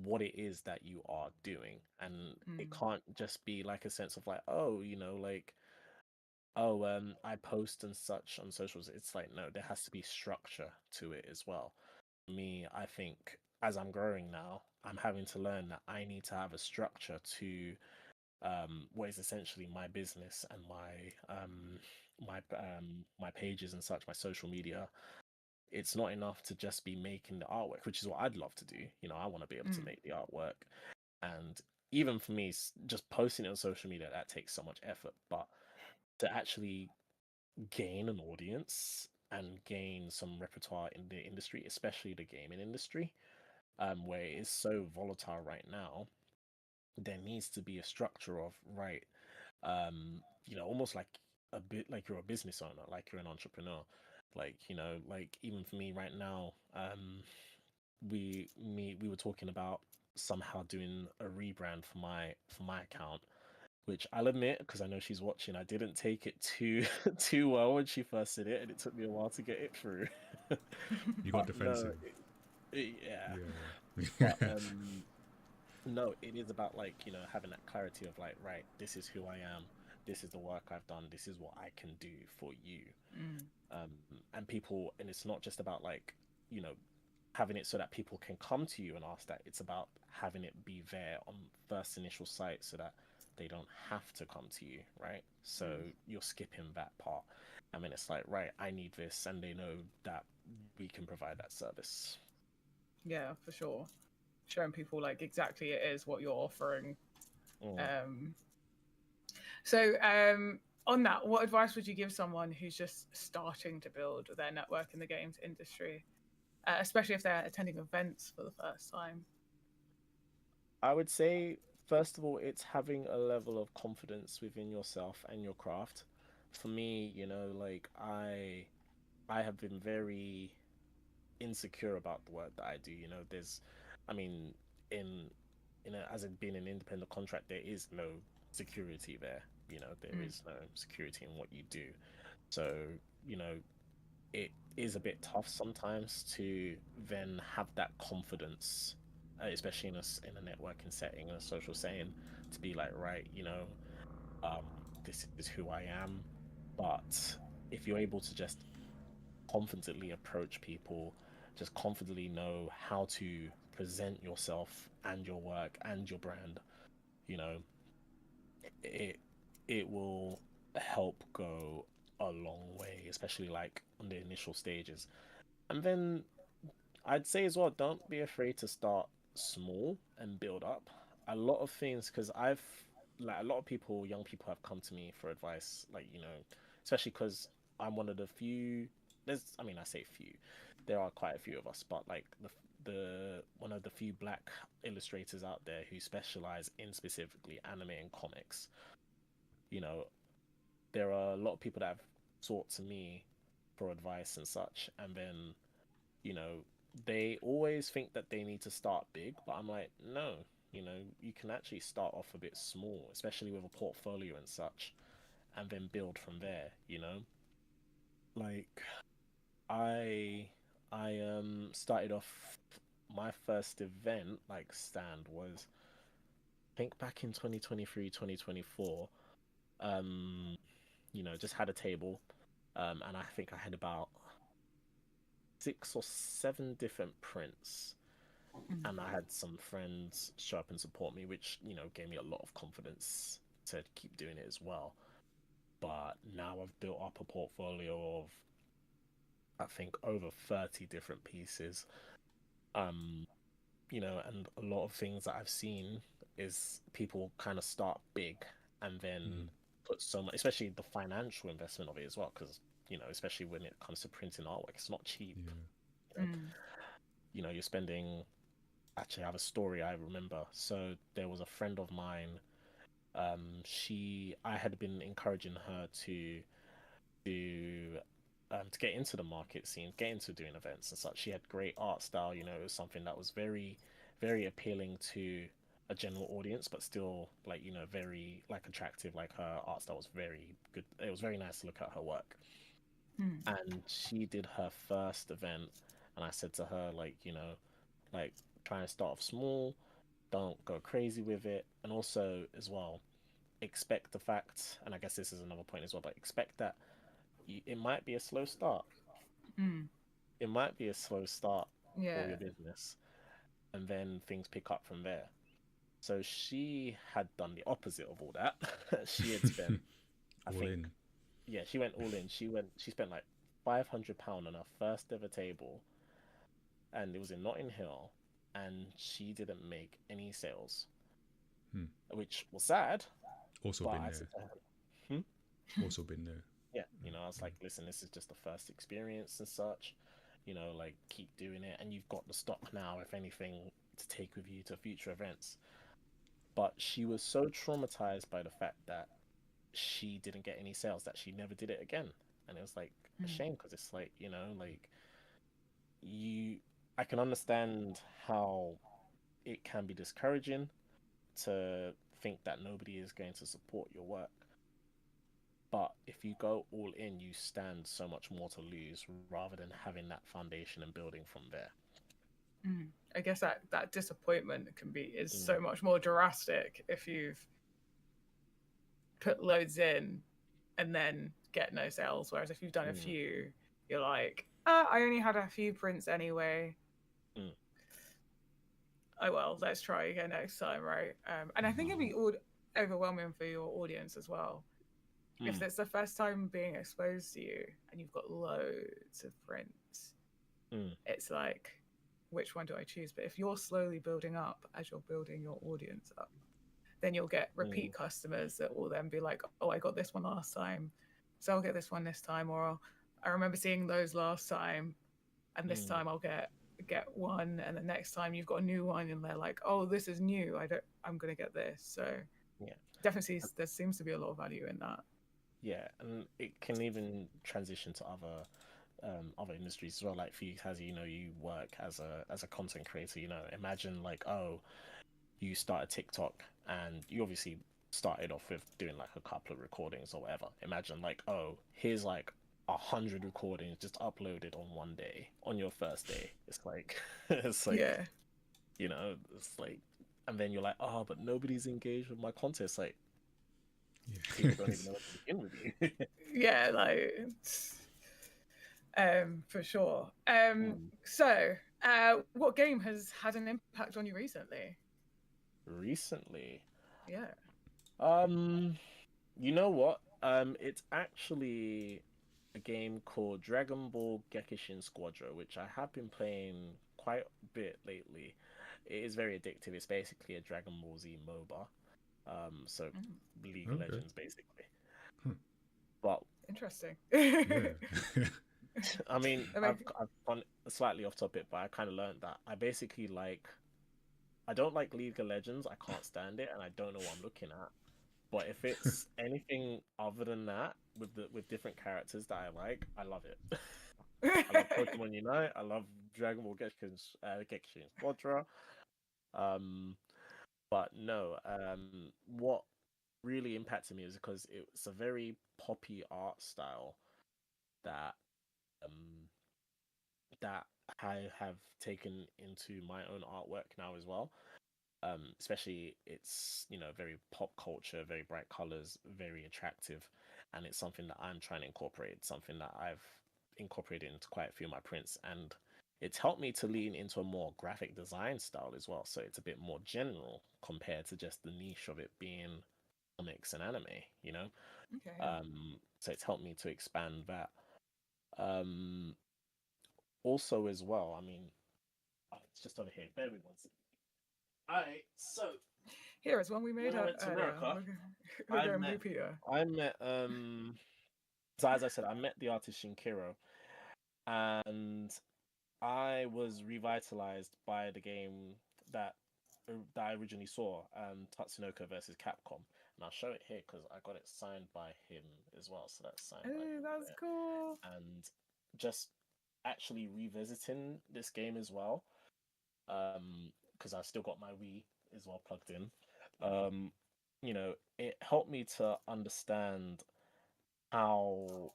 what it is that you are doing, and it can't just be like a sense of like, oh, you know, like, oh, I post and such on socials. It's like, no, there has to be structure to it as well. For me, I think as I'm growing now, I'm having to learn that I need to have a structure to what is essentially my business and my pages and such, my social media. It's not enough to just be making the artwork, which is what I'd love to do. You know, I want to be able to make the artwork, and even for me, just posting it on social media, that takes so much effort. But to actually gain an audience and gain some repertoire in the industry, especially the gaming industry, where it is so volatile right now, there needs to be a structure of you know, almost like a bit like you're a business owner, like you're an entrepreneur. Like, you know, like even for me right now, we were talking about somehow doing a rebrand for my account, which I'll admit, because I know she's watching, I didn't take it too well when she first did it, and it took me a while to get it through. You got defensive. Yeah. But, no, it is about like, you know, having that clarity of like, right, this is who I am, this is the work I've done, this is what I can do for you. And people, and it's not just about like, you know, having it so that people can come to you and ask that. It's about having it be there on first initial sight so that they don't have to come to you, right? So you're skipping that part. I mean, it's like, right, I need this, and they know that we can provide that service. Yeah, for sure. Showing people like exactly it is what you're offering. So on that, what advice would you give someone who's just starting to build their network in the games industry, especially if they're attending events for the first time? I would say, first of all, it's having a level of confidence within yourself and your craft. For me, you know, like I have been very insecure about the work that I do. You know, I mean, as it being an independent contract, there is no security there. You know, there is no security in what you do. So, you know, is a bit tough sometimes to then have that confidence, especially in a networking setting, in a social setting, to be like, right, this is who I am. But if you're able to just confidently approach people, just confidently know how to present yourself and your work and your brand, it will help go a long way, especially like on the initial stages. And then I'd say as well, don't be afraid to start small and build up. A lot of things, because a lot of people, young people, have come to me for advice, especially because I'm one of the few. I say few, there are quite a few of us, but like the one of the few black illustrators out there who specialize in specifically anime and comics. There are a lot of people that have sought to me for advice and such, and then they always think that they need to start big, but I'm like, no, you can actually start off a bit small, especially with a portfolio and such, and then build from there. Like I started off, my first event like stand was, I think, back in 2023, 2024. Just had a table, and I think I had about 6 or 7 different prints, and I had some friends show up and support me, which gave me a lot of confidence to keep doing it as well. But now I've built up a portfolio of, I think, over 30 different pieces. And a lot of things that I've seen is people kind of start big and then put so much, especially the financial investment of it as well, because especially when it comes to printing artwork, it's not cheap. You're spending. Actually, I have a story I remember. So there was a friend of mine. I had been encouraging her to get into the market scene, get into doing events and such. She had great art style. It was something that was very, very appealing to a general audience, but still very attractive. Like, her art style was very good. It was very nice to look at her work. And she did her first event, and I said to her, try and start off small, don't go crazy with it, and also as well, expect the fact, and I guess this is another point as well, but expect that it might be a slow start. It might be a slow start for your business, and then things pick up from there. So she had done the opposite of all that. She had spent, she went all in. She spent like £500 on her first ever table, and it was in Notting Hill, and she didn't make any sales, which was sad. Also been there. Also been there. Yeah, I was like, listen, this is just the first experience and such. Keep doing it, and you've got the stock now, if anything, to take with you to future events. But she was so traumatized by the fact that she didn't get any sales that she never did it again, and it was like a shame, because it's like, I can understand how it can be discouraging to think that nobody is going to support your work, but if you go all in, you stand so much more to lose, rather than having that foundation and building from there. I guess that disappointment is so much more drastic if you've put loads in and then get no sales, whereas if you've done a few, you're like, I only had a few prints anyway. Oh well, let's try again next time, right? And I think it'd be overwhelming for your audience as well. If it's the first time being exposed to you and you've got loads of prints, it's like, which one do I choose? But if you're slowly building up as you're building your audience up, then you'll get repeat customers that will then be like, oh, I got this one last time, so I'll get this one this time. Or I remember seeing those last time, and this time I'll get one, and the next time you've got a new one and they're like, oh, this is new, I'm gonna get this. So definitely there seems to be a lot of value in that. And it can even transition to other industries as well. Like for you, as you work as a content creator. Imagine like, oh, you start a TikTok, and you obviously started off with doing like a couple of recordings or whatever. Imagine like, oh, here's like 100 recordings just uploaded on one day, on your first day. It's like, it's like, Yeah. you know, it's like, and then you're like, oh, but nobody's engaged with my content. It's like, people don't even know what to begin with you. Yeah, like for sure. So what game has had an impact on you recently? Recently, Yeah. you know what? It's actually a game called Dragon Ball Gekishin Squadron, which I have been playing quite a bit lately. It is very addictive. It's basically a Dragon Ball Z MOBA. So League of Okay. Legends, basically. Hmm. But Interesting. I mean, I mean- I've gone slightly off topic, but I kind of learned that I basically like. I don't like League of Legends. I can't stand it, and I don't know what I'm looking at. But if it's anything other than that, with different characters that I like, I love it. I love Pokemon Unite. I love Dragon Ball Gekishin Squadron. But no, what really impacted me is because it's a very poppy art style that that I have taken into my own artwork now as well. Especially it's, you know, very pop culture, very bright colors, very attractive, and it's something that I'm trying to incorporate, something that I've incorporated into quite a few of my prints, and it's helped me to lean into a more graphic design style as well. So it's a bit more general compared to just the niche of it being comics and anime, you know. Okay. So it's helped me to expand that. Also as well, I mean, it's just over here. Bear with me one second. Alright, so Here is one we made when I up went to earlier. America, We're I going met, loop here. so as I said, I met the artist Shinkiro, and I was revitalized by the game that I originally saw, Tatsunoko versus Capcom, and I'll show it here because I got it signed by him as well. So that's signed by Oh, him that's there. cool. And just actually revisiting this game as well, because I've still got my Wii as well plugged in. You know, it helped me to understand how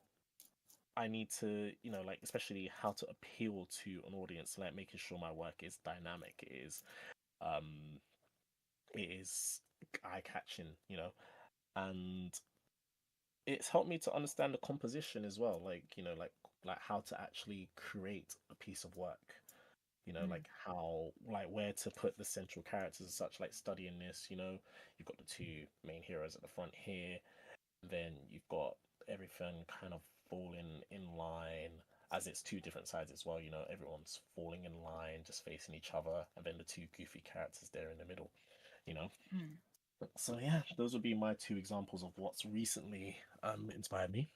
I need to, you know, like especially how to appeal to an audience, like making sure my work is dynamic, um, it is eye catching, you know, and it's helped me to understand the composition as well, like, you know, like how to actually create a piece of work, you know, like how, like where to put the central characters and such, like studying this, you know, you've got the two main heroes at the front here, then you've got everything kind of falling in line, as it's two different sides as well, you know, everyone's falling in line, just facing each other, and then the two goofy characters there in the middle, you know. So yeah, those would be my two examples of what's recently inspired me.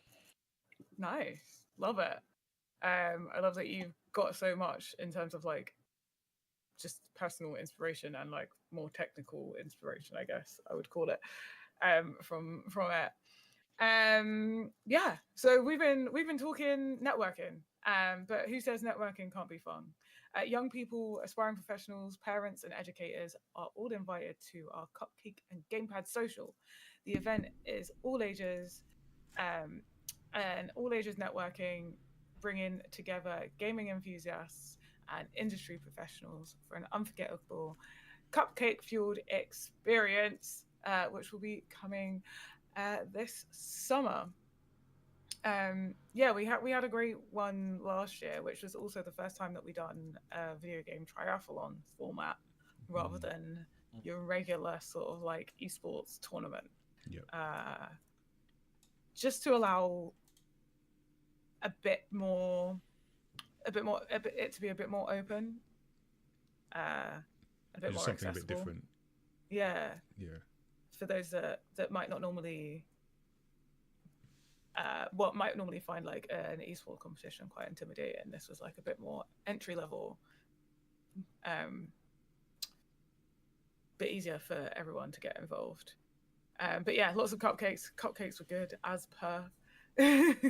Nice. Love it. I love that you've got so much in terms of like just personal inspiration and like more technical inspiration, I guess I would call it, from it. Yeah, so we've been talking networking, but who says networking can't be fun? Young people, aspiring professionals, parents, and educators are all invited to our Cupcake and Gamepad Social. The event is all ages, and all ages networking, bringing together gaming enthusiasts and industry professionals for an unforgettable cupcake-fueled experience, which will be coming this summer. Yeah, we had a great one last year, which was also the first time that we done a video game triathlon format rather than your regular sort of like esports tournament. Yep. Just to allow it to be a bit more open, a bit Just more something accessible. a bit different. Yeah. Yeah. For those that might not normally might normally find like an esports competition quite intimidating. This was like a bit more entry level, bit easier for everyone to get involved. But yeah, lots of cupcakes. Cupcakes were good as per. Definitely.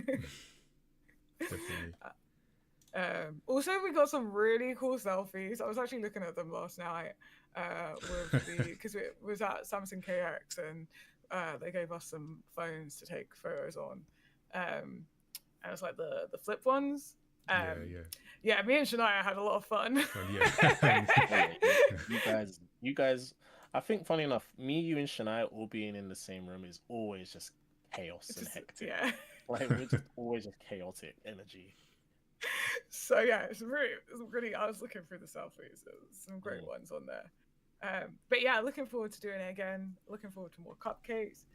Also, we got some really cool selfies. I was actually looking at them last night because it was at Samsung KX, and they gave us some phones to take photos on. and it's like the flip ones. Yeah. Yeah, me and Shania had a lot of fun. You guys. I think, funny enough, me, you, and Shania all being in the same room is always just chaos and hectic. Yeah. Like we're just always just chaotic energy. So yeah, it's really. I was looking through the selfies. There's some great ones on there. But yeah, looking forward to doing it again. Looking forward to more cupcakes.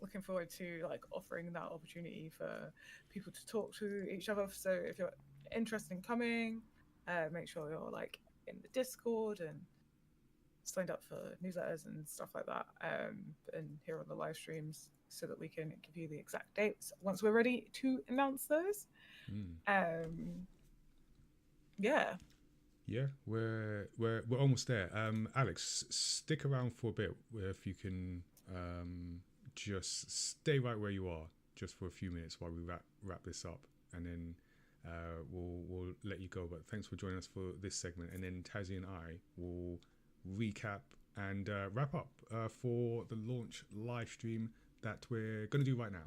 Looking forward to like offering that opportunity for people to talk to each other. So if you're interested in coming, make sure you're like in the Discord and signed up for newsletters and stuff like that, and here on the live streams, so that we can give you the exact dates once we're ready to announce those. Yeah, we're almost there. Alex, stick around for a bit if you can. Just stay right where you are just for a few minutes while we wrap this up, and then we'll let you go. But thanks for joining us for this segment, and then Tazzy and I will recap and wrap up for the launch live stream that we're going to do right now.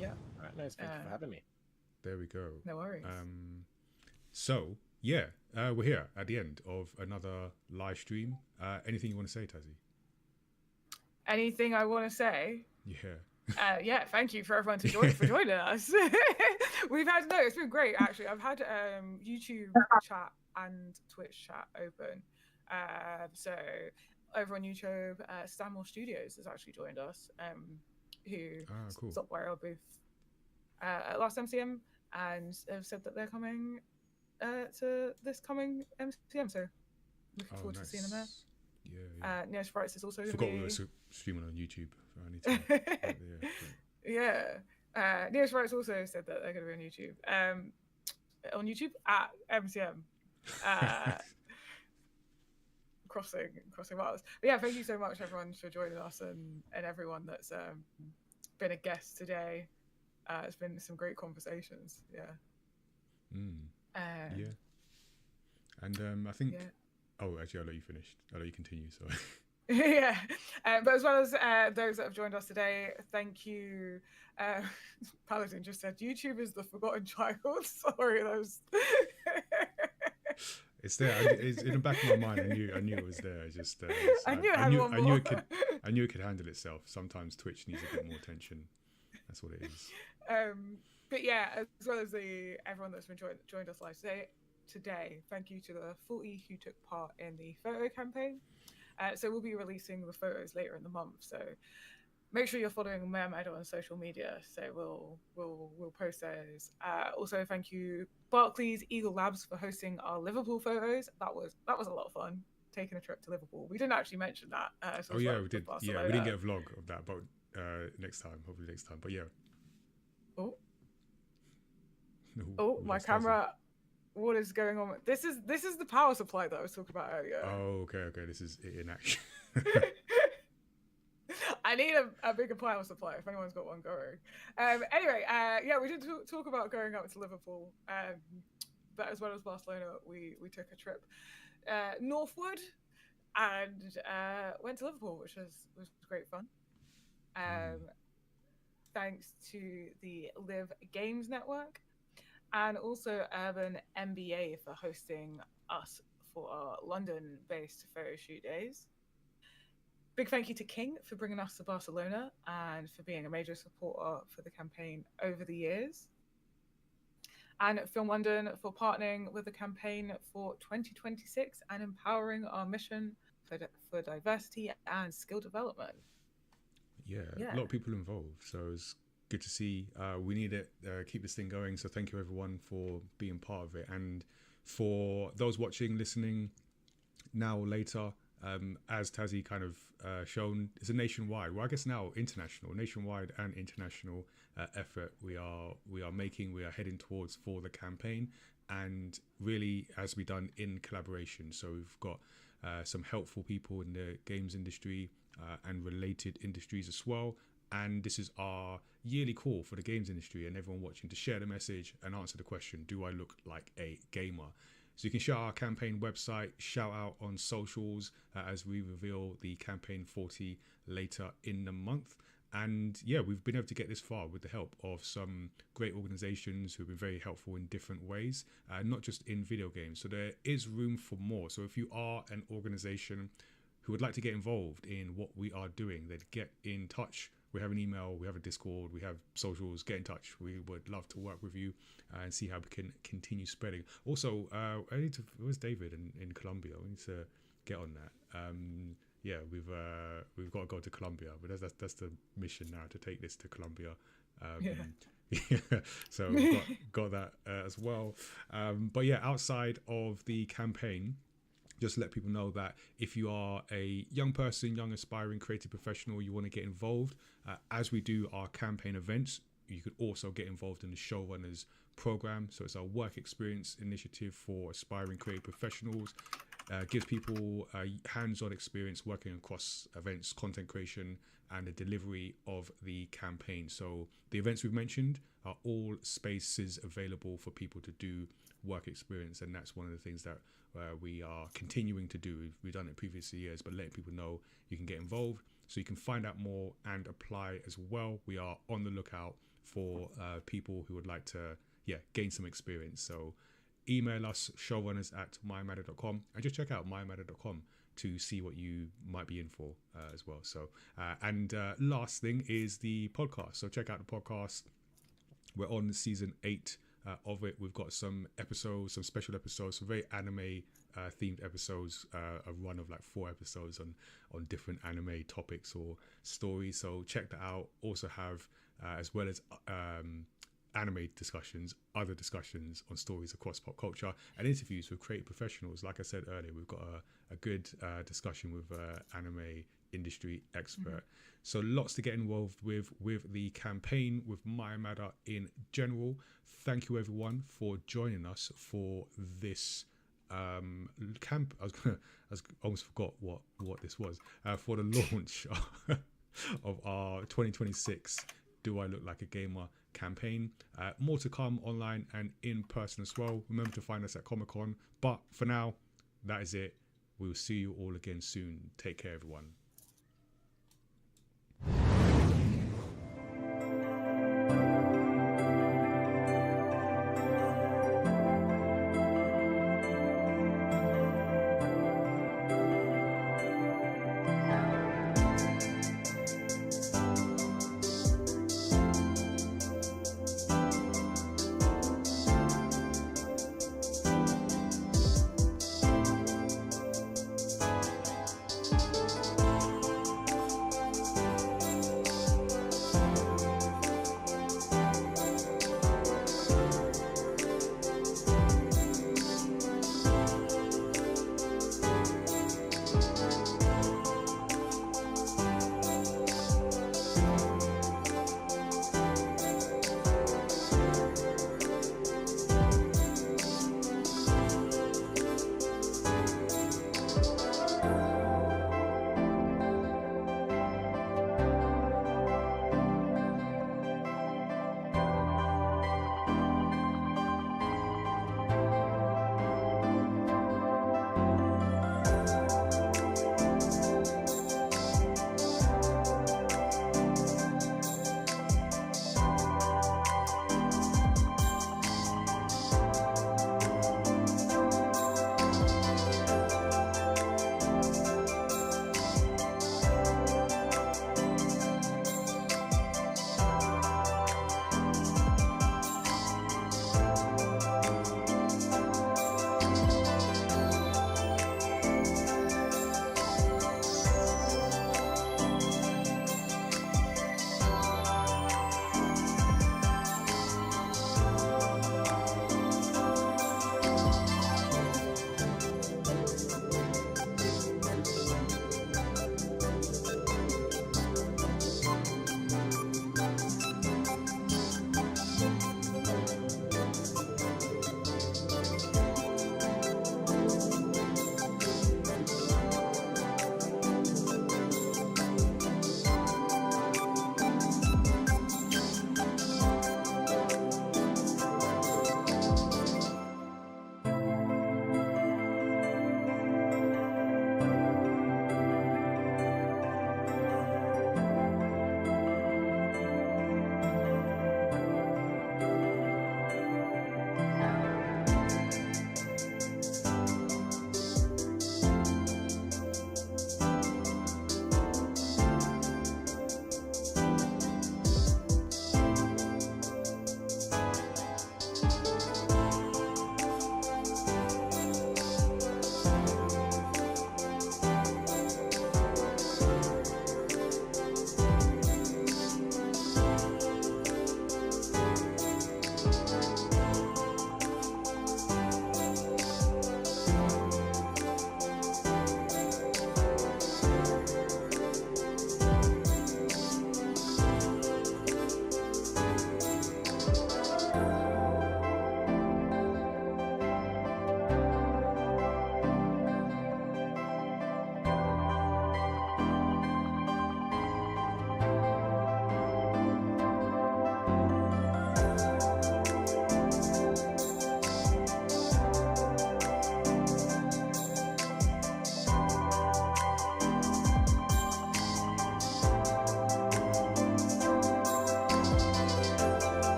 Yeah. All right, nice. Thank you for having me. There we go. No worries. So yeah, we're here at the end of another live stream. Anything you want to say, Tazzy? Anything I want to say? Yeah. Yeah, thank you for everyone for joining us. It's been great actually. I've had YouTube chat and Twitch chat open. So over on YouTube, Stanmore Studios has actually joined us, who cool. stopped by our booth at last MCM and have said that they're coming to this coming MCM. So looking forward to seeing them there. Yeah. Neo Sprites is also going to Forgot be... we were streaming on YouTube. I need to... Neo Sprites also said that they're going to be on YouTube at MCM. Crossing miles. But yeah, thank you so much everyone for joining us, and everyone that's been a guest today. It's been some great conversations. And I think oh, actually, I'll let you finish. I'll let you continue. Sorry. Yeah, but as well as those that have joined us today, thank you. Paladin just said YouTube is the forgotten child. Sorry, those. It's there. It's in the back of my mind. I knew it was there. I knew it could handle itself. Sometimes Twitch needs a bit more attention. That's what it is. But yeah, as well as everyone that's been joined us live today, thank you to the 40 who took part in the photo campaign. So we'll be releasing the photos later in the month. So make sure you're following Mermaid on social media. So we'll post those. Also, thank you Barclays Eagle Labs for hosting our Liverpool photos. That was a lot of fun. Taking a trip to Liverpool. We didn't actually mention that. So we did. Yeah, we didn't get a vlog of that, but next time, hopefully next time. But yeah. My camera. What is going on? This is the power supply that I was talking about earlier. Oh, okay. This is it in action. I need a bigger power supply if anyone's got one going. Anyway, we did talk about going up to Liverpool, but as well as Barcelona, we took a trip northward and went to Liverpool, which was great fun. Thanks to the Live Games Network. And also Urban MBA for hosting us for our London-based photo shoot days. Big thank you to King for bringing us to Barcelona and for being a major supporter for the campaign over the years. And Film London for partnering with the campaign for 2026 and empowering our mission for diversity and skill development. Yeah, a lot of people involved. So it's good to see. We need it. Keep this thing going. So thank you everyone for being part of it, and for those watching, listening now or later. As Tazzy kind of shown, it's a nationwide. Well, I guess now nationwide and international effort. We are making. We are heading towards for the campaign, and really has to be done in collaboration. So we've got some helpful people in the games industry and related industries as well. And this is our yearly call for the games industry and everyone watching to share the message and answer the question, do I look like a gamer? So you can shout our campaign website, shout out on socials as we reveal the campaign 40 later in the month. And yeah, we've been able to get this far with the help of some great organizations who have been very helpful in different ways, not just in video games. So there is room for more. So if you are an organization who would like to get involved in what we are doing, then get in touch. We have an email, we have a Discord, we have socials. Get in touch. We would love to work with you and see how we can continue spreading. Also, where's David in Colombia? We need to get on that. Yeah, we've got to go to Colombia, but that's the mission now, to take this to Colombia. So we've got that as well. But yeah, outside of the campaign, just let people know that if you are a young person, young aspiring creative professional, you want to get involved, as we do our campaign events, you could also get involved in the Showrunners program. So it's our work experience initiative for aspiring creative professionals. Gives people hands-on experience working across events, content creation, and the delivery of the campaign. So the events we've mentioned are all spaces available for people to do work experience, and that's one of the things that we are continuing to do. We've done it previous years, but letting people know you can get involved, so you can find out more and apply as well. We are on the lookout for people who would like to gain some experience. So email us, showrunners@mymatter.com, and just check out mymatter.com to see what you might be in for as well. So and last thing is the podcast. So check out the podcast. We're on season 8 of it. We've got some episodes, some special episodes, some very anime themed episodes, a run of like 4 episodes on different anime topics or stories. So check that out. Also have as well as anime discussions, other discussions on stories across pop culture, and interviews with creative professionals. Like I said earlier, we've got a good discussion with anime industry expert. So lots to get involved with the campaign, with My Matter in general. Thank you everyone for joining us for this camp. I almost forgot what this was, for the launch of our 2026 Do I Look Like a Gamer campaign. More to come online and in person as well. Remember to find us at Comic-Con. But for now, that is it. We'll see you all again soon. Take care, everyone.